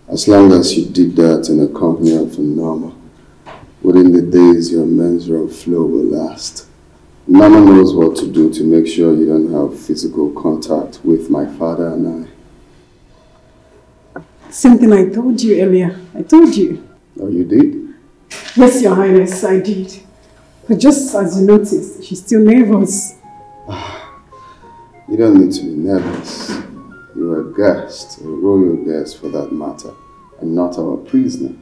As long as you did that in the company of a Norma, within the days your menstrual flow will last. Norma knows what to do to make sure you don't have physical contact with my father and I. Same thing I told you earlier. I told you. Oh, you did? Yes, Your Highness, I did. But just as you noticed, she's still nervous. You don't need to be nervous. You're a guest, a royal guest for that matter, and not our prisoner.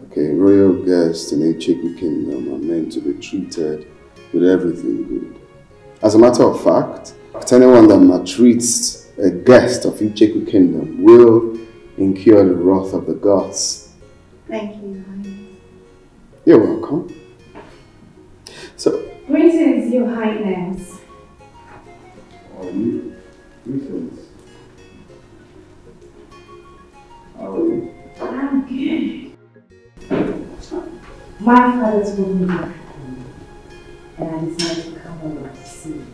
Okay, royal guests in Icheku Kingdom are meant to be treated with everything good. As a matter of fact, anyone that maltreats a guest of Icheku Kingdom will incur the wrath of the gods. Thank you, Your Highness. You're welcome. So, Greetings, Your Highness. how are you? Greetings. How are you? I'm good. My father told me you're happy, and I decided to come over to see you.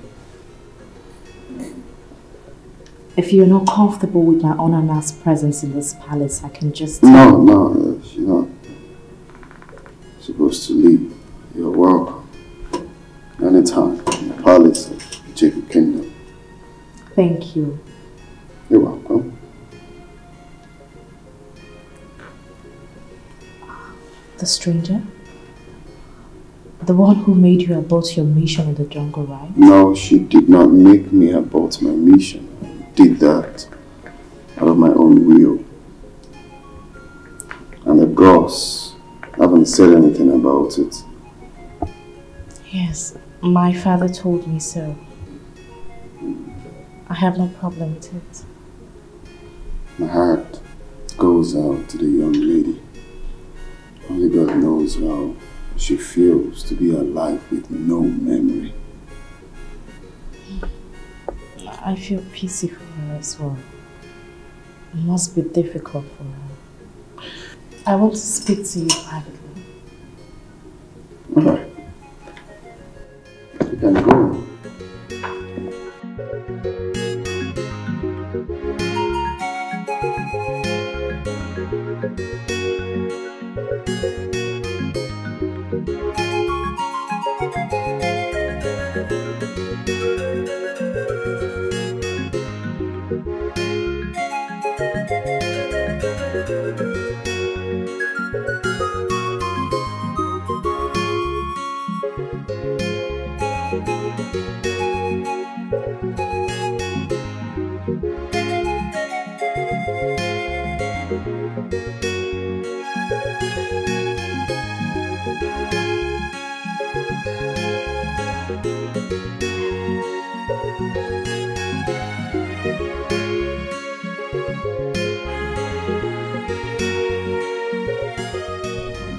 If you're not comfortable with my unannounced presence in this palace, I can just... No, you're not supposed to leave. You're welcome. Anytime in the palace of Icheku Kingdom. Thank you. You're welcome. The stranger? The one who made you abort your mission in the jungle, right? No, she did not make me abort my mission. I did that out of my own will. And the gods haven't said anything about it. Yes, my father told me so. I have no problem with it. My heart goes out to the young lady. Only God knows how she feels to be alive with no memory. I feel pity for her as well. It must be difficult for her. I want to speak to you privately. Alright. You can go.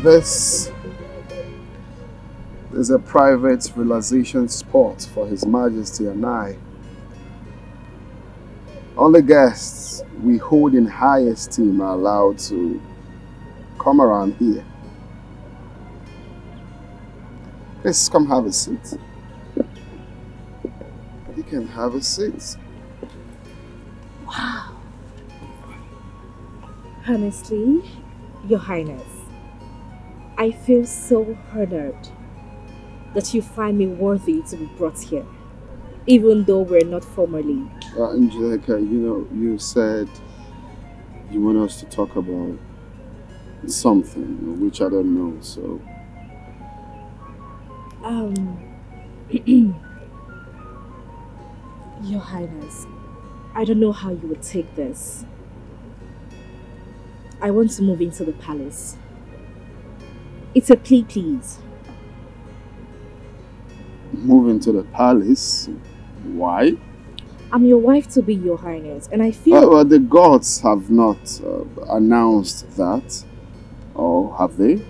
This is a private relaxation spot for His Majesty and I. Only guests we hold in high esteem are allowed to come around here. Please come have a seat. You can have a seat. Wow. Honestly, Your Highness, I feel so honored that you find me worthy to be brought here, even though we're not formally. Angelica, you said you want us to talk about something, which I don't know, so... Your Highness, I don't know how you would take this. I want to move into the palace. It's a plea, please. Move into the palace? Why? I'm your wife to be, Your Highness, and I feel... Well, the gods have not announced that, or have they?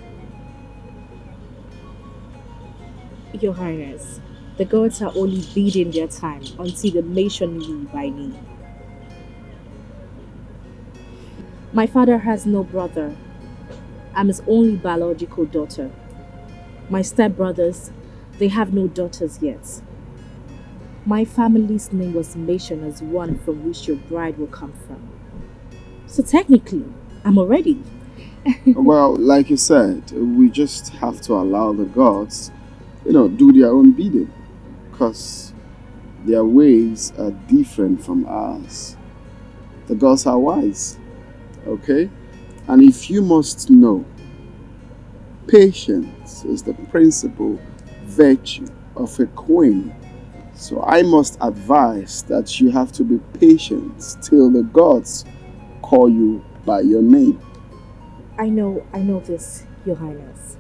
Your Highness, the gods are only biding their time until they mention me by name. My father has no brother. I'm his only biological daughter. My stepbrothers, they have no daughters yet. My family's name was mentioned as one from which your bride will come from. So technically, I'm already. Well, like you said, we just have to allow the gods, do their own bidding. Because their ways are different from ours. The gods are wise. Okay? And if you must know, patience is the principal virtue of a queen. So I must advise that you have to be patient till the gods call you by your name. I know this, Your Highness.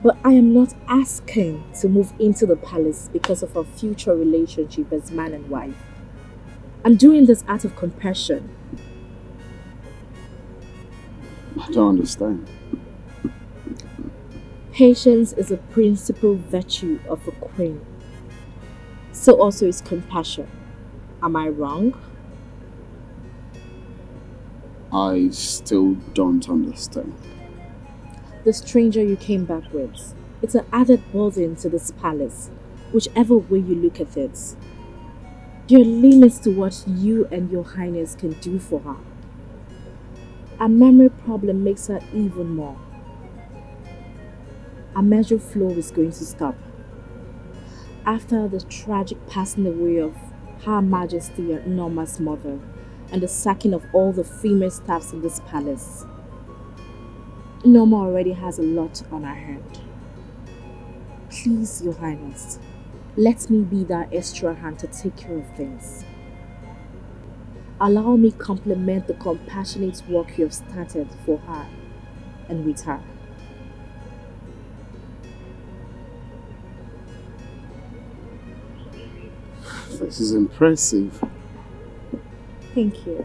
But I am not asking to move into the palace because of our future relationship as man and wife. I'm doing this out of compassion. I don't understand. Patience is a principal virtue of a queen. So also is compassion. Am I wrong? I still don't understand. The stranger you came back with, it's an added burden to this palace, whichever way you look at it. There are limits to what you and Your Highness can do for her. A memory problem makes her even more. A measure flow is going to stop. After the tragic passing away of Her Majesty and Norma's mother and the sacking of all the female staffs in this palace, Norma already has a lot on her hand. Please, Your Highness, let me be that extra hand to take care of things. Allow me compliment the compassionate work you have started for her and with her. This is impressive. Thank you.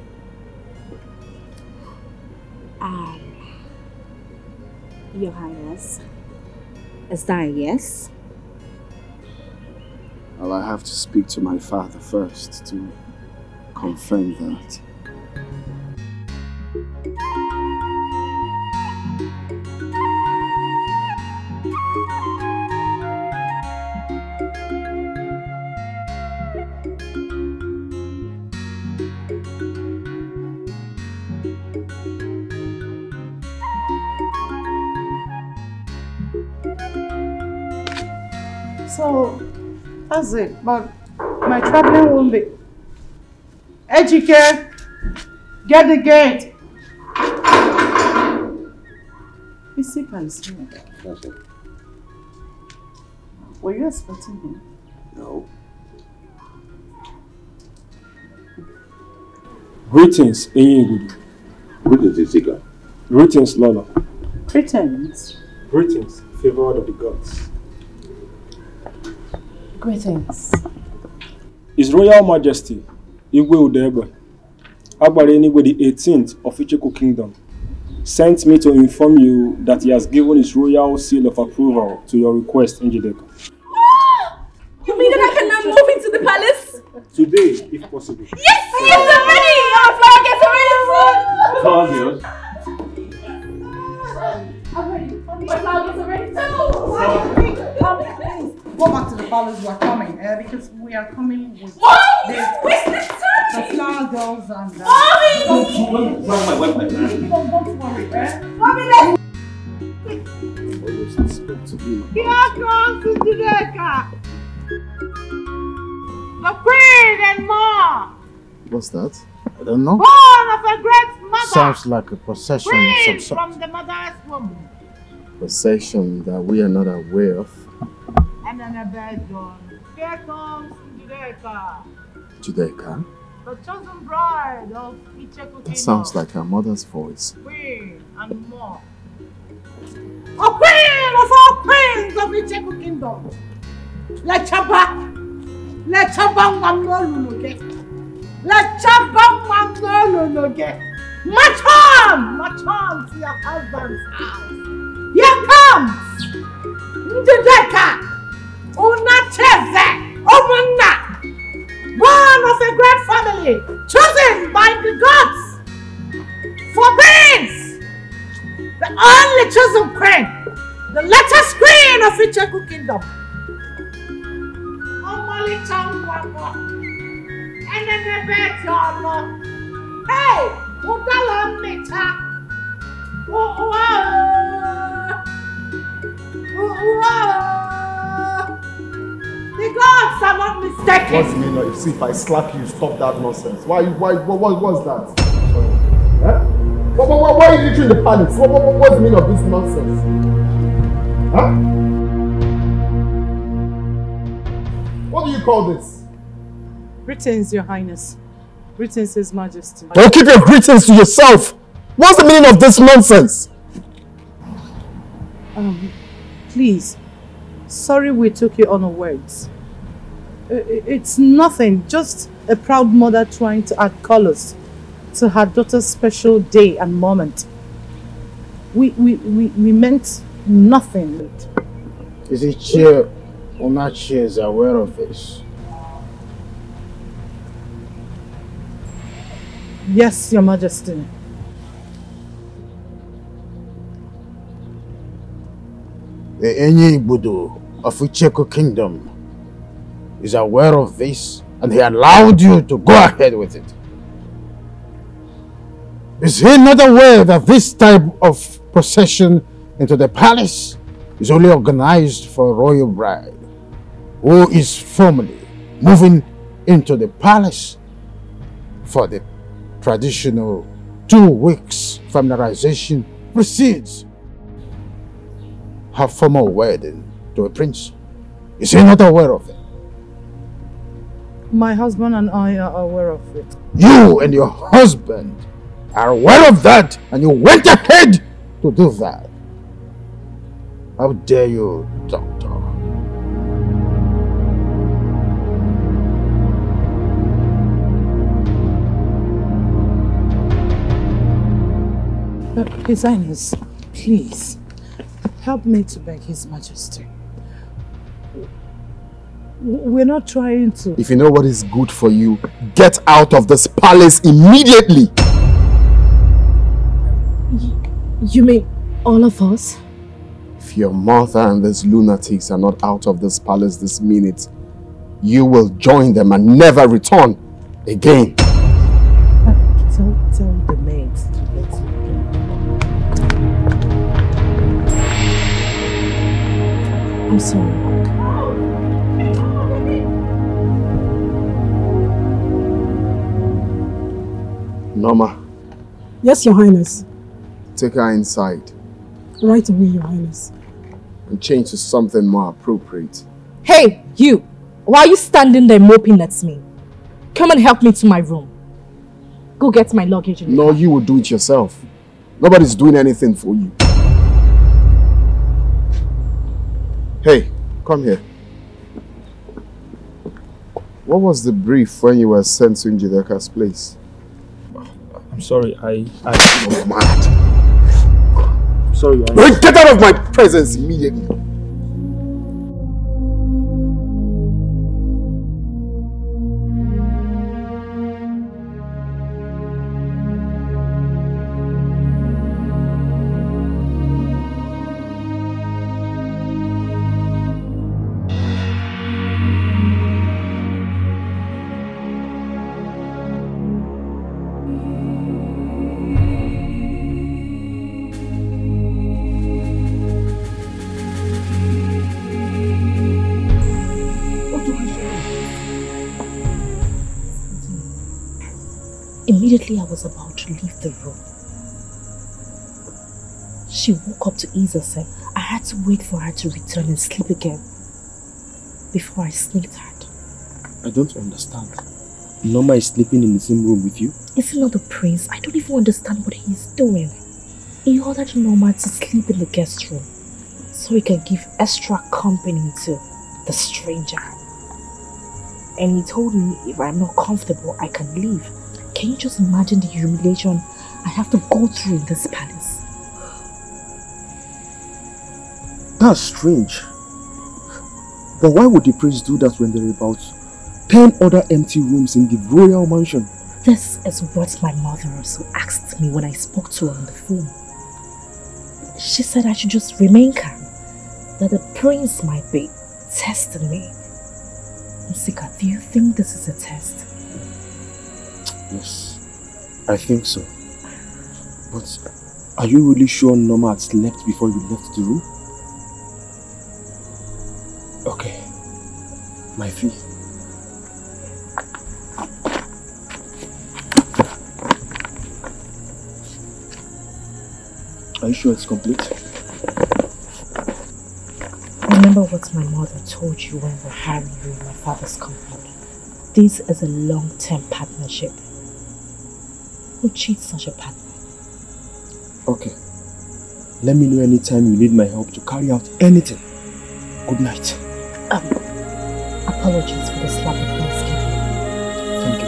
Your Highness, is that a yes? Well, I have to speak to my father first to confirm that. So, that's it. But my traveling won't be. Ejike, get the gate. Is he can see me? That's it. Were you expecting him? No. Greetings, Enyigudu. Greetings, Isika. Greetings, Lola. Greetings. Greetings, favored of the gods. Greetings. His Royal Majesty, Igwe Udebe, Agbarenigwe the 18th of Icheko Kingdom, sent me to inform you that he has given his royal seal of approval to your request, Njideka. You mean that I can now move into the palace? Today, if possible. Yes, I'm ready! Our flower gets ready soon! I'm ready. My flower gets ready too! Go back to the palace, we are coming, because we are coming with the flower girls and... Mommy! Don't worry, Mommy, let's... Here comes Njideka! The queen and more! What's that? I don't know. Born of a great mother! Sounds like a possession of some Queen sort. from the mother's womb. Possession that we are not aware of. And then a bed done. Here comes Njideka, Njideka? the chosen bride of Icheko Kingdom. That sounds like her mother's voice. Queen and more. A queen of all queens of Icheko Kingdom. Let Chaba Mamnologe. Let Chaba Mamnologe. March on to your husband's house. Here comes Njideka. Unacheze, Omuna, born of a great family, chosen by the gods for queens, the only chosen queen, the latest queen of Icheko Kingdom. Omali Changwamo, and then the bed yolo. Hey, Udala Mita. The gods are not mistaken. What's the meaning of see if I slap you, stop that nonsense? What's that? Huh? Why are you literally in the palace? What's the meaning of this nonsense? Huh? What do you call this? Greetings, Your Highness. Greetings, His Majesty. Don't keep your greetings to yourself. What's the meaning of this nonsense? Please. Sorry we took you unawares. It's nothing, just a proud mother trying to add colors to her daughter's special day and moment. We meant nothing. Is it Chair Onachi is aware of this? Yes, Your Majesty. The Enyi Budo of Icheko Kingdom is aware of this and he allowed you to go ahead with it. Is he not aware that this type of procession into the palace is only organized for a royal bride who is formally moving into the palace for the traditional 2 weeks familiarization precedes her formal wedding to a prince? Is he not aware of it? My husband and I are aware of it. You and your husband are aware of that and you went ahead to do that. How dare you, Doctor? His Highness, please, help me to beg His Majesty. We're not trying to... If you know what is good for you, get out of this palace immediately! You mean all of us? If your mother and these lunatics are not out of this palace this minute, you will join them and never return again. Tell the maids to let you go. I'm sorry. Norma. Yes, Your Highness. Take her inside. Right away, Your Highness. And change to something more appropriate. Hey, you! Why are you standing there moping at me? Come and help me to my room. Go get my luggage in the No, you will do it yourself. Nobody's doing anything for you. Hey, come here. What was the brief when you were sent to Njideka's place? I'm sorry, You're mad. I'm sorry, Get out of my presence immediately. Immediately I was about to leave the room, she woke up to ease herself. I had to wait for her to return and sleep again before I sneaked out. I don't understand. Norma is sleeping in the same room with you? Is he not the prince? I don't even understand what he's doing. He ordered Norma to sleep in the guest room so he can give extra company to the stranger. And he told me if I'm not comfortable, I can leave. Can you just imagine the humiliation I have to go through in this palace? That's strange. But why would the prince do that when there are about 10 other empty rooms in the royal mansion? This is what my mother also asked me when I spoke to her on the phone. She said I should just remain calm, that the prince might be testing me. Nsika, do you think this is a test? Yes, I think so. But are you really sure Norma had slept before you left the room? Okay, my fee. Are you sure it's complete? Remember what my mother told you when we were hiring you in my father's company. This is a long-term partnership. Who cheats such a partner? Okay. Let me know anytime you need my help to carry out anything. Good night. Apologies for the slap the prince gave you. Thank you.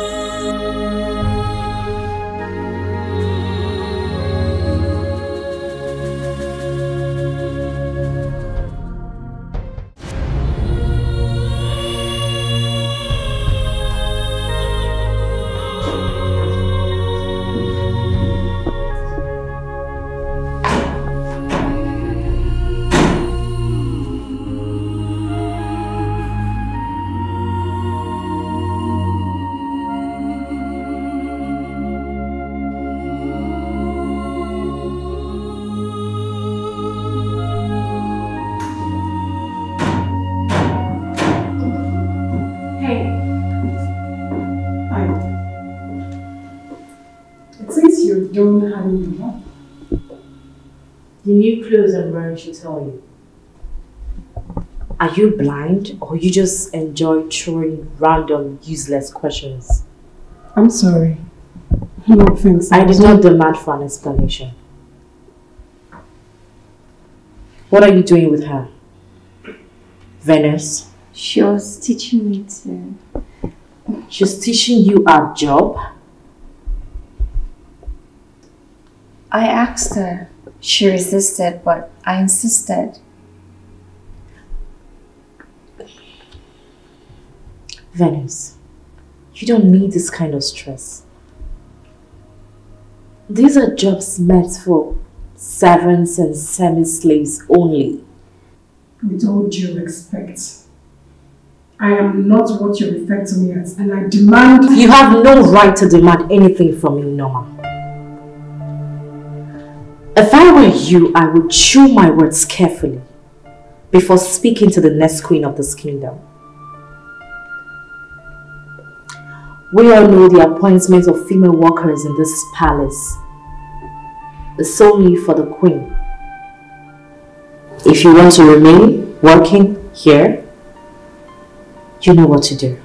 The new clothes I'm wearing should tell you. Are you blind or you just enjoy throwing random, useless questions? I'm sorry. No offense. I did not demand for an explanation. What are you doing with her? Venice? She was teaching me to... She's teaching you a job? I asked her. She resisted, but I insisted. Venice, you don't need this kind of stress. These are jobs meant for servants and semi-slaves only. With all due respect, I am not what you refer to me as, and I demand... You have no right to demand anything from me, Norma. If I were you, I would chew my words carefully before speaking to the next queen of this kingdom. We all know the appointment of female workers in this palace is solely for the queen. If you want to remain working here, you know what to do.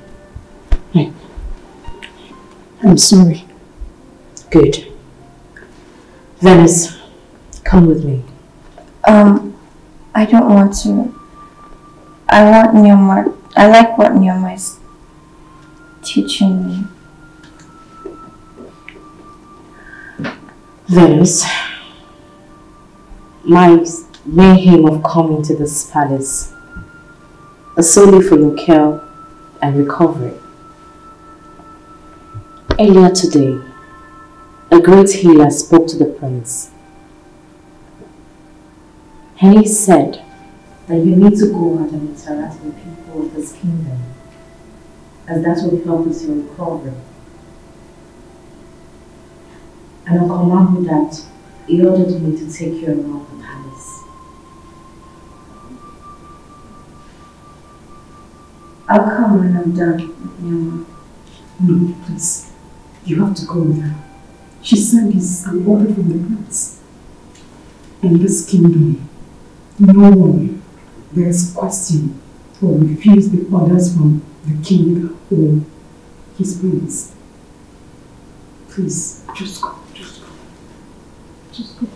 I'm sorry. Good. Venice, come with me. I don't want to. I want Nyoma. I like what Nyoma is. teaching me. Venus, my main aim of coming to this palace is solely for your care and recovery. Earlier today, a great healer spoke to the prince, and he said that you need to go out and interact with people of this kingdom, as that will help with your recovery. And on command with that, he ordered me to take you around the palace. I'll come when I'm done with Nyama. No, please. You have to go with her. She said it's an order from the prince. In this kingdom, no one bears question or refuse the orders from the king or his prince. Please, just go. Just go.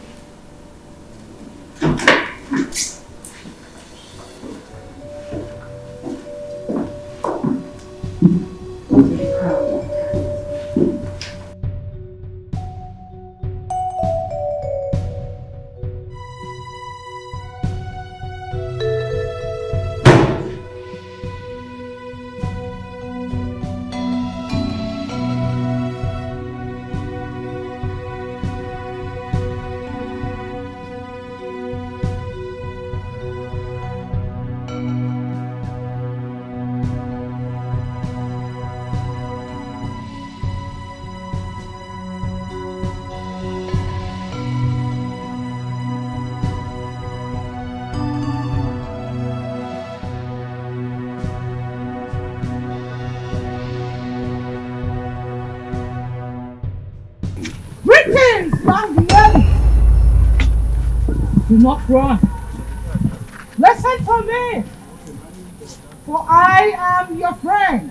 Do not run. Listen to me, for I am your friend.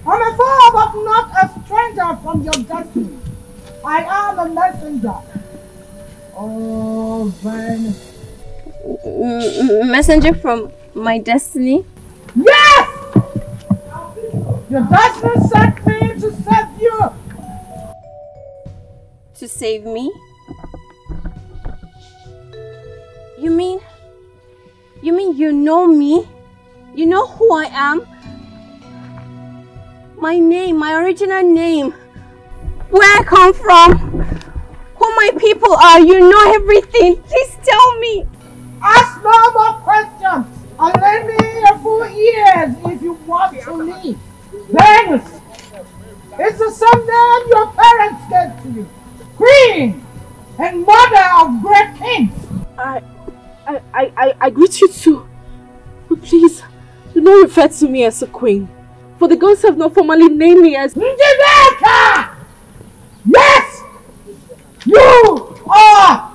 I'm a foe, but not a stranger from your destiny. I am a messenger. Oh, Venus. Messenger from my destiny? Yes! Your destiny sent me to save you. To save me? You mean you know me? You know who I am? My name, my original name. Where I come from? Who my people are? You know everything. Please tell me. Ask no more questions. And lend me your full ears if you want to leave. Venus. It's the same name your parents gave to you. Queen and mother of great kings. I greet you too. But please, do not refer to me as a queen. For the gods have not formally named me as Njideka! Yes! You are!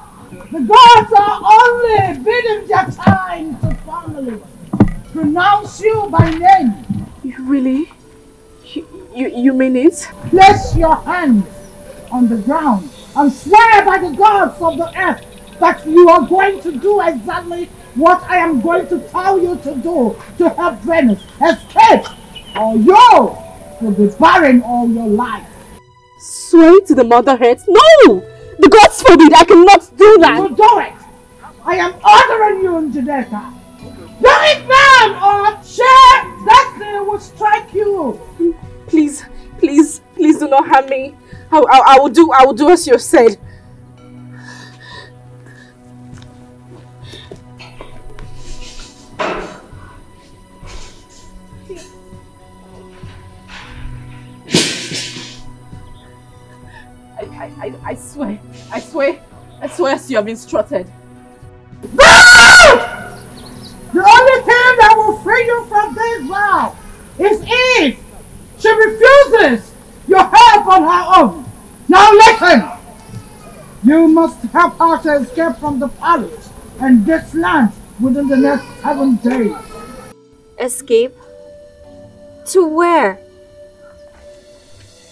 The gods are only bidding their time to formally pronounce you by name. You really? You mean it? Place your hands on the ground and swear by the gods of the earth that you are going to do exactly what I am going to tell you to do to help Venus escape, or you will be barren all your life. Swear to the Mother Earth? No! The gods forbid! I cannot do that! You do it! I am ordering you, Njideka. Do it now, or share destiny will strike you. Please do not harm me. I will do as you said. I swear as you have instructed. No! The only thing that will free you from this vow is if she refuses your help on her own. Now listen! You must help her to escape from the palace and this land within the next 7 days. Escape? To where?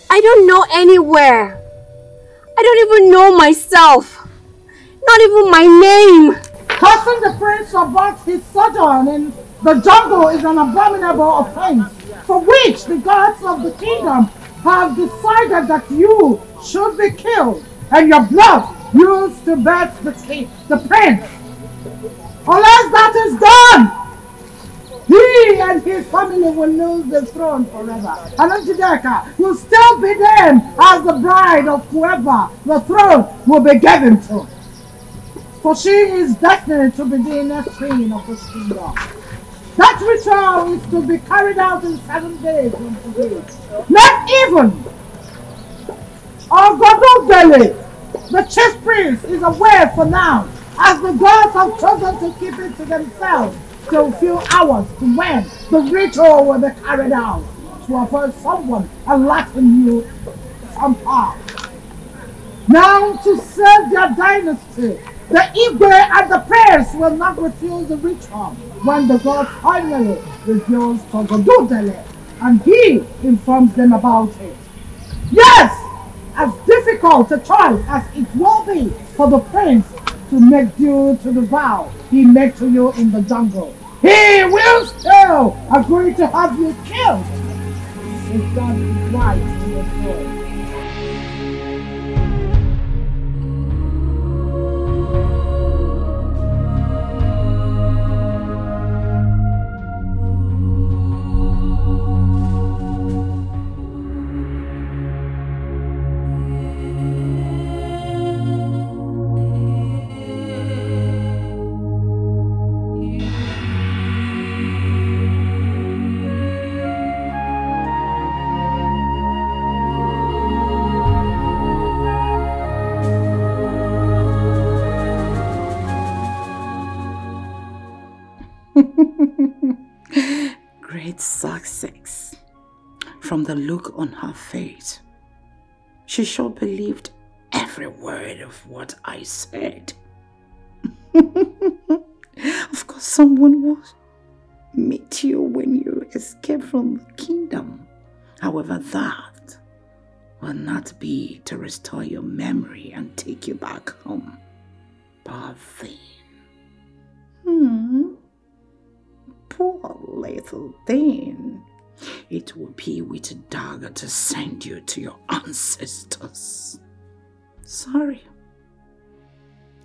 I don't know anywhere. I don't even know myself. Not even my name. Causing the prince about his sojourn in the jungle is an abominable offense for which the gods of the kingdom have decided that you should be killed and your blood used to birth the prince. Unless that is done, he and his family will lose the throne forever. And Njideka will still be named as the bride of whoever the throne will be given to. For she is destined to be the next queen of this kingdom. That ritual is to be carried out in 7 days from today. Not even Ogododele, the chief priest, is aware for now, as the gods have chosen to keep it to themselves till a few hours to when the ritual will be carried out, to avoid someone allotting you some power. Now, to save their dynasty, the Igwe and the priests will not refuse the ritual when the god finally reveals Togododele and he informs them about it. Yes, as difficult a choice as it will be for the prince to make due to the vow he made to you in the jungle, he will still agree to have you killed if that is right in your soul. Great success. From the look on her face, she sure believed every word of what I said. Of course, someone will meet you when you escape from the kingdom. However, that will not be to restore your memory and take you back home. Poor thing. Poor little thing. It will be with a dagger to send you to your ancestors. Sorry.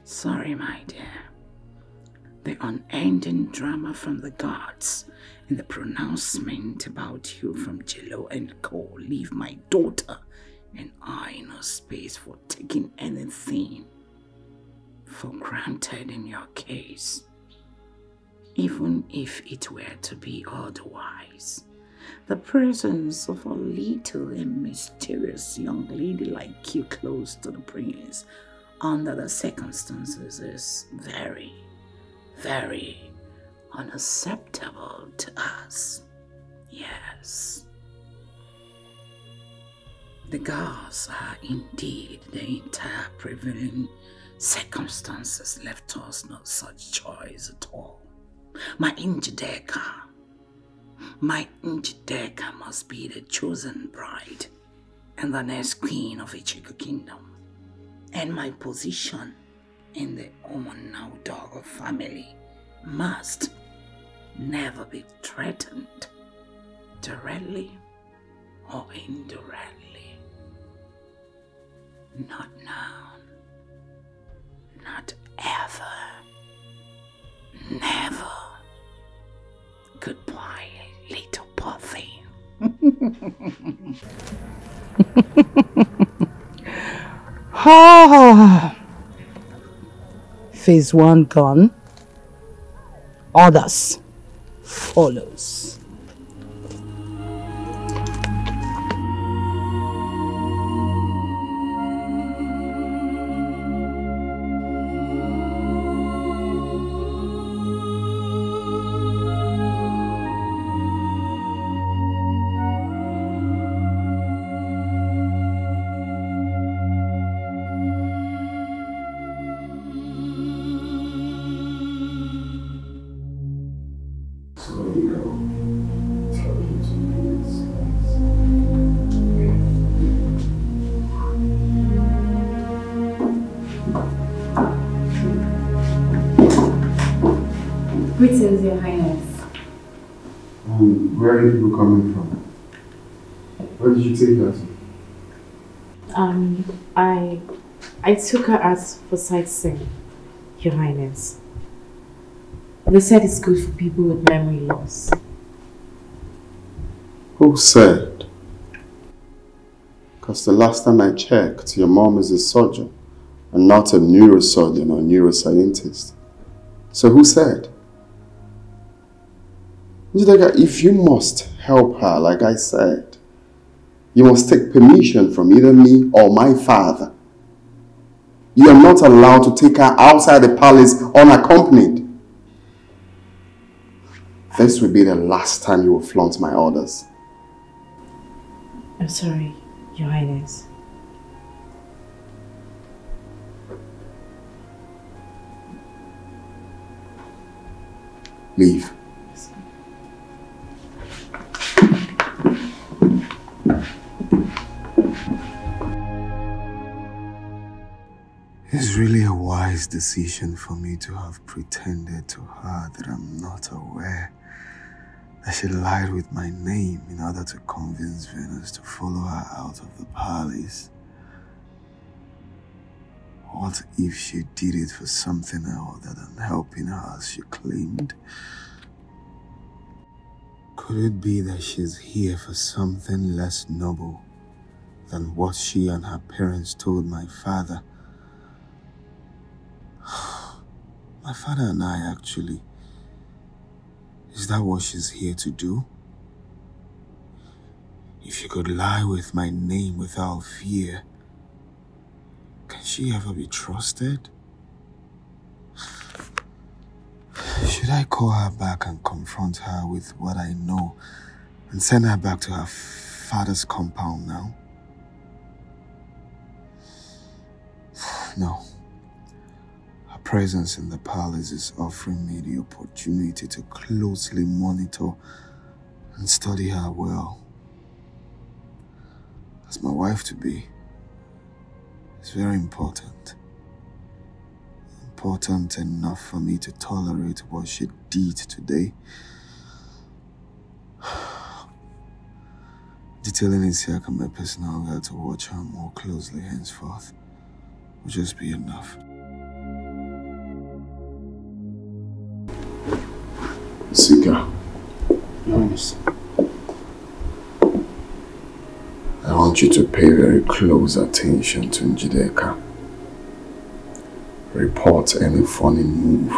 Sorry, my dear. The unending drama from the gods and the pronouncement about you from Jello and Co. leave my daughter and I no space for taking anything for granted in your case. Even if it were to be otherwise, the presence of a little and mysterious young lady like you close to the prince under the circumstances is very, very unacceptable to us. Yes. The gods are indeed the entire prevailing circumstances left us no such choice at all. My Njideka must be the chosen bride and the next queen of Ichigo Kingdom. And my position in the Omonaudogo family must never be threatened, directly or indirectly. Not now. Not ever. Never. Goodbye, little puffy. Phase 1 gone. Others follows. Where are you people coming from? Where did you take her to? I took her out for sightseeing, Your Highness. They said it's good for people with memory loss. Who said? Because the last time I checked, your mom is a surgeon and not a neurosurgeon or neuroscientist. So who said? If you must help her, like I said, you must take permission from either me or my father. You are not allowed to take her outside the palace unaccompanied. This will be the last time you will flaunt my orders. I'm sorry, Your Highness. Leave. It's really a wise decision for me to have pretended to her that I'm not aware that she lied with my name in order to convince Venus to follow her out of the palace. What if she did it for something other than helping her as she claimed? Could it be that she's here for something less noble than what she and her parents told my father? My father and I, actually. Is that what she's here to do? If she could lie with my name without fear, can she ever be trusted? Should I call her back and confront her with what I know and send her back to her father's compound now? No. Her presence in the palace is offering me the opportunity to closely monitor and study her well. As my wife-to-be, it's very important. Important enough for me to tolerate what she did today. Detailing Isiaka, my personal girl, to watch her more closely henceforth will just be enough. Sika. Yes. I want you to pay very close attention to Njideka. Report any funny move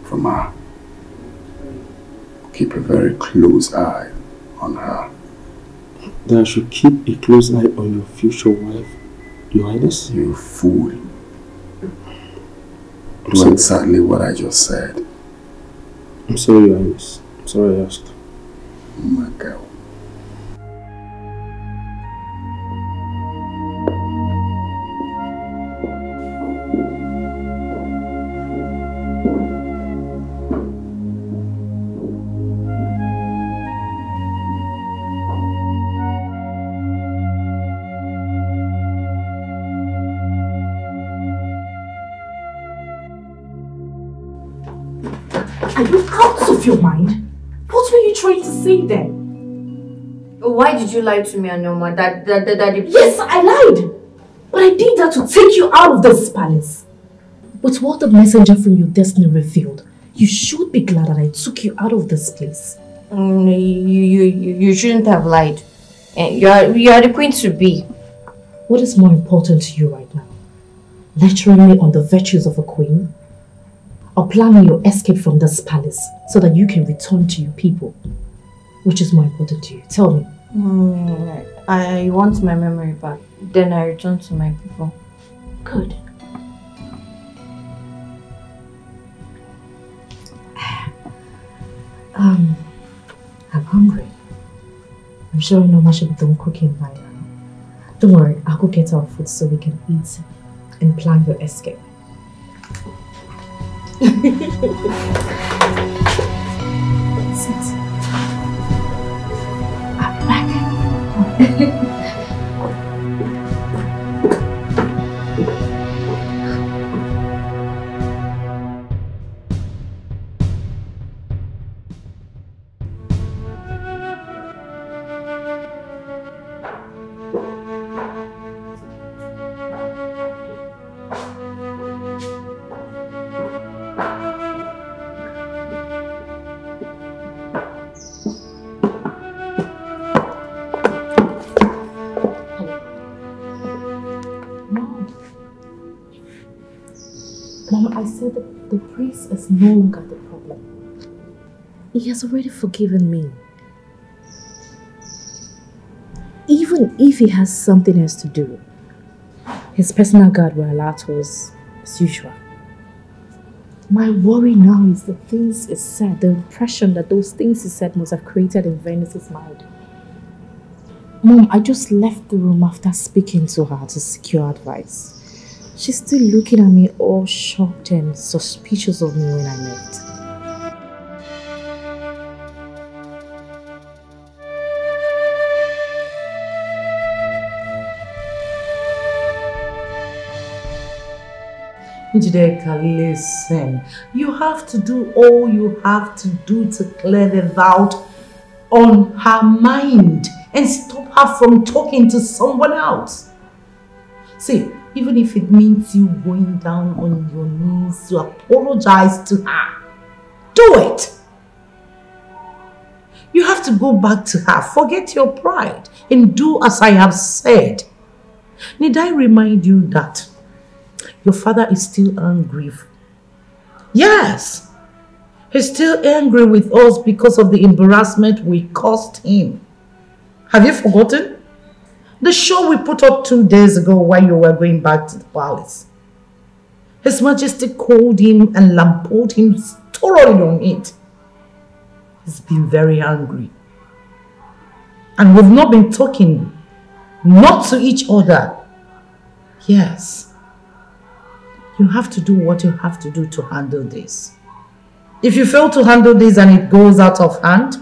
from her. Keep a very close eye on her. Then I should keep a close eye on your future wife, Your Highness? You fool. Do exactly what I just said. I'm sorry, Your Highness. I'm sorry I asked. My girl. Are you out of your mind? What were you trying to say then? Why did you lie to me, Anoma? That Yes, I lied! But I did that to take you out of this palace. But what the messenger from your destiny revealed, you should be glad that I took you out of this place. You shouldn't have lied. You are the queen to be. What is more important to you right now? Lecturing me on the virtues of a queen? Or planning your escape from this palace so that you can return to your people? Which is more important to you? Tell me. I want my memory back. Then I return to my people. Good. I'm hungry. I'm sure Noma should be done cooking by now. Don't worry, I'll go get our food so we can eat and plan your escape. Sit. I'm back. I said that the priest is no longer the problem. He has already forgiven me. Even if he has something else to do, his personal guard will allow us as usual. My worry now is the things he said, the impression that those things he said must have created in Venice's mind. Mom, I just left the room after speaking to her to secure advice. She's still looking at me all shocked and suspicious of me when I left. Njideka, listen. You have to do all you have to do to clear the doubt on her mind and stop her from talking to someone else. See, even if it means you going down on your knees to apologize to her, do it. You have to go back to her, forget your pride, and do as I have said. Need I remind you that your father is still angry? Yes, he's still angry with us because of the embarrassment we caused him. Have you forgotten? The show we put up 2 days ago while you were going back to the palace. His Majesty called him and lampooned him thoroughly on it. He's been very angry. And we've not been talking, not to each other. Yes. You have to do what you have to do to handle this. If you fail to handle this and it goes out of hand,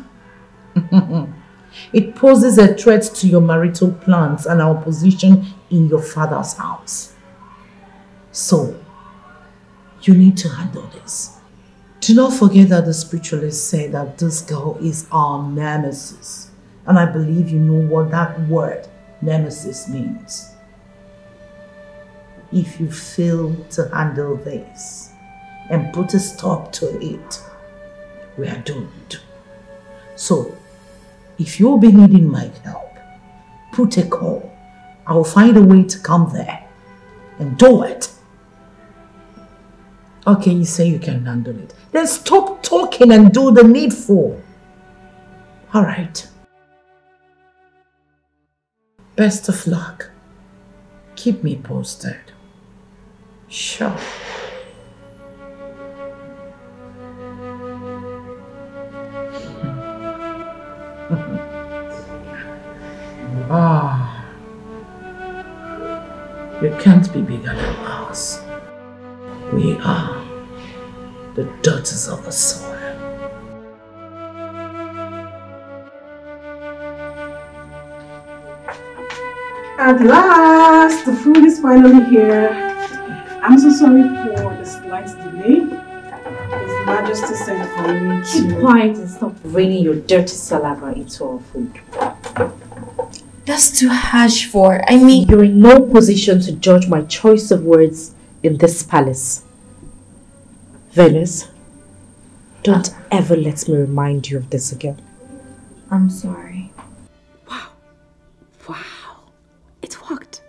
it poses a threat to your marital plans and our position in your father's house. So, you need to handle this. Do not forget that the spiritualists say that this girl is our nemesis. And I believe you know what that word, nemesis, means. If you fail to handle this and put a stop to it, we are doomed. So, if you'll be needing my help, put a call. I will find a way to come there and do it. Okay, you say you can handle it. Then stop talking and do the needful. All right. Best of luck. Keep me posted. Sure. Ah, you can't be bigger than us. We are the daughters of the soil. At last, the food is finally here. I'm so sorry for the slight delay. His Majesty sent for me to... Keep quiet and stop raining your dirty saliva into our food. That's too harsh for... I mean... You're in no position to judge my choice of words in this palace. Venus, don't ever let me remind you of this again. I'm sorry. Wow. It worked.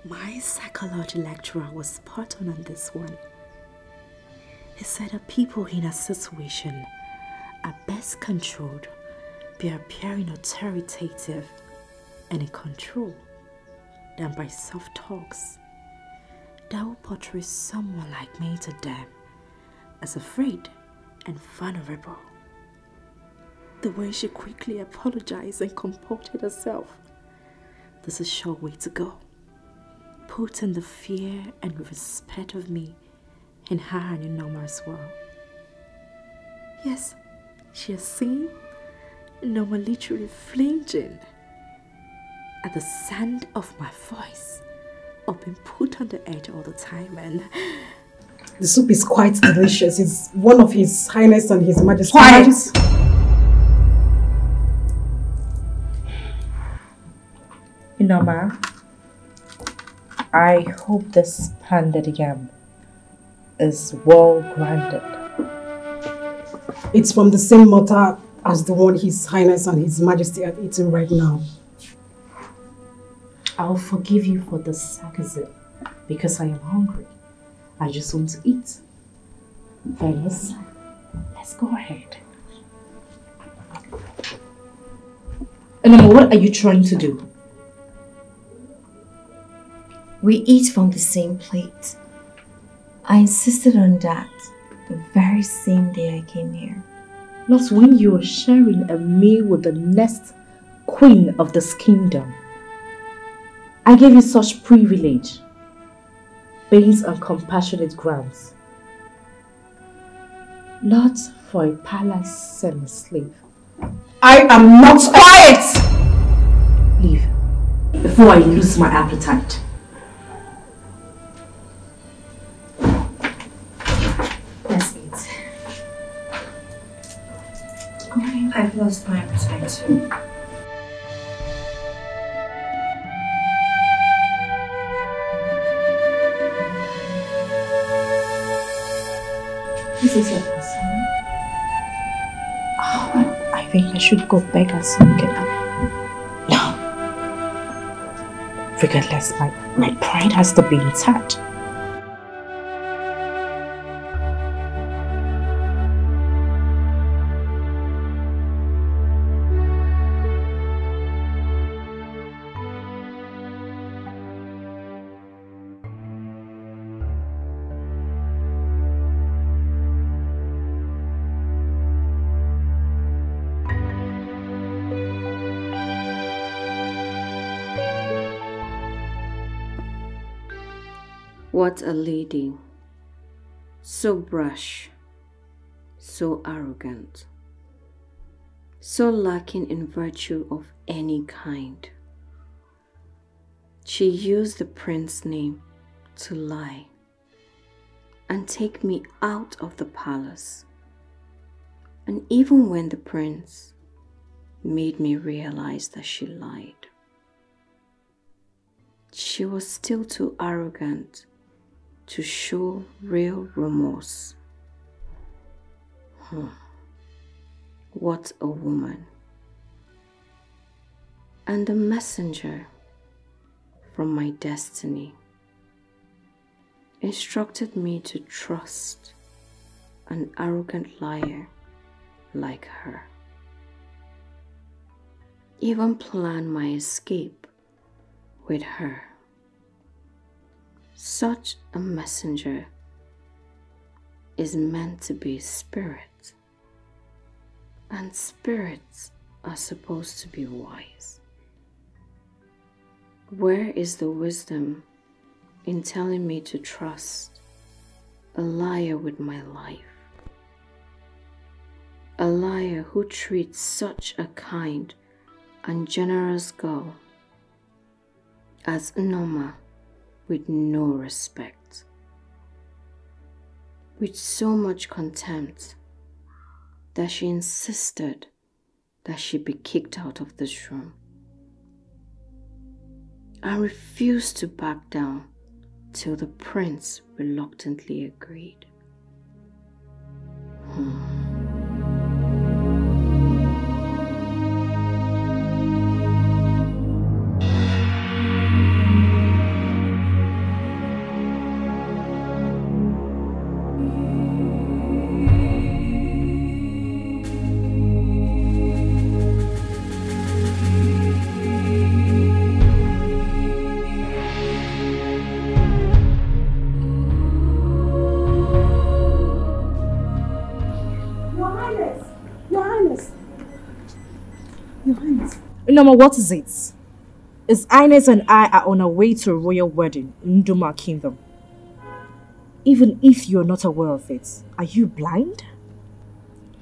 My psychology lecturer was spot on this one. He said that people in a situation are best controlled by appearing authoritative and in control than by soft talks that will portray someone like me to them as afraid and vulnerable. The way she quickly apologized and comported herself. There's a sure way to go. Putting the fear and respect of me in her and in Norma as well. Yes, she has seen Norma literally flinching at the sound of my voice or being put on the edge all the time. And the soup is quite delicious. It's one of His Highness and His Majesty. Quiet! Norma, I hope this pounded yam is well grounded. It's from the same mortar as the one His Highness and His Majesty are eating right now. I'll forgive you for the sarcasm because I am hungry. I just want to eat. Fellas, let's go ahead. And what are you trying to do? We eat from the same plate. I insisted on that the very same day I came here. Not when you are sharing a meal with the next queen of this kingdom. I gave you such privilege based on compassionate grounds. Not for a palace and a slave. I am not quiet! Leave before I lose my appetite. Let's eat. I've lost my appetite too. This is your person. Oh, I think I should go back and see you get up. No. Regardless, my pride has to be intact. What a lady, so brash, so arrogant, so lacking in virtue of any kind. She used the prince's name to lie and take me out of the palace. And even when the prince made me realize that she lied, she was still too arrogant to show real remorse. What a woman. And the messenger from my destiny instructed me to trust an arrogant liar like her. Even plan my escape with her. Such a messenger is meant to be a spirit, and spirits are supposed to be wise. Where is the wisdom in telling me to trust a liar with my life? A liar who treats such a kind and generous girl as Noma with no respect, with so much contempt that she insisted that she be kicked out of this room. I refused to back down till the prince reluctantly agreed. Noma, what is it? His Highness and I are on our way to a royal wedding in Nduma Kingdom. Even if you're not aware of it, are you blind?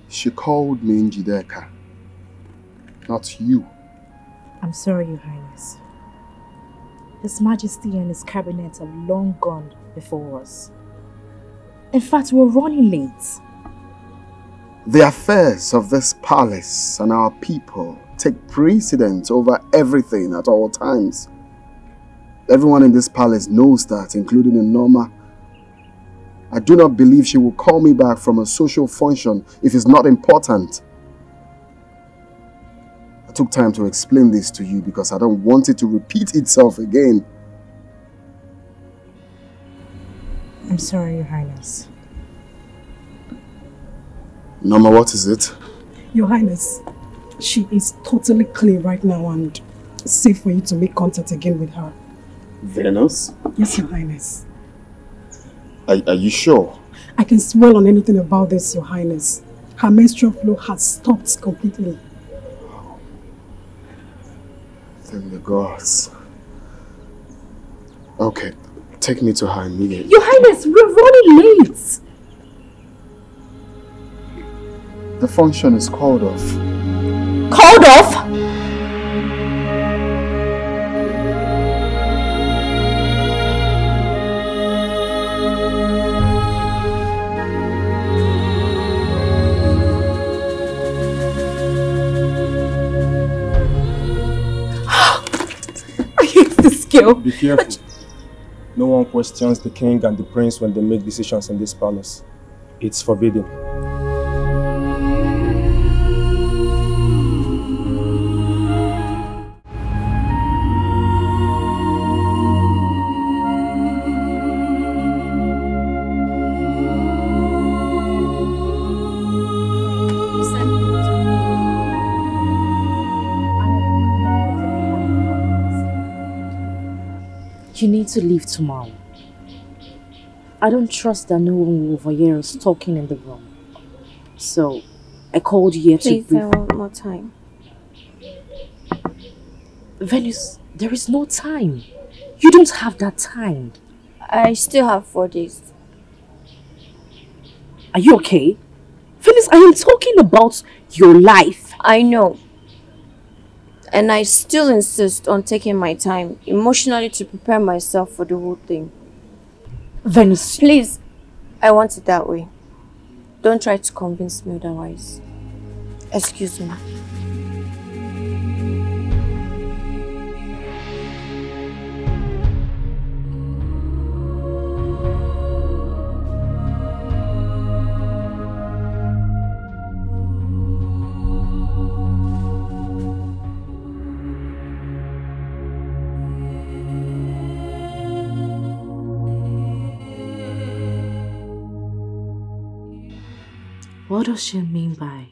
She called me Njideka, not you. I'm sorry, Your Highness. His Majesty and his cabinet have long gone before us. In fact, we're running late. The affairs of this palace and our people take precedence over everything at all times. Everyone in this palace knows that, including Noma. I do not believe she will call me back from a social function if it's not important. I took time to explain this to you because I don't want it to repeat itself again. I'm sorry, Your Highness. Norma, what is it? Your Highness, she is totally clean right now and safe for you to make contact again with her. Venus? Yes, Your Highness. Are you sure? I can swear on anything about this, Your Highness. Her menstrual flow has stopped completely. Thank the gods. Okay, take me to her immediately. Your Highness, we're running late. The function is called off. Called off? Be careful. No one questions the king and the prince when they make decisions in this palace. It's forbidden. You need to leave tomorrow. I don't trust that no one will overhear us talking in the room. So, I called you here to brief. Please, I want more time. Venus, there is no time. You don't have that time. I still have 4 days. Are you okay? Venus, I am talking about your life. I know. And I still insist on taking my time emotionally to prepare myself for the whole thing. Venus, please, I want it that way. Don't try to convince me otherwise. Excuse me. What does she mean by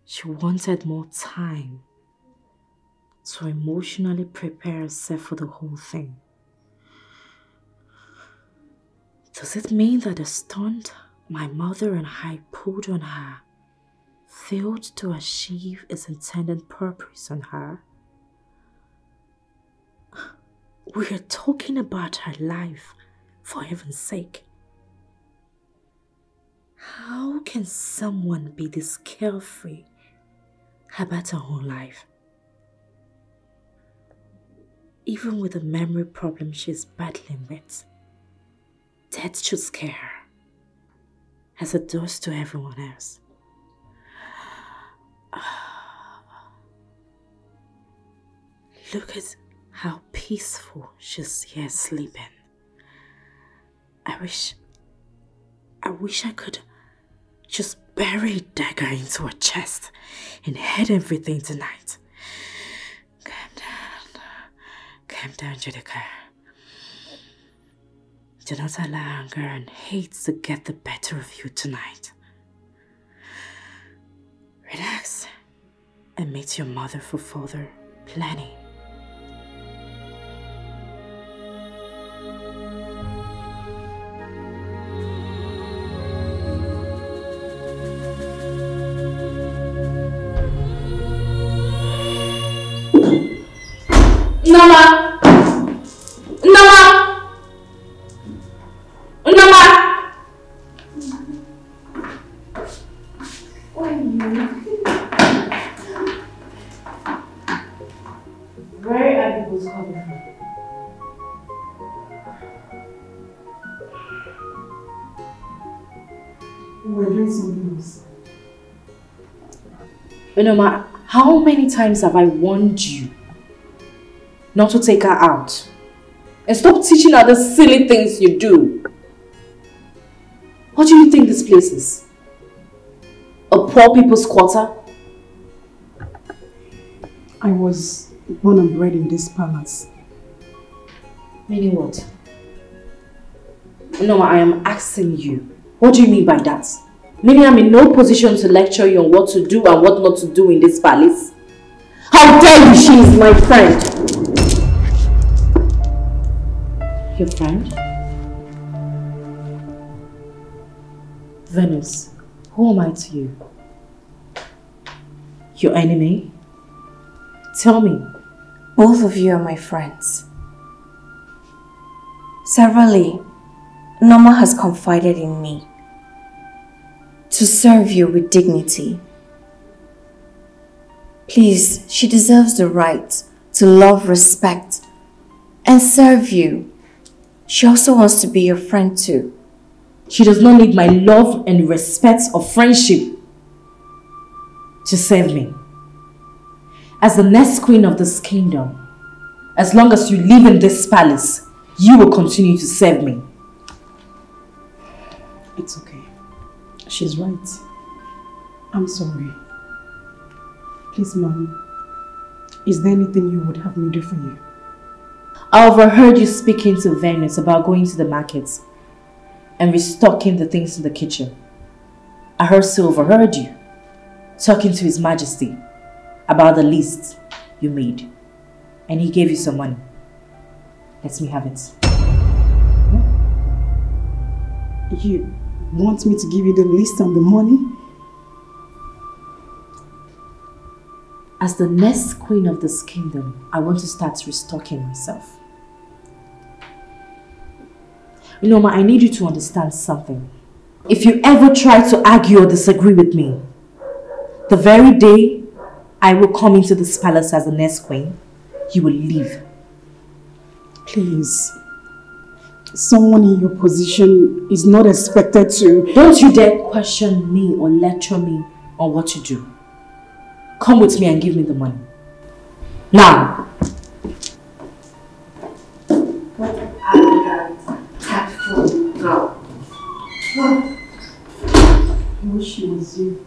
she wanted more time to emotionally prepare herself for the whole thing? Does it mean that the stunt my mother and I pulled on her failed to achieve its intended purpose on her? We are talking about her life, for heaven's sake. How can someone be this carefree about her own life? Even with the memory problem she's battling with, death should scare her, as it does to everyone else. Look at how peaceful she's here sleeping. I wish I could just bury a dagger into her chest and hide everything tonight. Calm down, Jedica. Do not allow anger and hate to get the better of you tonight. Relax and meet your mother for further planning. Nama! Nama! Nama! Where are you both coming from? We're doing something else. Nama, how many times have I warned you not to take her out? And stop teaching her the silly things you do. What do you think this place is? A poor people's quarter? I was born and bred in this palace. Meaning what? No, I am asking you. What do you mean by that? Meaning I'm in no position to lecture you on what to do and what not to do in this palace? How dare you? She is my friend. Your friend? Venus, who am I to you? Your enemy? Tell me. Both of you are my friends. Severally, Norma has confided in me to serve you with dignity. Please, she deserves the right to love, respect, and serve you. She also wants to be your friend too. She does not need my love and respect or friendship to serve me. As the next queen of this kingdom, as long as you live in this palace, you will continue to serve me. It's okay. She's right. I'm sorry. Please, Mom, is there anything you would have me do for you? I overheard you speaking to Venus about going to the markets and restocking the things in the kitchen. I also overheard you talking to His Majesty about the list you made, and he gave you some money. Let me have it. You want me to give you the list and the money? As the next queen of this kingdom, I want to start restocking myself. You know, Ma, I need you to understand something. If you ever try to argue or disagree with me, the very day I will come into this palace as the next queen, you will leave. Please. Someone in your position is not expected to... Don't you dare question me or lecture me on what to do. Come with me and give me the money. Now! What an arrogant, tactful girl. I wish it was you.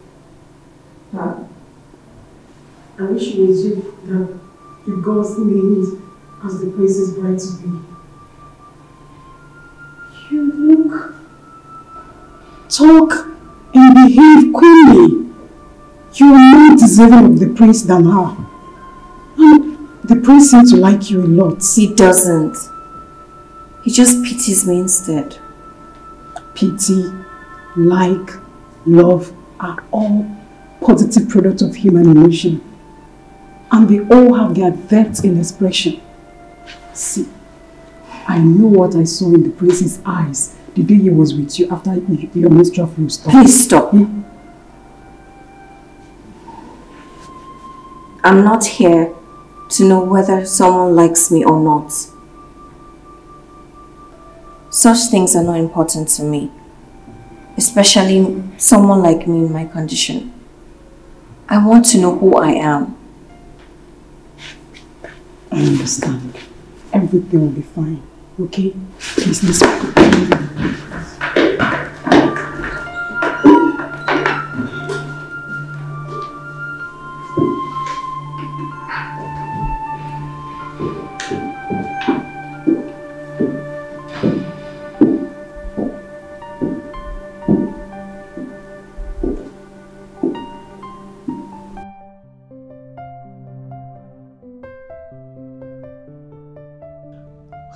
Huh? I wish it was you that the gods named as the prince's bride to be. You look, talk, and behave queenly. You are more deserving of the prince than her. And the prince seems to like you a lot. He doesn't. He just pities me instead. Pity, like, love are all positive products of human emotion. And they all have their depth in expression. See, I know what I saw in the prince's eyes the day he was with you after your menstrual flow stopped. Please stop. I'm not here to know whether someone likes me or not. Such things are not important to me, especially someone like me in my condition. I want to know who I am. I understand. Everything will be fine. Okay? Please listen.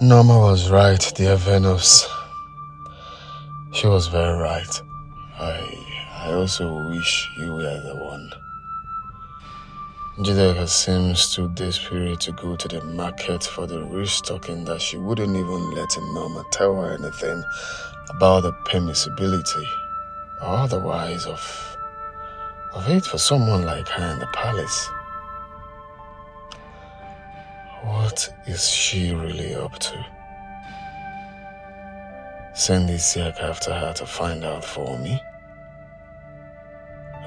Norma was right, dear Venus. She was very right. I also wish you were the one. Jideka seems too desperate to go to the market for the restocking that she wouldn't even let Norma tell her anything about the permissibility or otherwise of it for someone like her in the palace. What is she really up to? Send Isiaka after her to find out for me?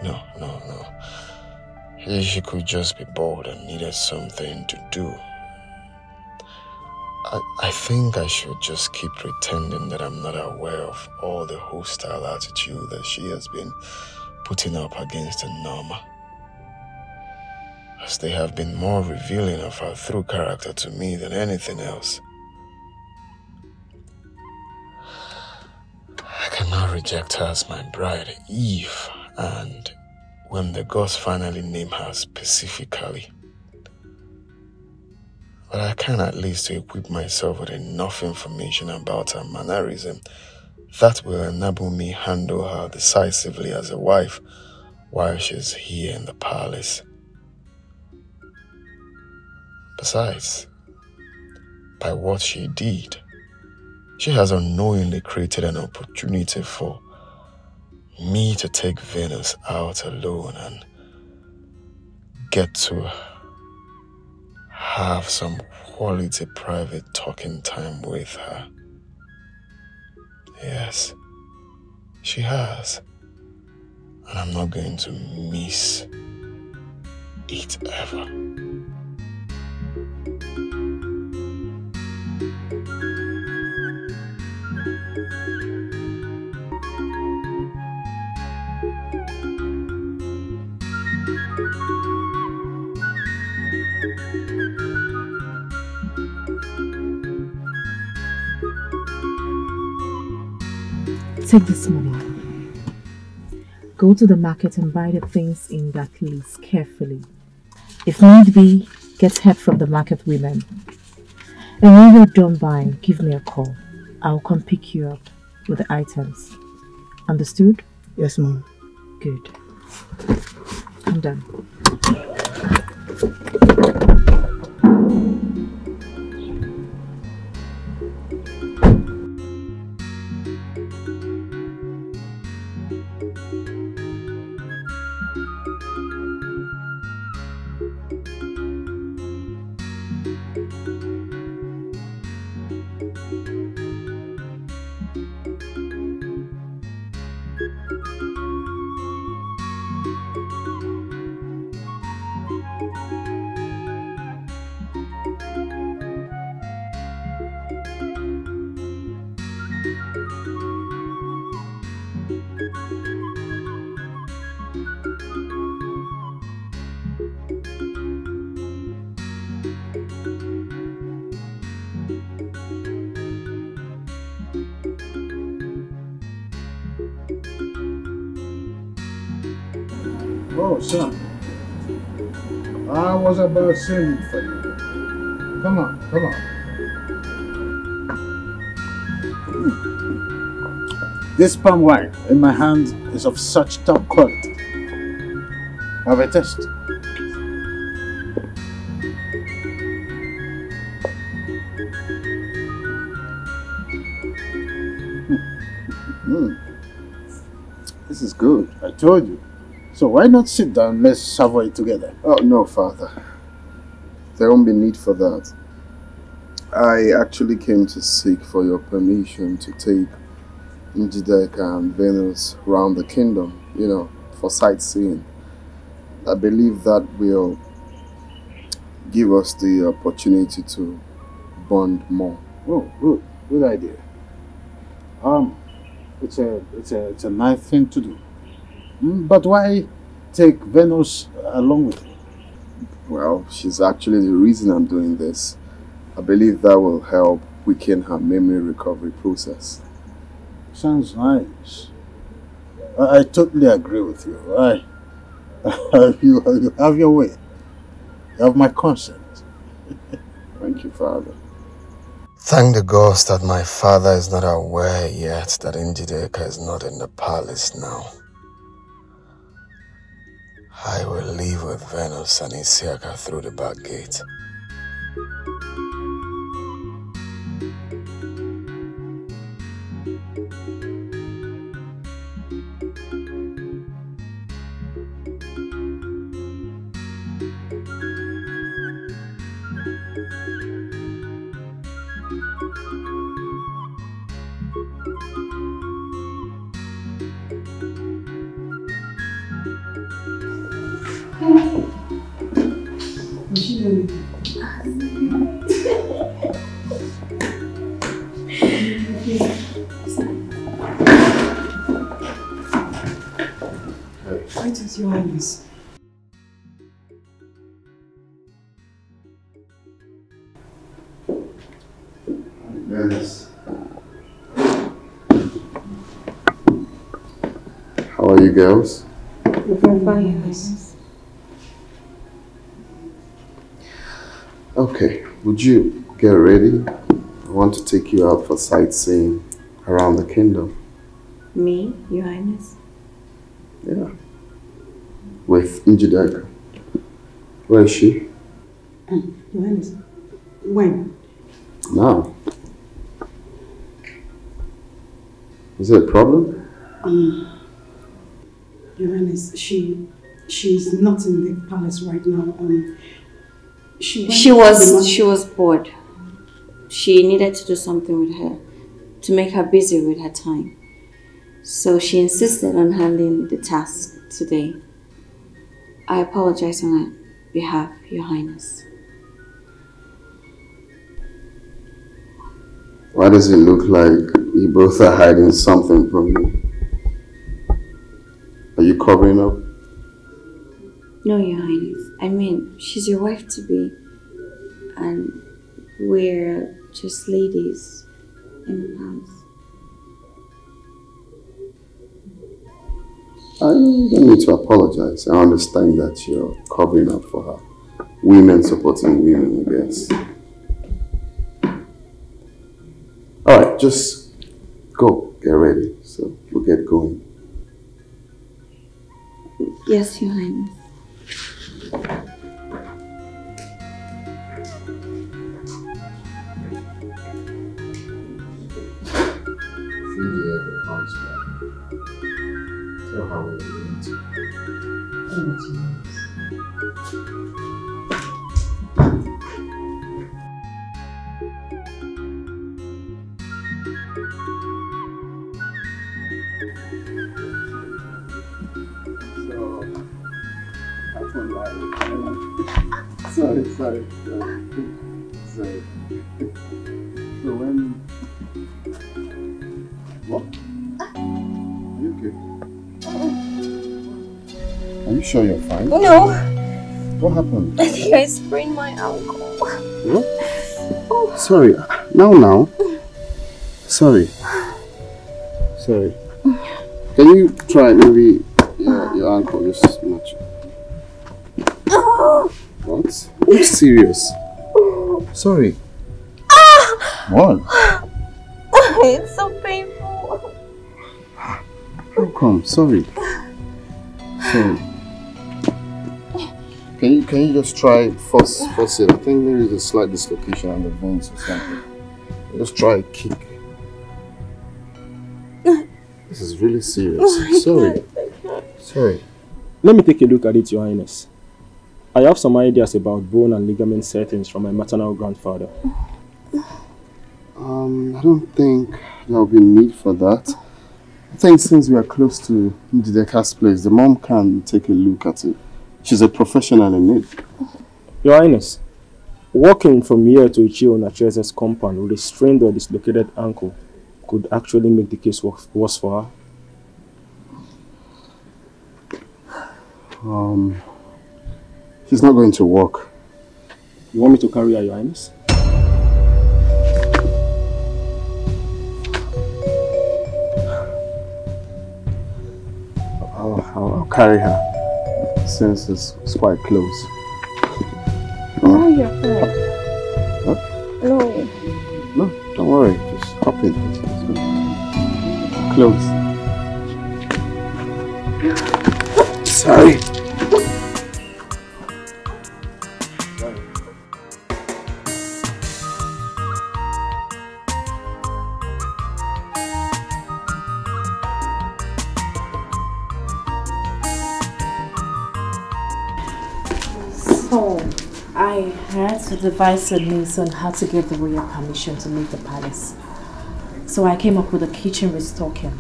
No. She could just be bored and needed something to do. I think I should just keep pretending that I'm not aware of all the hostile attitude that she has been putting up against Norma, as they have been more revealing of her true character to me than anything else. not reject her as my bride, Eve, and when the gods finally name her specifically. But I can at least equip myself with enough information about her mannerism that will enable me handle her decisively as a wife while she's here in the palace. Besides, by what she did, she has unknowingly created an opportunity for me to take Venus out alone and get to have some quality private talking time with her. Yes, she has. And I'm not going to miss it ever. Take this money. Go to the market and buy the things in that list carefully. If need be, get help from the market women. And when you're done buying, give me a call. I'll come pick you up with the items. Understood? Yes, Mom. Good. I'm done. Oh, son. I was about singing for you. Come on, come on. This palm wine in my hand is of such top quality. Have a taste. This is good. I told you. So why not sit down? Let's savour it together. Oh, no, Father. There won't be need for that. I actually came to seek for your permission to take Njideka and Venus around the kingdom, you know, for sightseeing. I believe that will give us the opportunity to bond more. Oh, good idea. It's a nice thing to do. But why take Venus along with you? Well, she's actually the reason I'm doing this. I believe that will help weaken her memory recovery process. Sounds nice. I totally agree with you. You have your way. You have my consent. Thank you, Father. Thank the gods that my father is not aware yet that Njideka is not in the palace now. I will leave with Venus and Isiaka through the back gate. What is your Highness? Venus. you girls? We're fine. Okay, would you get ready? I want to take you out for sightseeing around the kingdom. Me, Your Highness? Yeah. With Njideka. Where is she? Your Highness, when? Now. Is there a problem? Your Highness, she's not in the palace right now. She was bored. She needed to do something with her, to make her busy with her time. So she insisted on handling the task today. I apologize on her behalf, Your Highness. Why does it look like you both are hiding something from me? Are you covering up? No, Your Highness. I mean, she's your wife-to-be, and we're just ladies in the palace. I don't need to apologize. I understand that you're covering up for her. Women supporting women, I guess. Alright, just go, get ready, so we'll get going. Yes, Your Highness. Tell her we're going to. Sorry. So when... What? Are you okay? Are you sure you're fine? No. What happened? I think I sprained my ankle. What? Oh. Sorry. Now. Sorry. Can you try maybe your ankle just much? What? Are you serious? Sorry. What? It's so painful. How come? Sorry. Can you just try force it? I think there is a slight dislocation on the veins or something. Just try a kick. This is really serious. Sorry. Let me take a look at it, Your Highness. I have some ideas about bone and ligament settings from my maternal grandfather. I don't think there will be need for that. I think since we are close to Njideka's place, the mom can take a look at it. She's a professional in it. Your Highness, walking from here to Ichio Nachese's compound with a strained or dislocated ankle could actually make the case worse for her. She's not going to walk. You want me to carry her, Your Highness? I'll carry her, since it's quite close. Oh, you're fine. What? No, don't worry. Just hop in. It's good. Close. Sorry. I had to devise a means on how to get the royal permission to leave the palace. So I came up with a kitchen restocking.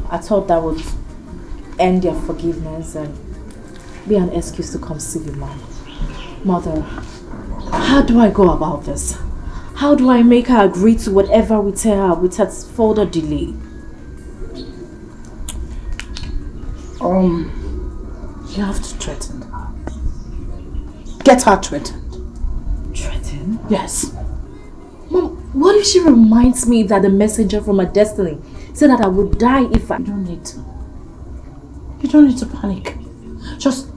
I thought that would end their forgiveness and be an excuse to come see the mom. Mother, how do I go about this? How do I make her agree to whatever we tell her without further delay? You have to threaten her. Get her threatened. Threatened? Yes. Mom, what if she reminds me that the messenger from her destiny said that I would die if I... You don't need to. You don't need to panic. Just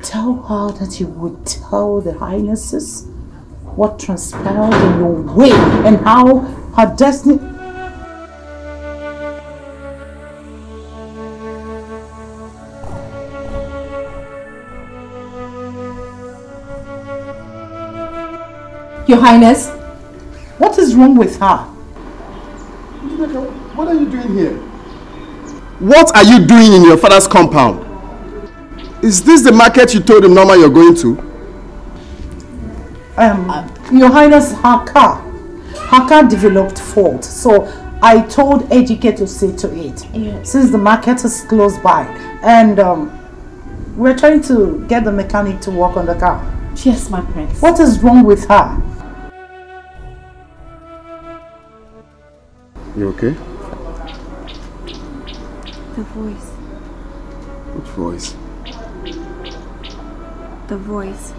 tell her that you would tell the Highnesses what transpired in your way and how her destiny... Your Highness, what is wrong with her? What are you doing here? What are you doing in your father's compound? Is this the market you told him Norma you're going to? Your Highness, her car developed fault, so I told Ejike to see to it. Yes. Since the market is close by, and we're trying to get the mechanic to work on the car. Yes, my prince. What is wrong with her? You okay? The voice. Which voice? The voice.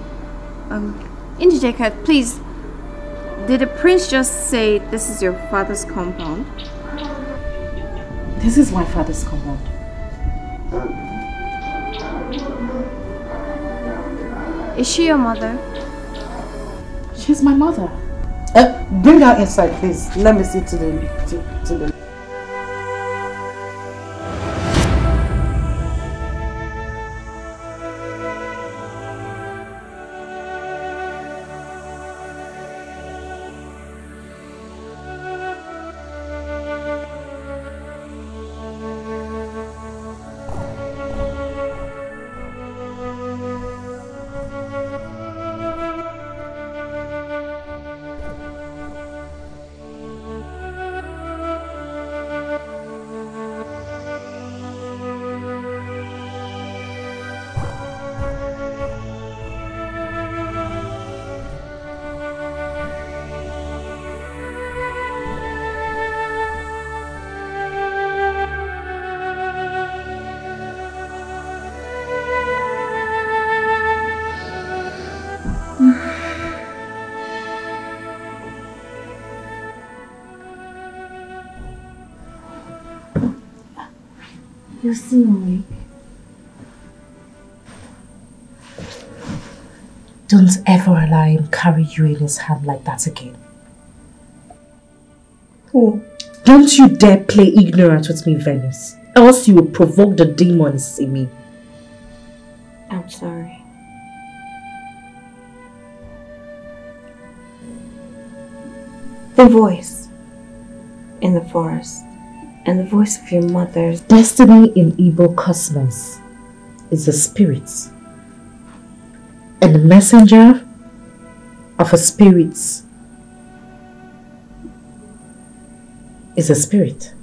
Indijeka, please. Did the prince just say this is your father's compound? This is my father's compound. Is she your mother? She's my mother. Bring her inside, please. Let me see to the... You're still awake. Don't ever allow him carry you in his hand like that again. Who? Don't you dare play ignorant with me, Venus. Else you will provoke the demons in me. I'm sorry. The voice in the forest and the voice of your mother's destiny in Igbo cosmos is a spirit, and the messenger of a spirit is a spirit.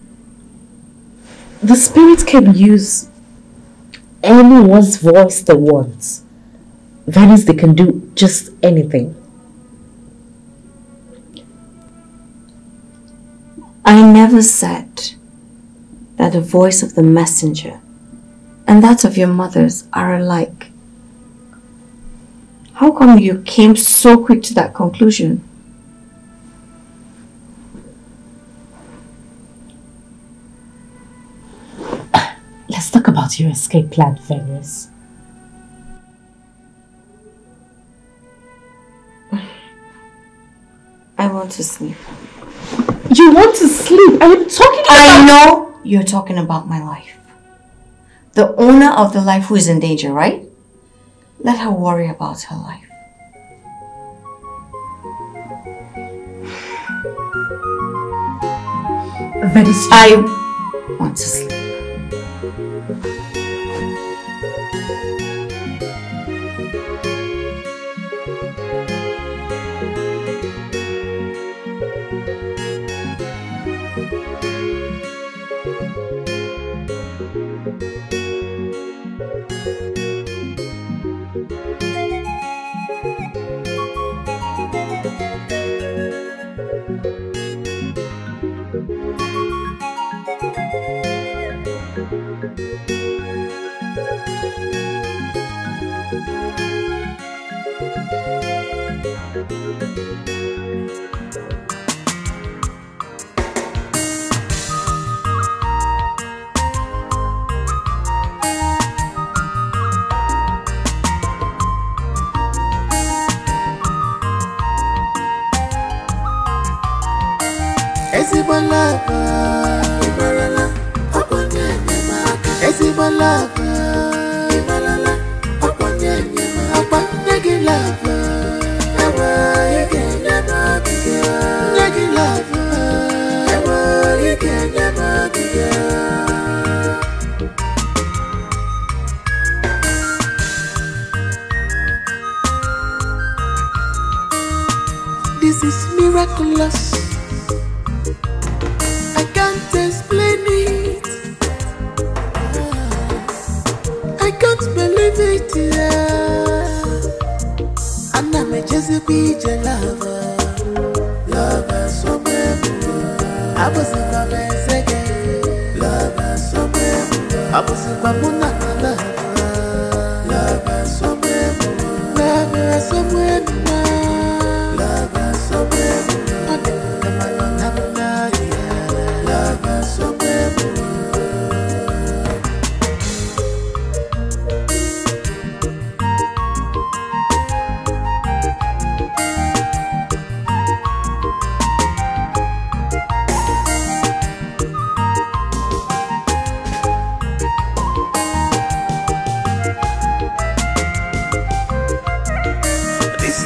The spirit can use anyone's voice they want. That is, they can do just anything. I never said that the voice of the messenger and that of your mother's are alike. How come you came so quick to that conclusion? Let's talk about your escape plan, Venus. I want to sleep. You want to sleep? I am talking about... I know you're talking about my life. The owner of the life who is in danger, right? Let her worry about her life. Venus, I want to sleep. Ezigbo love, Imalala, Okonye Nyemaka. Ezigbo love, Imalala, Okonye Nyemaka. Okonye gi love, Ewa ike nyemaka. Nyegi love, Ewa ike nyemaka. This is miraculous. I can't explain it. I can't believe it. And I'm just a picture lover. Lover somewhere. I was in my best again. Lover somewhere. I was in my monaka lover. Lover somewhere. Lover somewhere.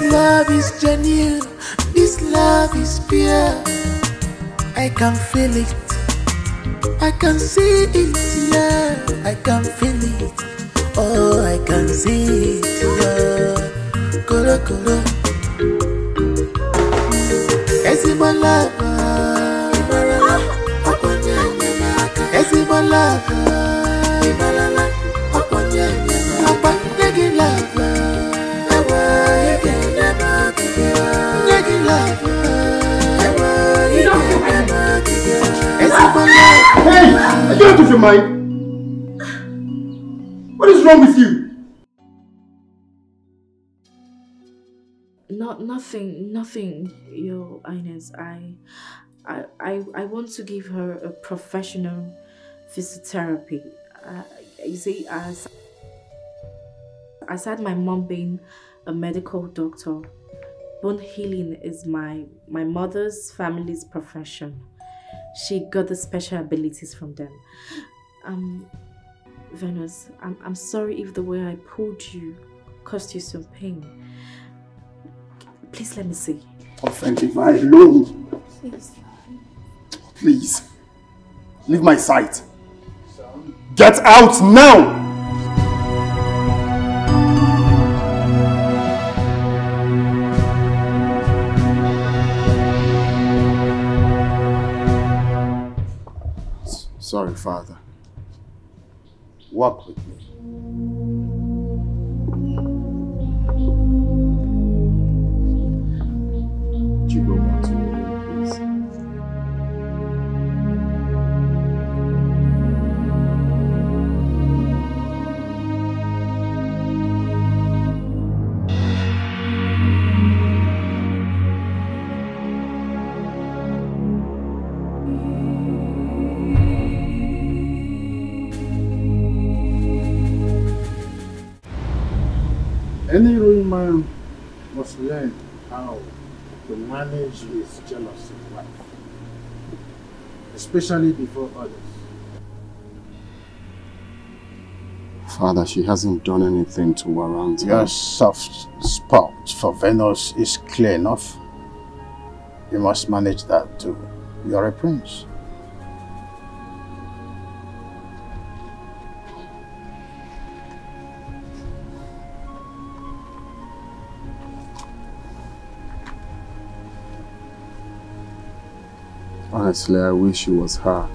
Love is genuine, this love is pure. I can feel it, I can see it, yeah. I can feel it, oh I can see it, yeah. Kolo kolo. Ezigbo love, Imalala, Okonye Nyemaka. Ezigbo love, Imalala, Okonye Nyemaka. Okonye gi love. Hey, are you out of your mind? What is wrong with you? Nothing, Your Highness. I want to give her a professional physiotherapy. You see, aside my mom being a medical doctor, bone healing is my mother's family's profession. She got the special abilities from them. Venus, I'm sorry if the way I pulled you caused you some pain. Please let me see. Offend me alone. Please. Please. Leave my sight. Get out now! Sorry, Father. Walk with me. Would you go back to your room, please? Any ruling man must learn how to manage his jealous wife, especially before others. Father, she hasn't done anything to warrant her. Your soft spot for Venus is clear enough. You must manage that too. You're a prince. Honestly, I wish it was her.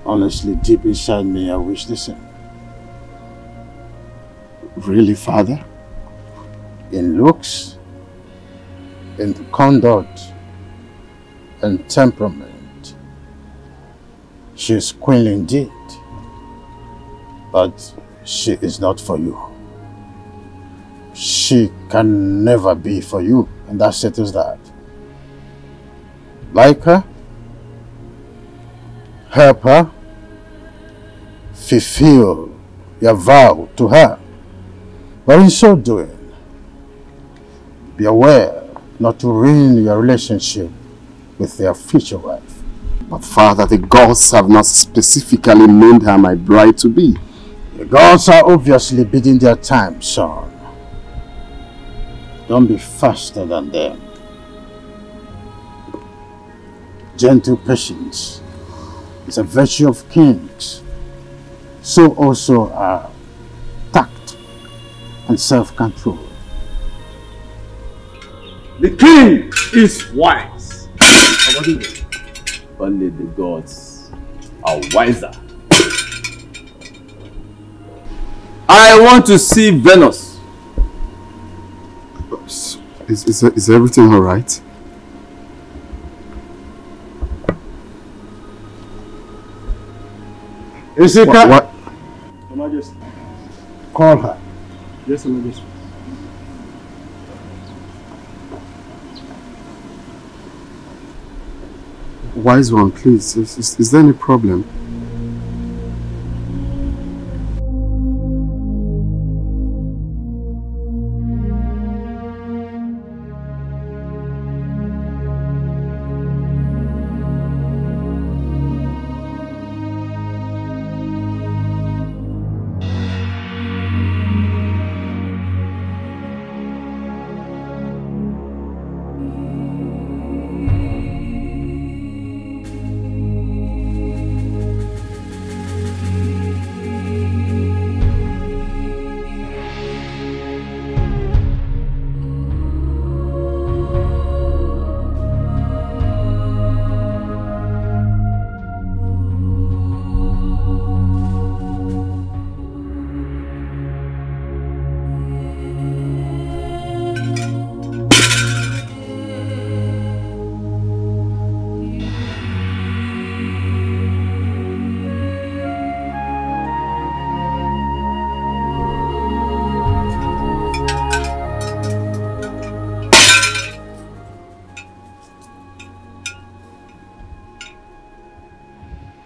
Honestly, deep inside me, I wish the same. Really, Father? In looks, in conduct, and temperament, she's queenly indeed. But she is not for you. She can never be for you, and that settles that. Like her, help her, fulfill your vow to her. But in so doing, be aware not to ruin your relationship with their future wife. But Father, the gods have not specifically named her my bride-to-be. The gods are obviously biding their time, son. Don't be faster than them. Gentle patience is a virtue of kings. So also are tact and self-control. The king is wise. Only the gods are wiser. I want to see Venus. Is everything all right? Is it what? Your Majesty. Call her. Yes, Your Majesty. Wise one, please. Is there any problem?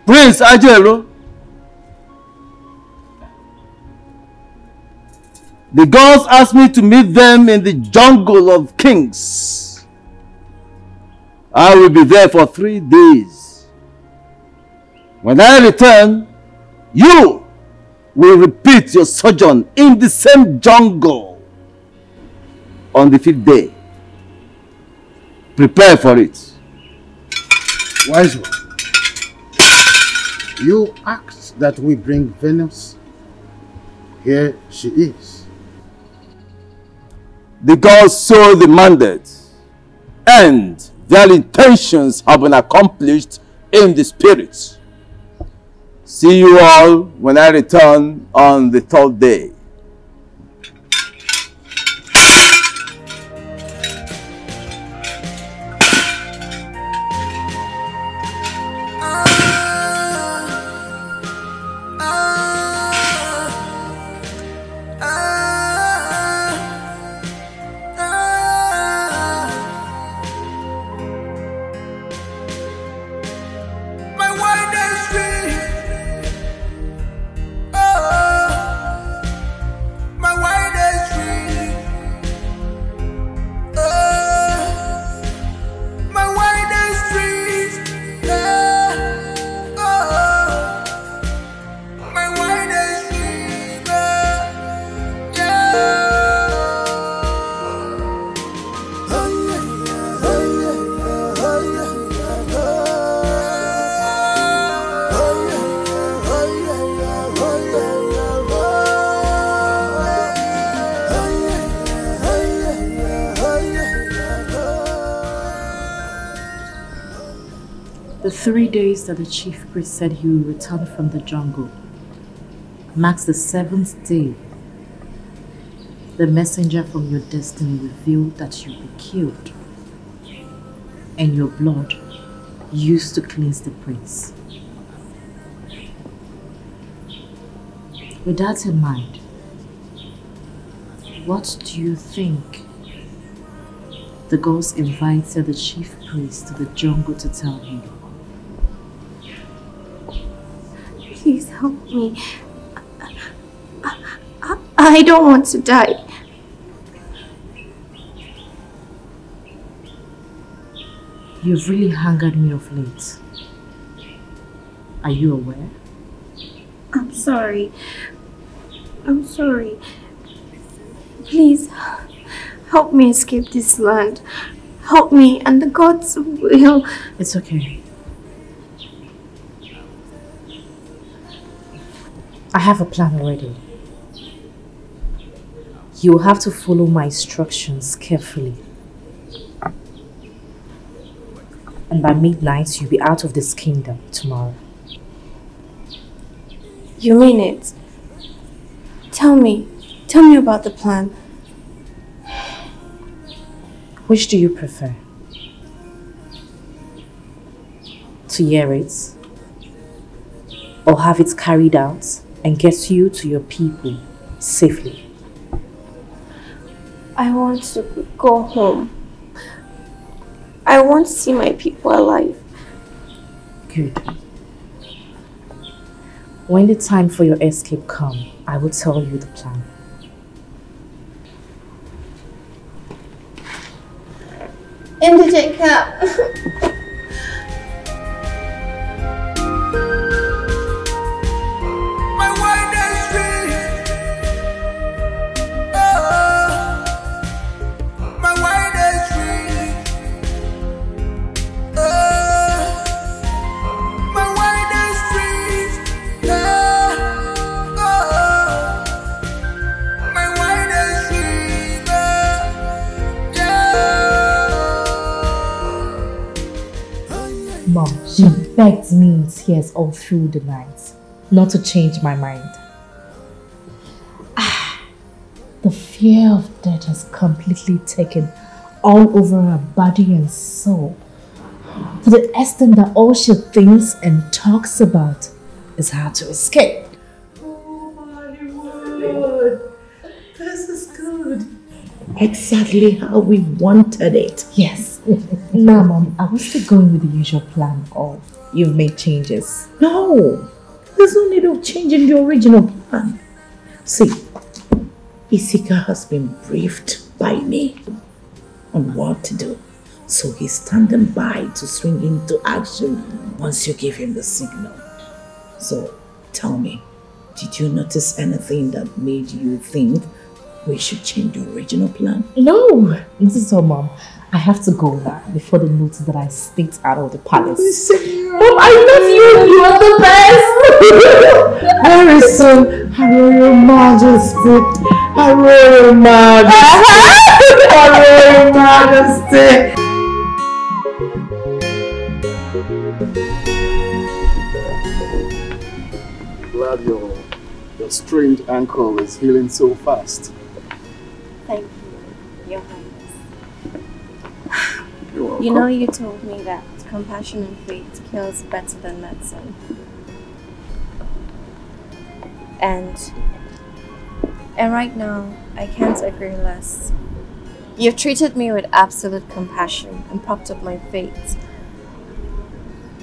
Prince Ajero, the gods asked me to meet them in the jungle of kings. I will be there for 3 days. When I return, you will repeat your sojourn in the same jungle on the 5th day. Prepare for it. Wise one. You asked that we bring Venus. Here she is. The gods so demanded, and their intentions have been accomplished in the spirit. See you all when I return on the 3rd day. The 3 days that the chief priest said he will return from the jungle marks the 7th day. The messenger from your destiny revealed that you'll be killed, and your blood used to cleanse the prince. With that in mind, what do you think the gods invited the chief priest to the jungle to tell him? Please help me. I don't want to die. You've really angered me of late. Are you aware? I'm sorry. I'm sorry. Please, help me escape this land. Help me, and the gods will... It's okay. I have a plan already. You have to follow my instructions carefully. And by midnight, you'll be out of this kingdom tomorrow. You mean it? Tell me about the plan. Which do you prefer? To hear it? Or have it carried out and get you to your people safely? I want to go home. I want to see my people alive. Good. When the time for your escape comes, I will tell you the plan. Indigent cap. Mom, she begged me in tears all through the night not to change my mind. The fear of death has completely taken all over her body and soul, to the extent that all she thinks and talks about is how to escape. Oh my word! This is good. Exactly how we wanted it. Yes. Now, Mom, I was still going with the usual plan, or you've made changes? No, there's no need of changing the original plan. See, Isika has been briefed by me on what to do. So he's standing by to swing into action once you give him the signal. So tell me, did you notice anything that made you think we should change the original plan? No, not at all, Mom. I have to go now before the notice that I sneaked out of the palace. Mom, I love you! You are the best! Very soon, Her Royal Majesty! Her Royal Majesty! Her Royal Majesty! Glad your strained ankle is healing so fast. Thank you, Your Highness. You're welcome. You know, you told me that compassion and faith kills better than medicine. And right now, I can't agree less. You've treated me with absolute compassion and propped up my faith.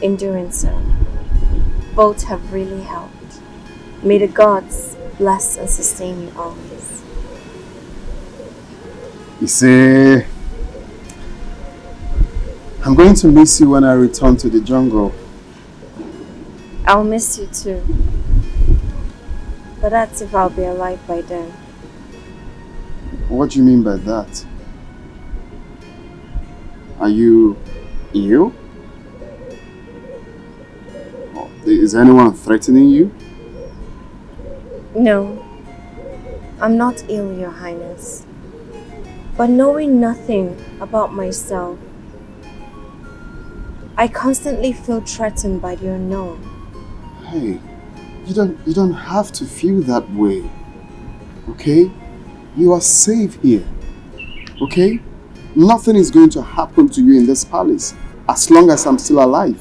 In doing so, both have really helped. May the gods bless and sustain you always. You see, I'm going to miss you when I return to the jungle. I'll miss you too. But that's if I'll be alive by then. What do you mean by that? Are you ill? Is anyone threatening you? No, I'm not ill, Your Highness. But knowing nothing about myself, I constantly feel threatened by the unknown. Hey, you don't have to feel that way. Okay? You are safe here. Okay? Nothing is going to happen to you in this palace as long as I'm still alive.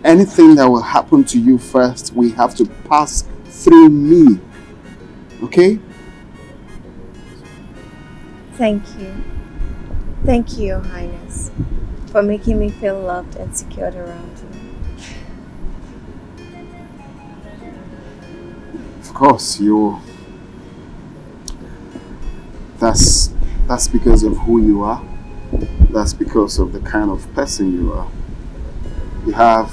Anything that will happen to you first, we have to pass through me. Okay? Thank you. Thank you, Your Highness, for making me feel loved and secured around you. Of course, that's because of who you are That's because of the kind of person you are. You have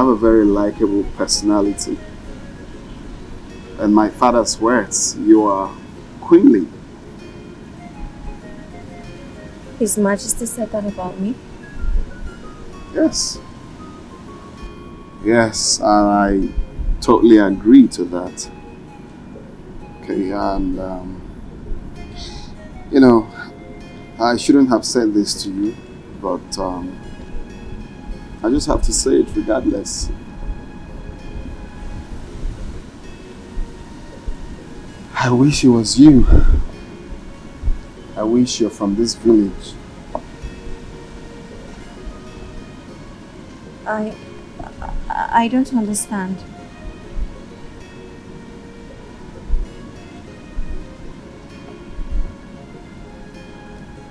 a very likable personality. And my father's words, you are queenly. His Majesty said that about me? Yes. Yes, and I totally agree to that. Okay, and you know, I shouldn't have said this to you, but I just have to say it regardless. I wish it was you. I wish you're from this village. I don't understand.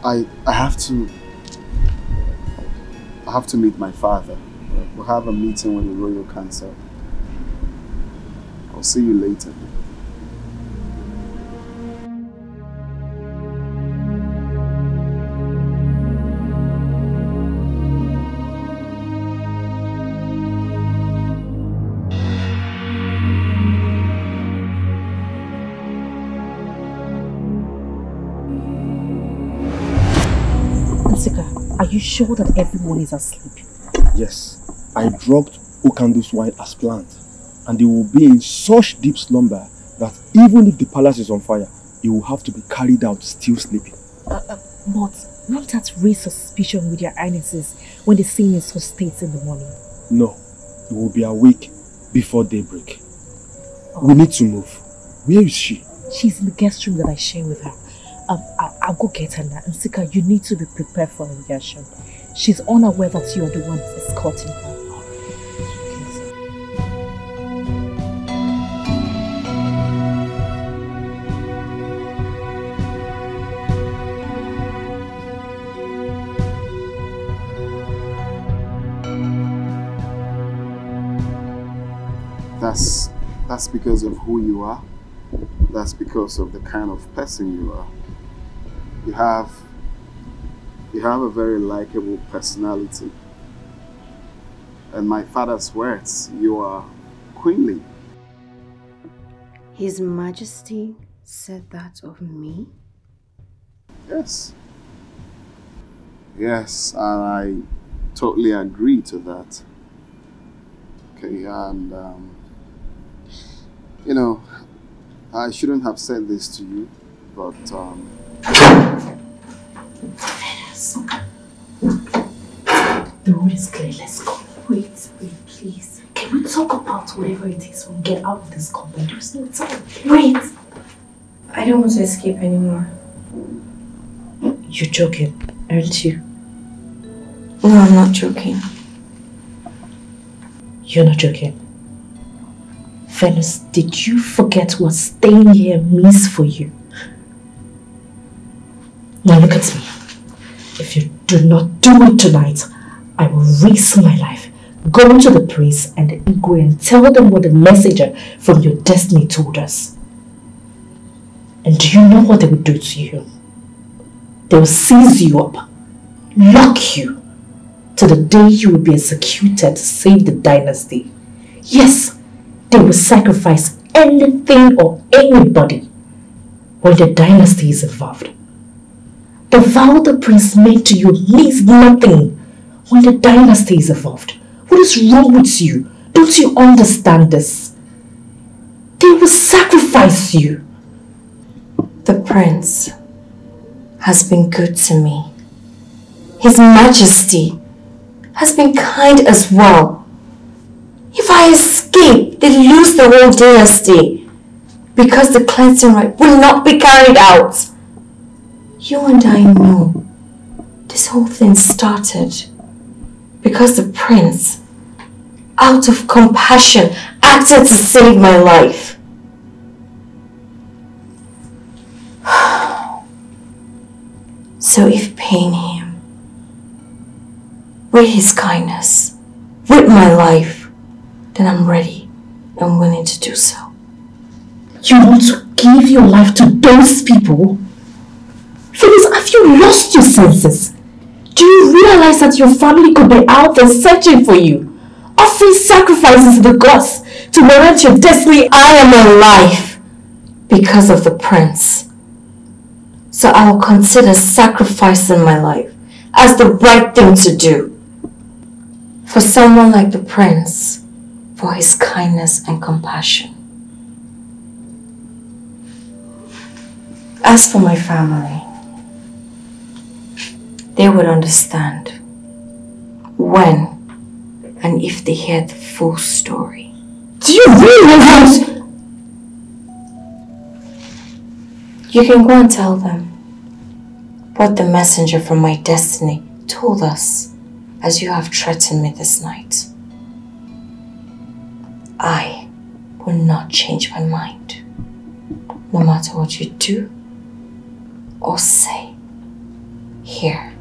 I have to meet my father. We'll have a meeting with the Royal Council. I'll see you later. Are you sure that everyone is asleep? Yes, I drugged Okando's wine as planned, and they will be in such deep slumber that even if the palace is on fire, it will have to be carried out still sleeping. But won't that raise suspicion with your highnesses when they see me in such states in the morning? No, it will be awake before daybreak. We need to move. Where is she? She's in the guest room that I share with her. I'll go get her now. And Sika, you need to be prepared for her reaction. She's unaware that you're the one escorting her. That's because of who you are. That's because of the kind of person you are. You have a very likable personality. And my father's words, you are queenly. His Majesty said that of me? Yes. Yes, and I totally agree to that. Okay, and you know, I shouldn't have said this to you, but the road is clear, let's go. Wait, please. Can we talk about whatever it is when we get out of this compound? There's no time. Wait! I don't want to escape anymore. You're joking, aren't you? No, I'm not joking. You're not joking. Venus, did you forget what staying here means for you? Now look at me. If you do not do it tonight, I will risk my life, go to the priest and the Igwe and tell them what the messenger from your destiny told us. And do you know what they will do to you? They will seize you up, lock you, to the day you will be executed to save the dynasty. Yes, they will sacrifice anything or anybody when the dynasty is involved. The vow the prince made to you means nothing when the dynasty is involved. What is wrong with you? Don't you understand this? They will sacrifice you. The prince has been good to me. His Majesty has been kind as well. If I escape, they lose the whole dynasty because the cleansing rite will not be carried out. You and I know this whole thing started because the prince, out of compassion, acted to save my life. So if paying him with his kindness, with my life, then I'm ready and willing to do so. You want to give your life to those people? Phyllis, have you lost your senses? Do you realize that your family could be out there searching for you? Offering sacrifices to the gods to warrant your destiny? I am alive because of the prince. So I will consider sacrificing my life as the right thing to do. For someone like the prince, for his kindness and compassion. As for my family, they would understand when and if they hear the full story. Do you really want? You can go and tell them what the messenger from my destiny told us, as you have threatened me this night. I will not change my mind, no matter what you do or say here.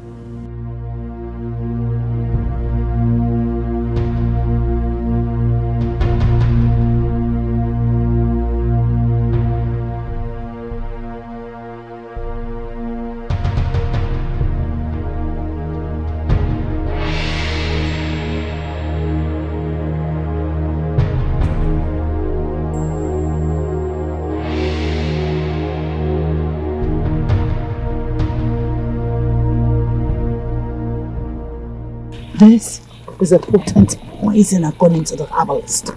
This is a potent poison according to the herbalist.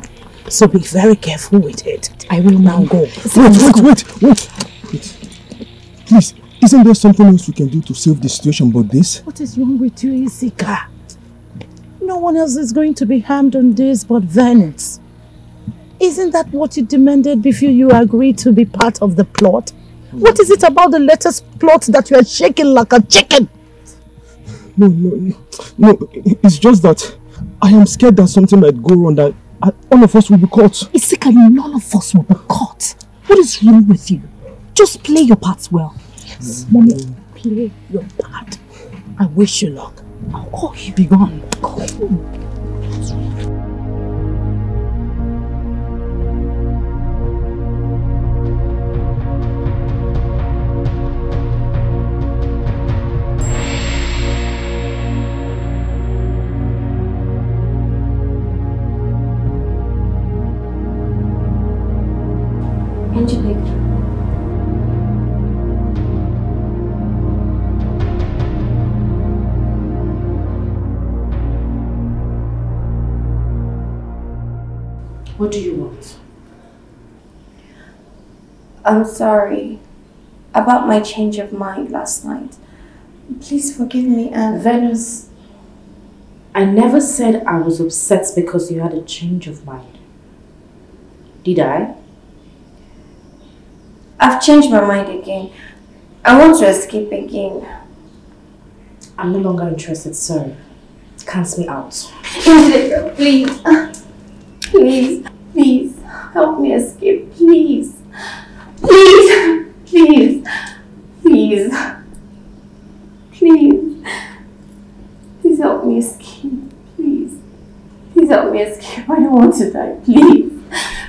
So be very careful with it. I will now go. Wait. Please, isn't there something else we can do to save the situation but this? What is wrong with you, Isika? No one else is going to be harmed on this but Venice. Isn't that what you demanded before you agreed to be part of the plot? What is it about the latest plot that you are shaking like a chicken? No, it's just that I am scared that something might go wrong, that all of us will be caught. Isika, none of us will be caught. What is wrong with you? Just play your parts well. Yes, Mommy, play your part. I wish you luck. I'll call you. Be gone. Call you. Angelique. What do you want? I'm sorry about my change of mind last night. Please forgive me, and Venus, I never said I was upset because you had a change of mind. Did I? I've changed my mind again. I want to escape again. I'm no longer interested, sir. Cancel me out. Angelica, please. Please, help me escape, please. Please help me escape, please help me escape. I don't want to die, please.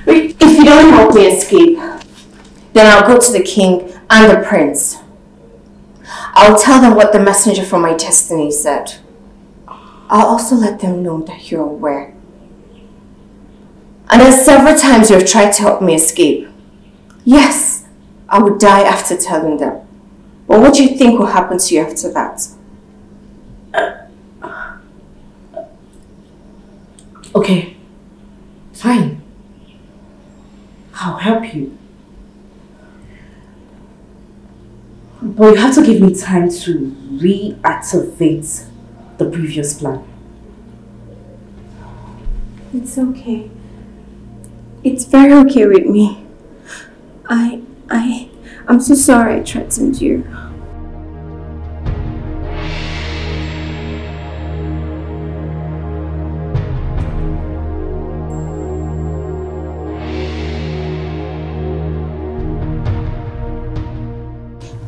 But if you don't help me escape, then I'll go to the king and the prince. I'll tell them what the messenger from my destiny said. I'll also let them know that you're aware. And then several times you've tried to help me escape. Yes, I would die after telling them. But what do you think will happen to you after that? Okay, fine. I'll help you. But you have to give me time to reactivate the previous plan. It's okay. It's very okay with me. I'm so sorry I threatened you.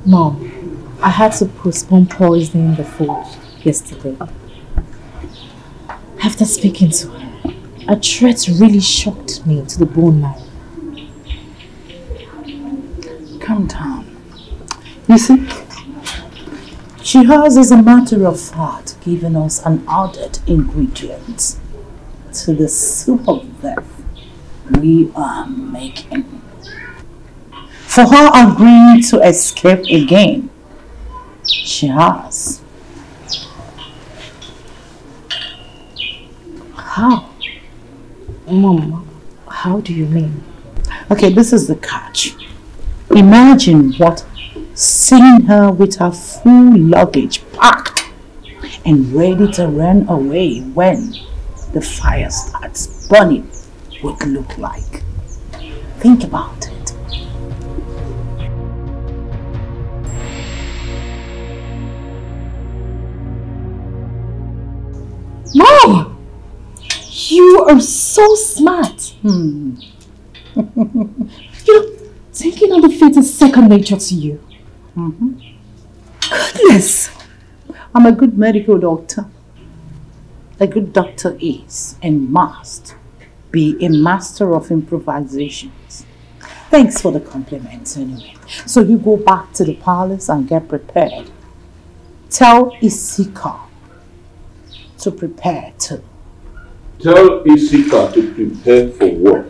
Mom, I had to postpone poisoning the food yesterday. After speaking to her, a threat really shocked me to the bone marrow. Calm down. You see, Shiraz is a matter of fact giving us an added ingredient to the soup of death we are making. For her agreeing to escape again, Shiraz. How? Mom, how do you mean? Okay, this is the catch. Imagine seeing her with her full luggage packed and ready to run away when the fire starts burning would look like. Think about it. Mom! You are so smart. Thinking on the fate is second nature to you. Goodness! I'm a good medical doctor. A good doctor is and must be a master of improvisations. Thanks for the compliments anyway. So you go back to the palace and get prepared. Tell Isika to prepare too. Tell Isika to prepare for what?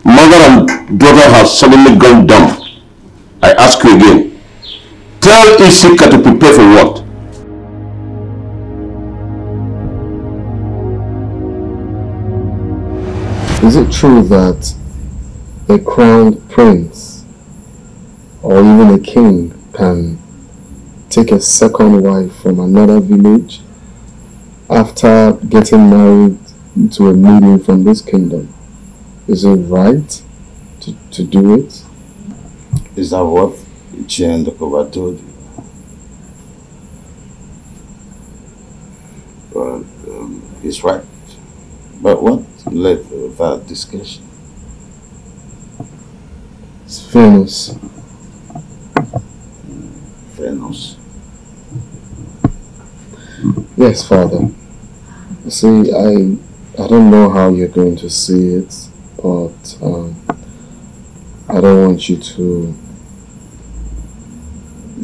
Mother and daughter have suddenly gone dumb. I ask you again. Tell Isika to prepare for what? Is it true that a crowned prince or even a king can take a second wife from another village after getting married to a maiden from this kingdom? Is it right to do it? Is that what Chen Dokova told you? Well, he's right. But what led to that discussion? It's Venus. Venus? Yes, Father. You see, I don't know how you're going to see it, but I don't want you to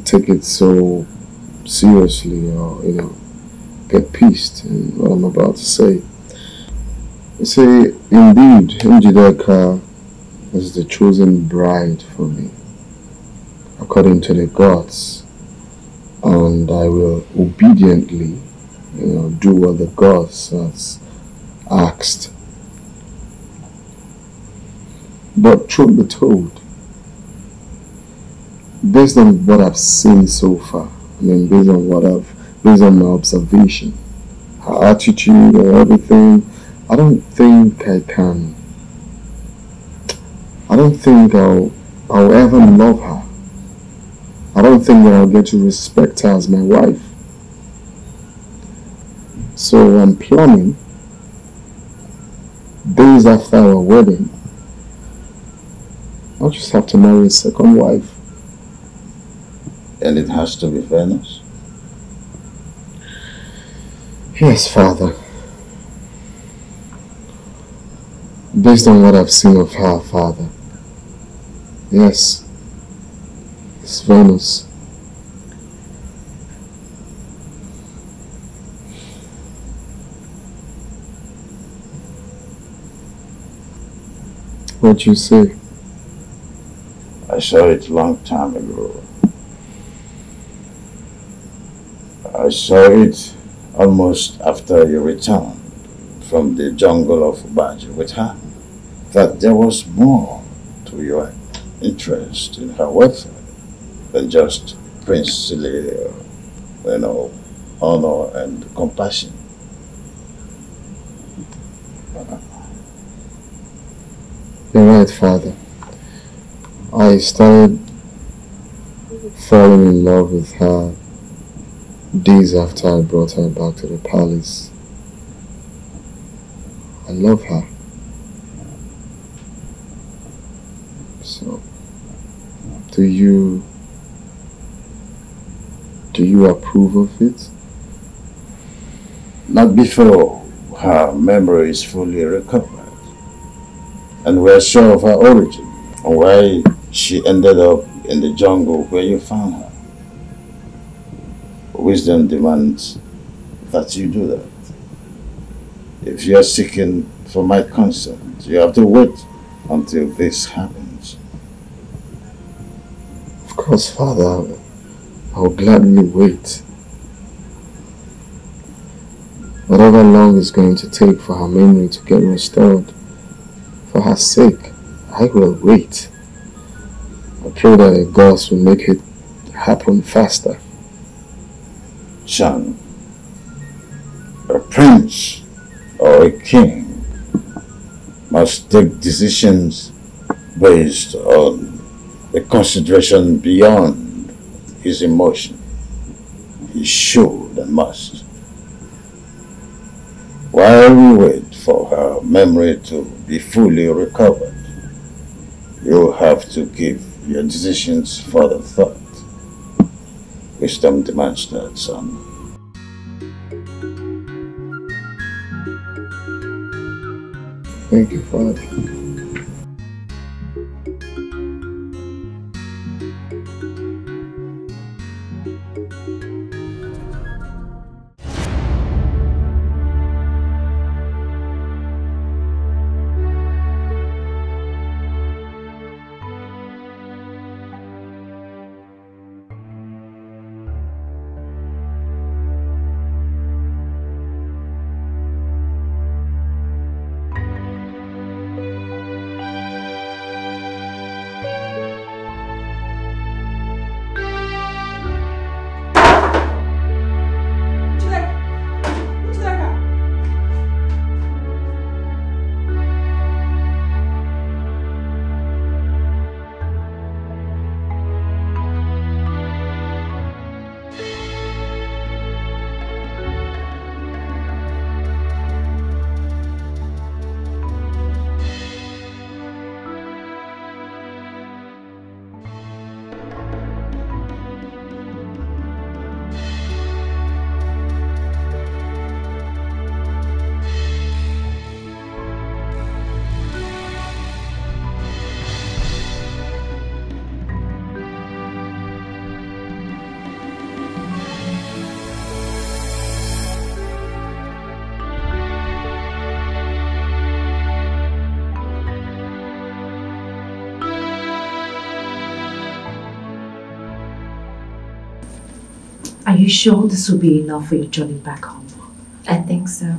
take it so seriously or, get pissed in what I'm about to say. You see, indeed, Njideka is the chosen bride for me, according to the gods, and I will obediently, do what the gods has asked. But truth be told, based on what I've seen so far, based on my observation, her attitude and everything, I don't think I'll ever love her. I don't think that I'll get to respect her as my wife. So I'm planning, days after our wedding, I'll just have to marry a second wife. And it has to be Venus? Yes, Father. Based on what I've seen of her, Father. Yes. It's Venus. What'd you say? I saw it a long time ago. I saw it almost after you returned from the jungle of Baji with her. That there was more to your interest in her welfare than just princely, honor and compassion. You're right, Father. I started falling in love with her days after I brought her back to the palace. I love her. So, do you approve of it? Not before her memory is fully recovered and we're sure of her origin. and why she ended up in the jungle where you found her. Wisdom demands that you do that. If you are seeking for my consent, you have to wait until this happens. Of course, Father, I'll gladly wait. Whatever long it's going to take for her memory to get restored, for her sake, I will wait. I pray that the gods will make it happen faster. Son, a prince or a king must take decisions based on a consideration beyond his emotion. He should and must. While we wait for her memory to be fully recovered, you have to give your decisions further thought. Wisdom demands that, son. Thank you, Father. Are you sure this will be enough for your journey back home? I think so.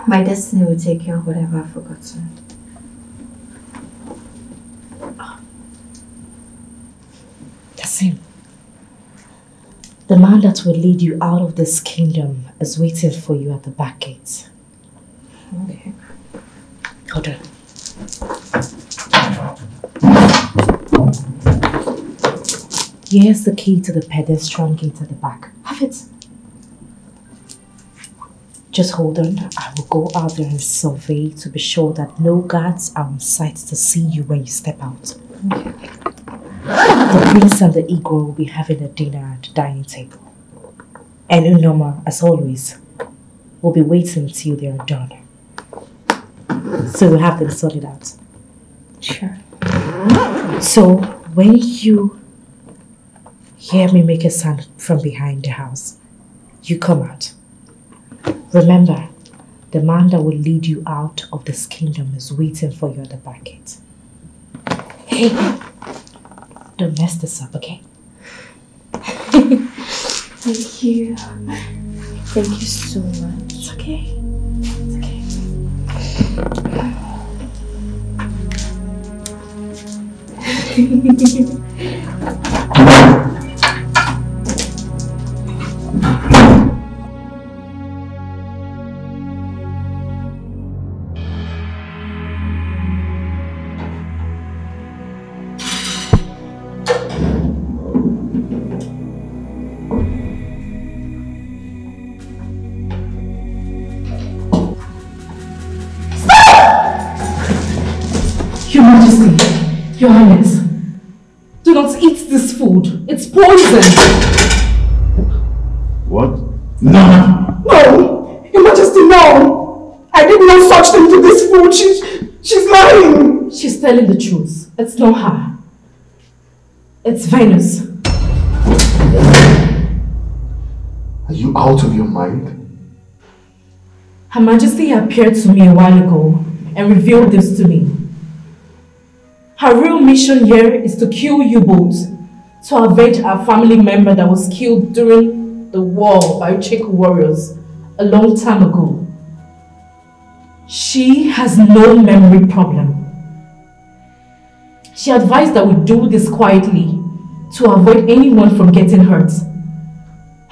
My destiny will take care of whatever I've forgotten. That's him. The man that will lead you out of this kingdom is waiting for you at the back gate. Okay. Hold on. Here's the key to the pedestrian gate at the back. Have it. Just hold on. I will go out there and survey to be sure that no guards are on site to see you when you step out. Okay. The prince and the Igor will be having a dinner at the dining table. And Unoma, as always, will be waiting till they are done. So we'll have them sorted out. Sure. So when you hear me make a sound from behind the house, you come out. Remember, the man that will lead you out of this kingdom is waiting for you at the back gate. Hey, don't mess this up, okay? Thank you. Thank you so much. It's okay. It's okay. Your Majesty, Your Highness, do not eat this food. It's poison. What? No! No! Your Majesty, no! I did no such thing to this food. She's lying! She's telling the truth. It's not her. It's Venus. Are you out of your mind? Her Majesty appeared to me a while ago and revealed this to me. Her real mission here is to kill U-boat to avenge our family member that was killed during the war by Ucheku warriors a long time ago. She has no memory problem. She advised that we do this quietly to avoid anyone from getting hurt,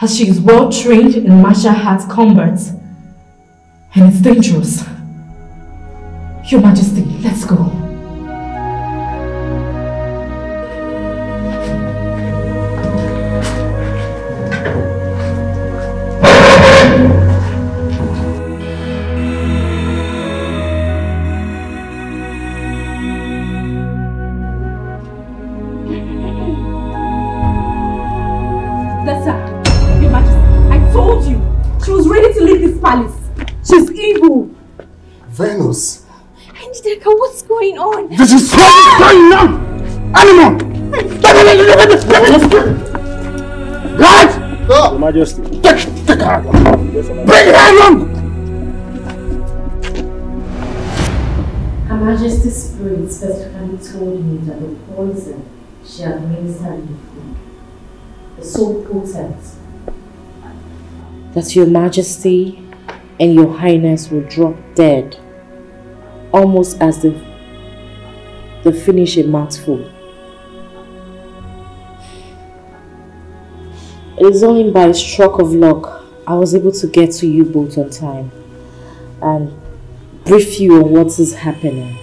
as she is well trained in martial arts combat and it's dangerous. Your Majesty, let's go. Your Majesty, I told you, she was ready to leave this palace. She's evil. Venus. Njideka, what's going on? This is what's going on! Animal! Right? Your Majesty. Take her! Bring her along! Her Majesty's spirit specifically told me that the poison she administered in the food is so potent that Your Majesty and Your Highness will drop dead almost as they finish a mouthful. It is only by a stroke of luck I was able to get to U-boat on time and brief you on what is happening.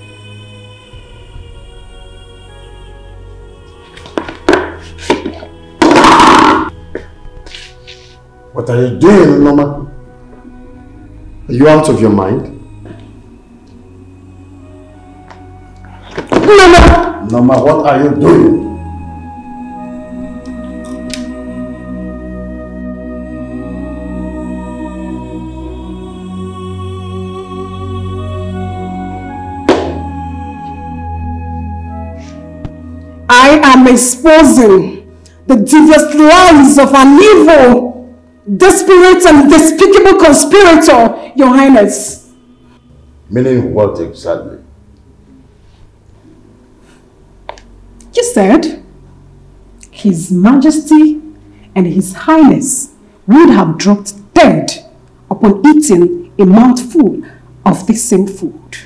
What are you doing, Norma? Are you out of your mind? Norma! Norma, what are you doing? I am exposing the devious lies of an evil, desperate and despicable conspirator, Your Highness. Meaning what exactly? You said His Majesty and His Highness would have dropped dead upon eating a mouthful of the same food.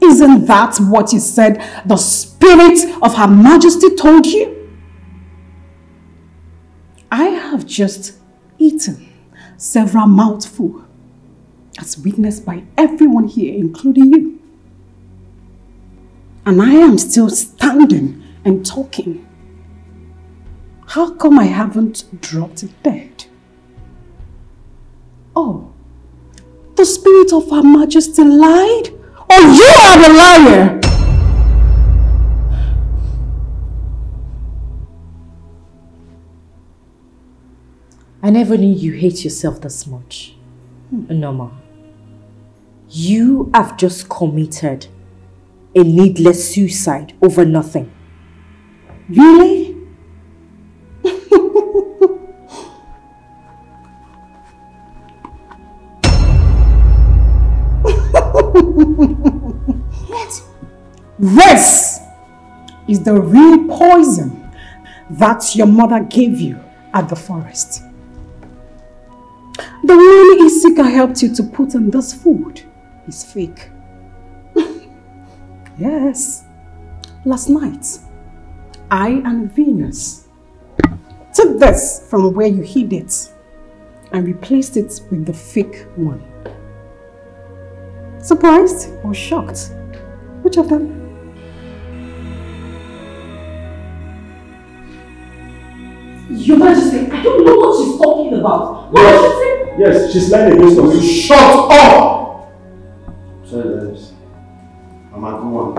Isn't that what you said the spirit of Her Majesty told you? I have just eaten several mouthfuls, as witnessed by everyone here, including you. And I am still standing and talking. How come I haven't dropped dead? Oh, the spirit of Her Majesty lied? Oh, you are the liar! I never knew you hate yourself this much, Norma. You have just committed a needless suicide over nothing. Really? This is the real poison that your mother gave you at the forest. The one Isika helped you to put in this food is fake. Yes. Last night, I and Venus took this from where you hid it and replaced it with the fake one. Surprised or shocked? Which of them? Your Majesty, I don't know what she's talking about. What did she say? Yes, she's lying against us. Shut up! Sorry, Dennis. I'm at one.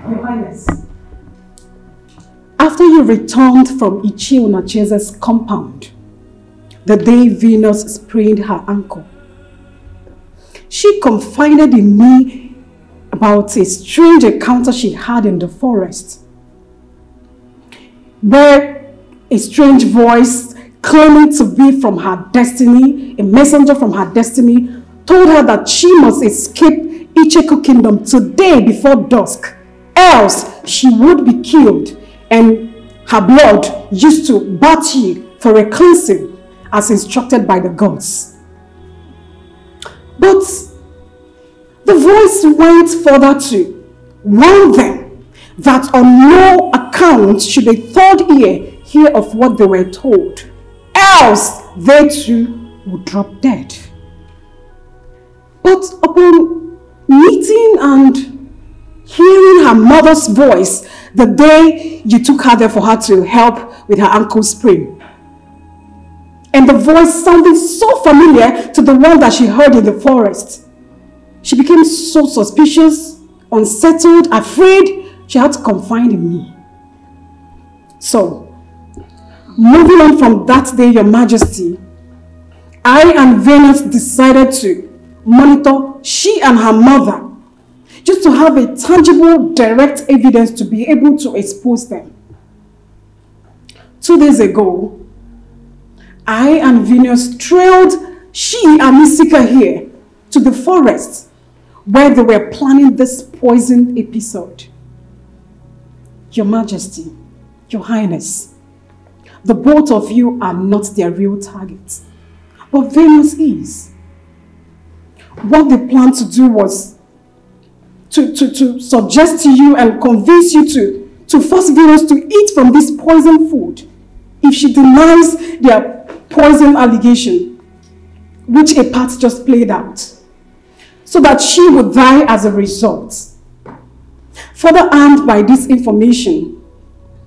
Your Highness. After you returned from Ichi Unachese's compound, the day Venus sprained her ankle, she confided in me about a strange encounter she had in the forest, where a strange voice claiming to be from her destiny, a messenger from her destiny, told her that she must escape Icheku Kingdom today before dusk, else she would be killed and her blood used to Bachi for a cleansing as instructed by the gods. But the voice went further to warn them that on no account should a third ear hear of what they were told, else they too would drop dead. But upon meeting and hearing her mother's voice the day you took her there for her to help with her ankle sprain, and the voice sounded so familiar to the one that she heard in the forest, she became so suspicious, unsettled, afraid. She had to confide in me. So, moving on from that day, Your Majesty, I and Venus decided to monitor she and her mother, just to have a tangible, direct evidence to be able to expose them. 2 days ago, I and Venus trailed she and Isika here to the forest where they were planning this poison episode. Your Majesty, Your Highness, the both of you are not their real targets, but Venus is. What they planned to do was to suggest to you and convince you to force Venus to eat from this poison food if she denies their poison allegation, which a part just played out, so that she would die as a result. Further armed by this information,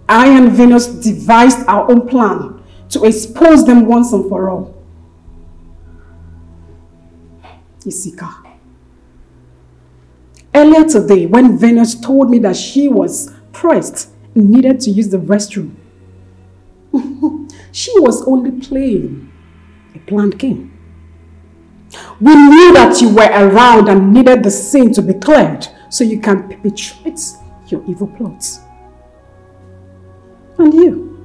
I and Venus devised our own plan to expose them once and for all. Isika, earlier today, when Venus told me that she was pressed and needed to use the restroom, she was only playing a planned game. We knew that you were around and needed the scene to be cleared so you can perpetrate your evil plots. And you,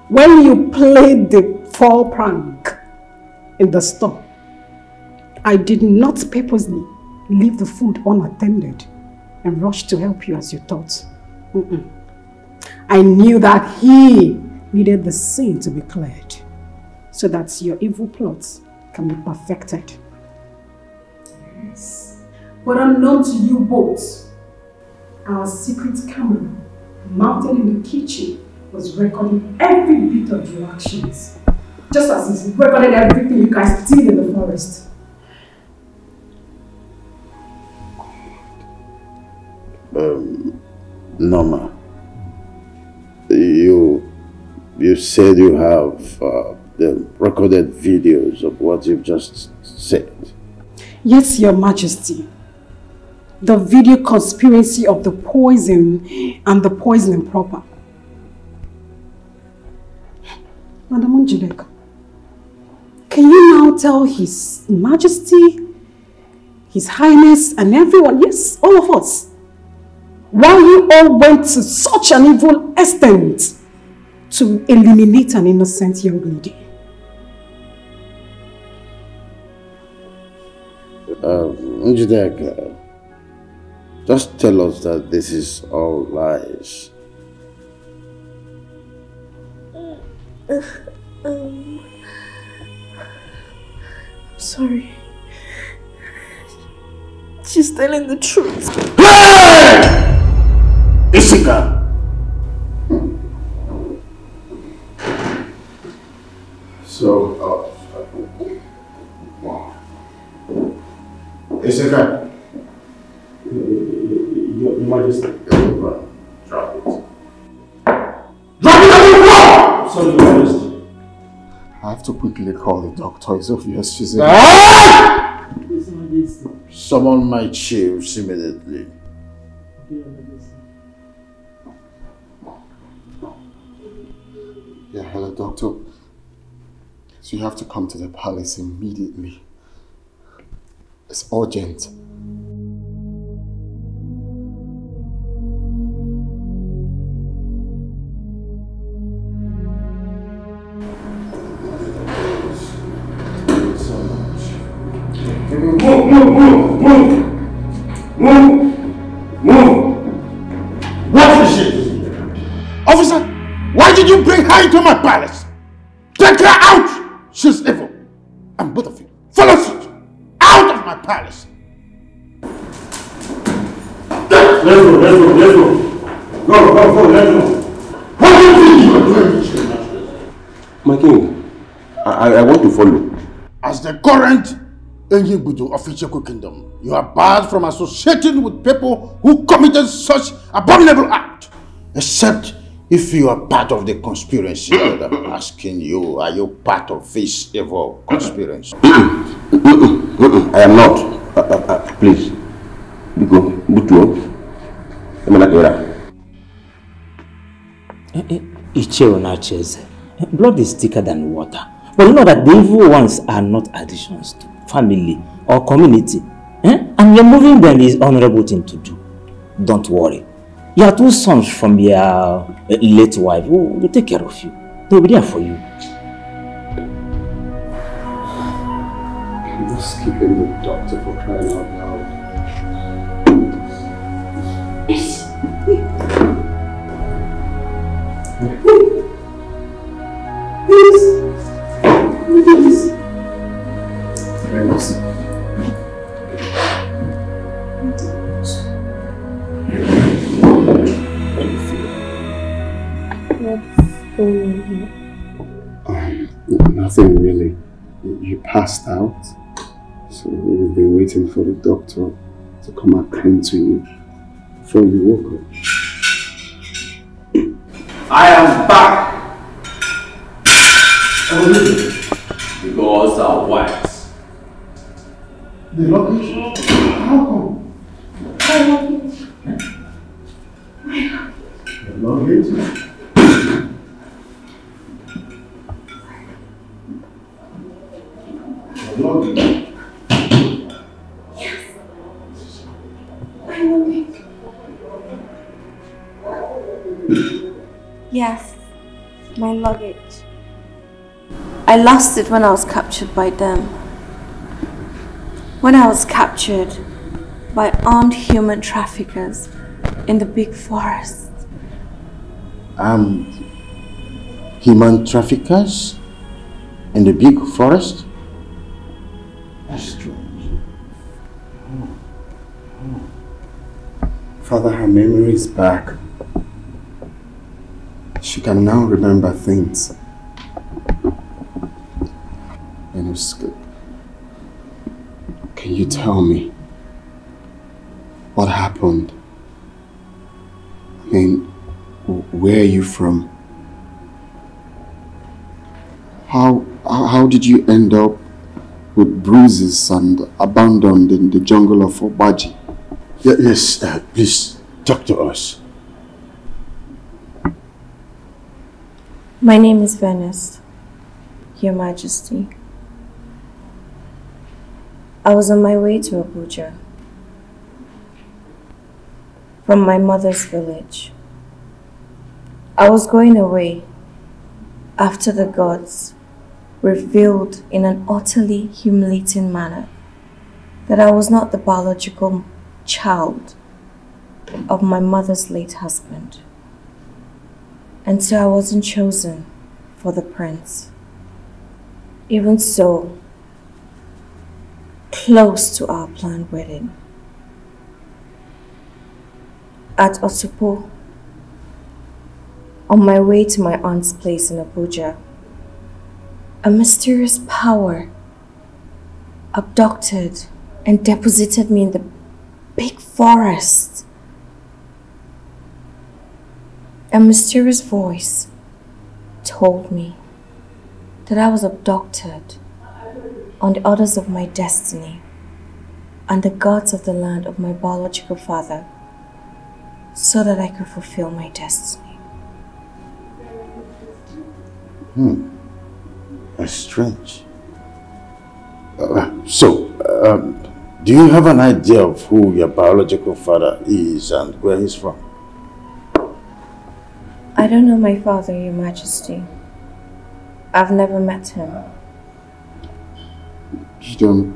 when you played the fall prank in the store, I did not purposely leave the food unattended and rush to help you as you thought. I knew that he needed the scene to be cleared so that your evil plots can be perfected. Yes. But unknown to you both, our secret camera mounted in the kitchen was recording every bit of your actions, just as it's recorded everything you guys did in the forest. Norma, you said you have the recorded videos of what you've just said. Yes, Your Majesty. The video conspiracy of the poison and the poisoning proper. Madam Njideka, can you now tell His Majesty, His Highness and everyone, yes, all of us, why you all went to such an evil extent to eliminate an innocent young lady? Njideka, just tell us that this is all lies. I'm sorry. She's telling the truth. Hey! Isika! So, Isika. Your Majesty. Drop it. Drop it on the floor! Sorry, Your Majesty. I have to quickly call the doctor. It's obvious she's in. Summon my chiefs immediately. Yeah, hello, doctor. So you have to come to the palace immediately. It's urgent. Move! What is it? Officer, why did you bring her into my palace? Take her out! She's evil. And both of you, follow suit! Out of my palace! Let's go. Go, let's go. What do you think you are doing this? My king, I want to follow. As the current Enyibudu of Icheku Kingdom, you are barred from associating with people who committed such abominable act. Except if you are part of the conspiracy that I'm asking you, are you part of this evil conspiracy? I am not. Please. Go. Butu. Blood is thicker than water. But you know that the evil ones are not additions to family or community. And removing them is honorable thing to do. Don't worry. Your two sons from your late wife will take care of you. They'll be there for you. I'm just keeping the doctor for crying out loud. Please. Nothing really. You passed out, so we've been waiting for the doctor to come attend to you before you woke up. I am back! The gods are wise. The luggage? How come? The luggage? Yes, my luggage. I lost it when I was captured by them. When I was captured by armed human traffickers in the big forest. Human traffickers in the big forest? That's strange. Father, her memory is back. She can now remember things. And it's good. Can you tell me what happened? I mean, where are you from? How did you end up with bruises and abandoned in the jungle of Obaji? Yes, please talk to us. My name is Venice, Your Majesty. I was on my way to Abuja from my mother's village. I was going away after the gods revealed in an utterly humiliating manner that I was not the biological child of my mother's late husband. And so I wasn't chosen for the prince. Even so, close to our planned wedding, at Osupo, on my way to my aunt's place in Abuja, a mysterious power abducted and deposited me in the big forest. A mysterious voice told me that I was abducted on the orders of my destiny and the gods of the land of my biological father so that I could fulfill my destiny. That's strange. Do you have an idea of who your biological father is and where he's from? I don't know my father, Your Majesty. I've never met him. You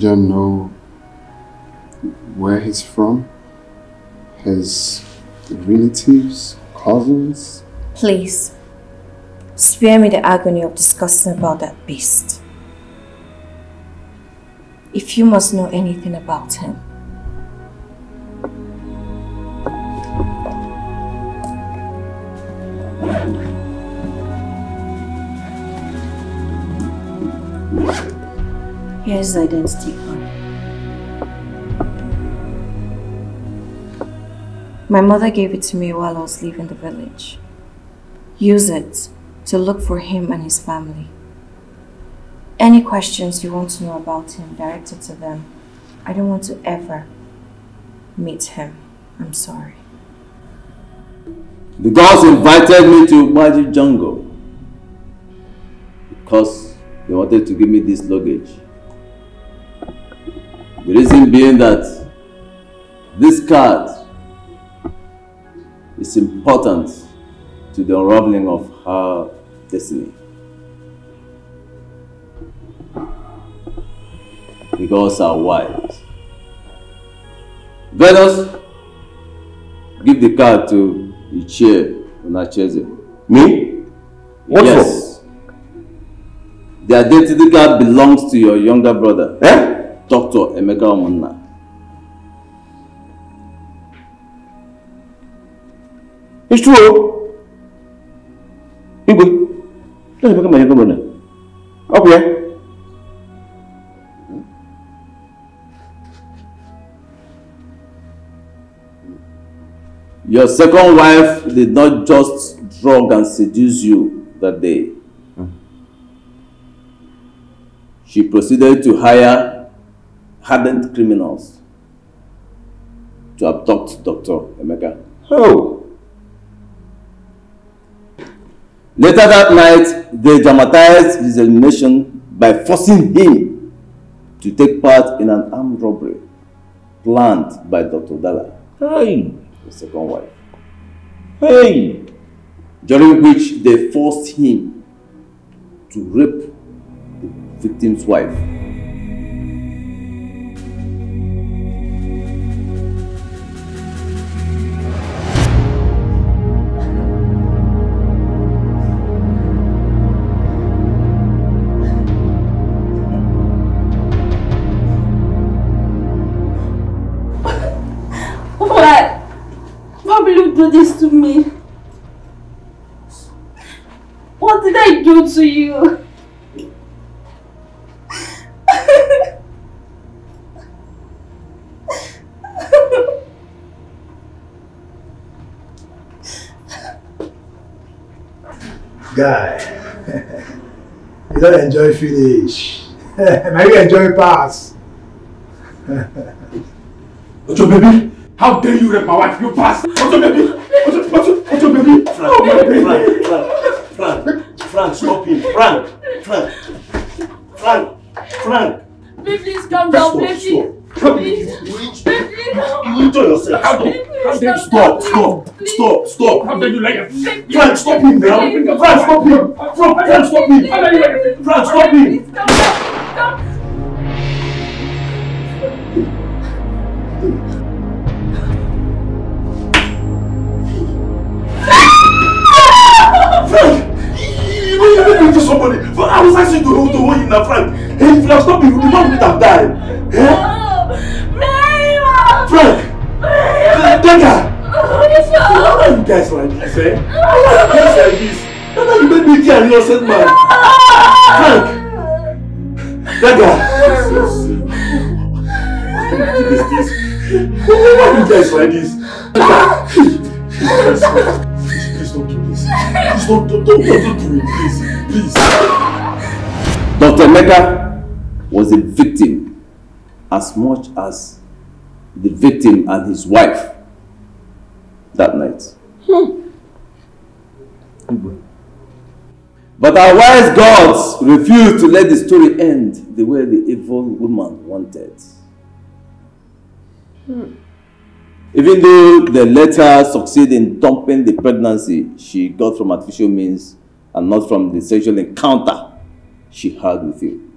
don't know where he's from? His relatives, cousins? Please, spare me the agony of discussing about that beast. If you must know anything about him. Here's his identity card. My mother gave it to me while I was leaving the village. Use it to look for him and his family. Any questions you want to know about him, direct it to them. I don't want to ever meet him. I'm sorry. The gods invited me to Magic Jungle because they wanted to give me this luggage. The reason being that this card is important to the unraveling of her destiny. The gods are wise. Venus, give the card to Ichie Onacheze. Me? What yes. For? The identity card belongs to your younger brother, Dr. Emeka Omunna. It's true. Igwe, let's become my younger brother. Okay. Your second wife did not just drug and seduce you that day. She proceeded to hire hardened criminals to abduct Dr. Emeka. Oh. Later that night, they dramatized his elimination by forcing him to take part in an armed robbery planned by Dr. Dala, hey. the second wife. Hey. During which they forced him to rape the victim's wife. Why will you do this to me? What did I do to you? Guy, you don't enjoy finish. Now you enjoy pass. Ojo baby, how dare you rape my wife? You pass. Ojo baby, Ojo baby. Frank, stop him. Frank. Please calm down, please. Please. You enjoy yourself. How dare you? Stop. How dare you like it? Frank, stop him now. Frank, stop him. Frank, stop him. Frank, stop him. Frank, you know you made me to somebody. But I was asking you to hold him now, Frank. Hey, if you have stopped him, the man would have died. Frank! Dega! Why are you guys like this, eh? Why are you guys like this? How you made me kill an innocent man? Frank! Dega! Why are you guys like this? Please don't do this. Please don't do it, please. Dr. Emeka was a victim as much as the victim and his wife that night. But But our wise gods refused to let the story end the way the evil woman wanted. Even though they let her succeed in dumping the pregnancy she got from artificial means and not from the sexual encounter she had with you.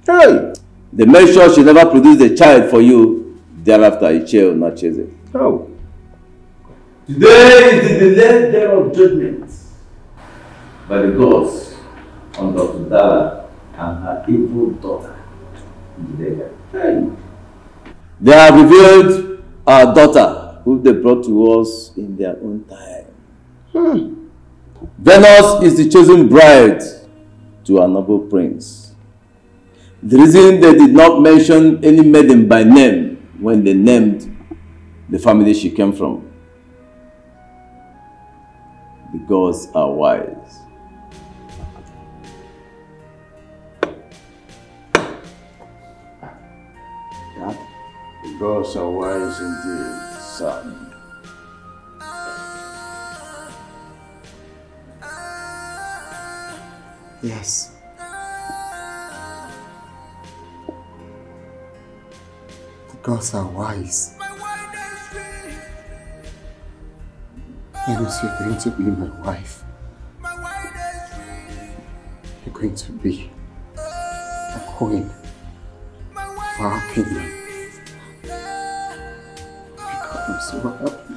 Hey! They made sure she never produced a child for you. Thereafter, a child will not chase it. Oh. Today is the delayed day of judgment by the gods on Dr. Dara and her evil daughter. They have revealed our daughter, who they brought to us in their own time. Venus is the chosen bride to our noble prince. The reason they did not mention any maiden by name when they named the family she came from. The gods are wise. The gods are wise indeed, son. Yes. The gods are wise. Venus, you're going to be my wife. You're going to be a queen for our kingdom. God, I'm so happy.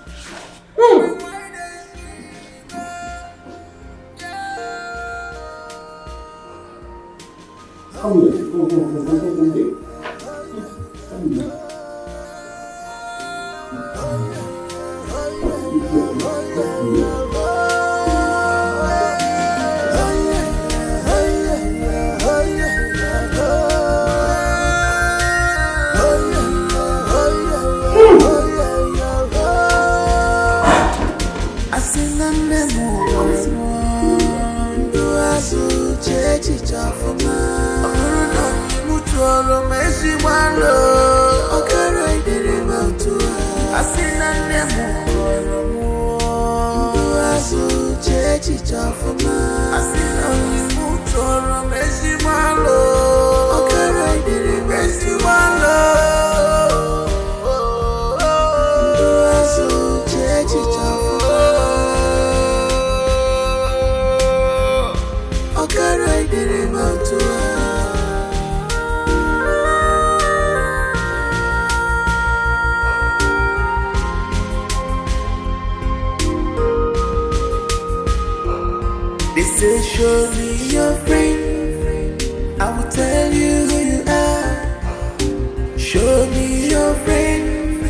They say show me your friend, I will tell you who you are. Show me your friend,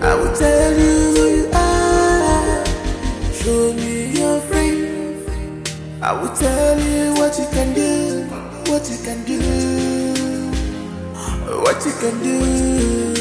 I will tell you who you are. Show me your friend, I will tell you what you can do, what you can do, what you can do.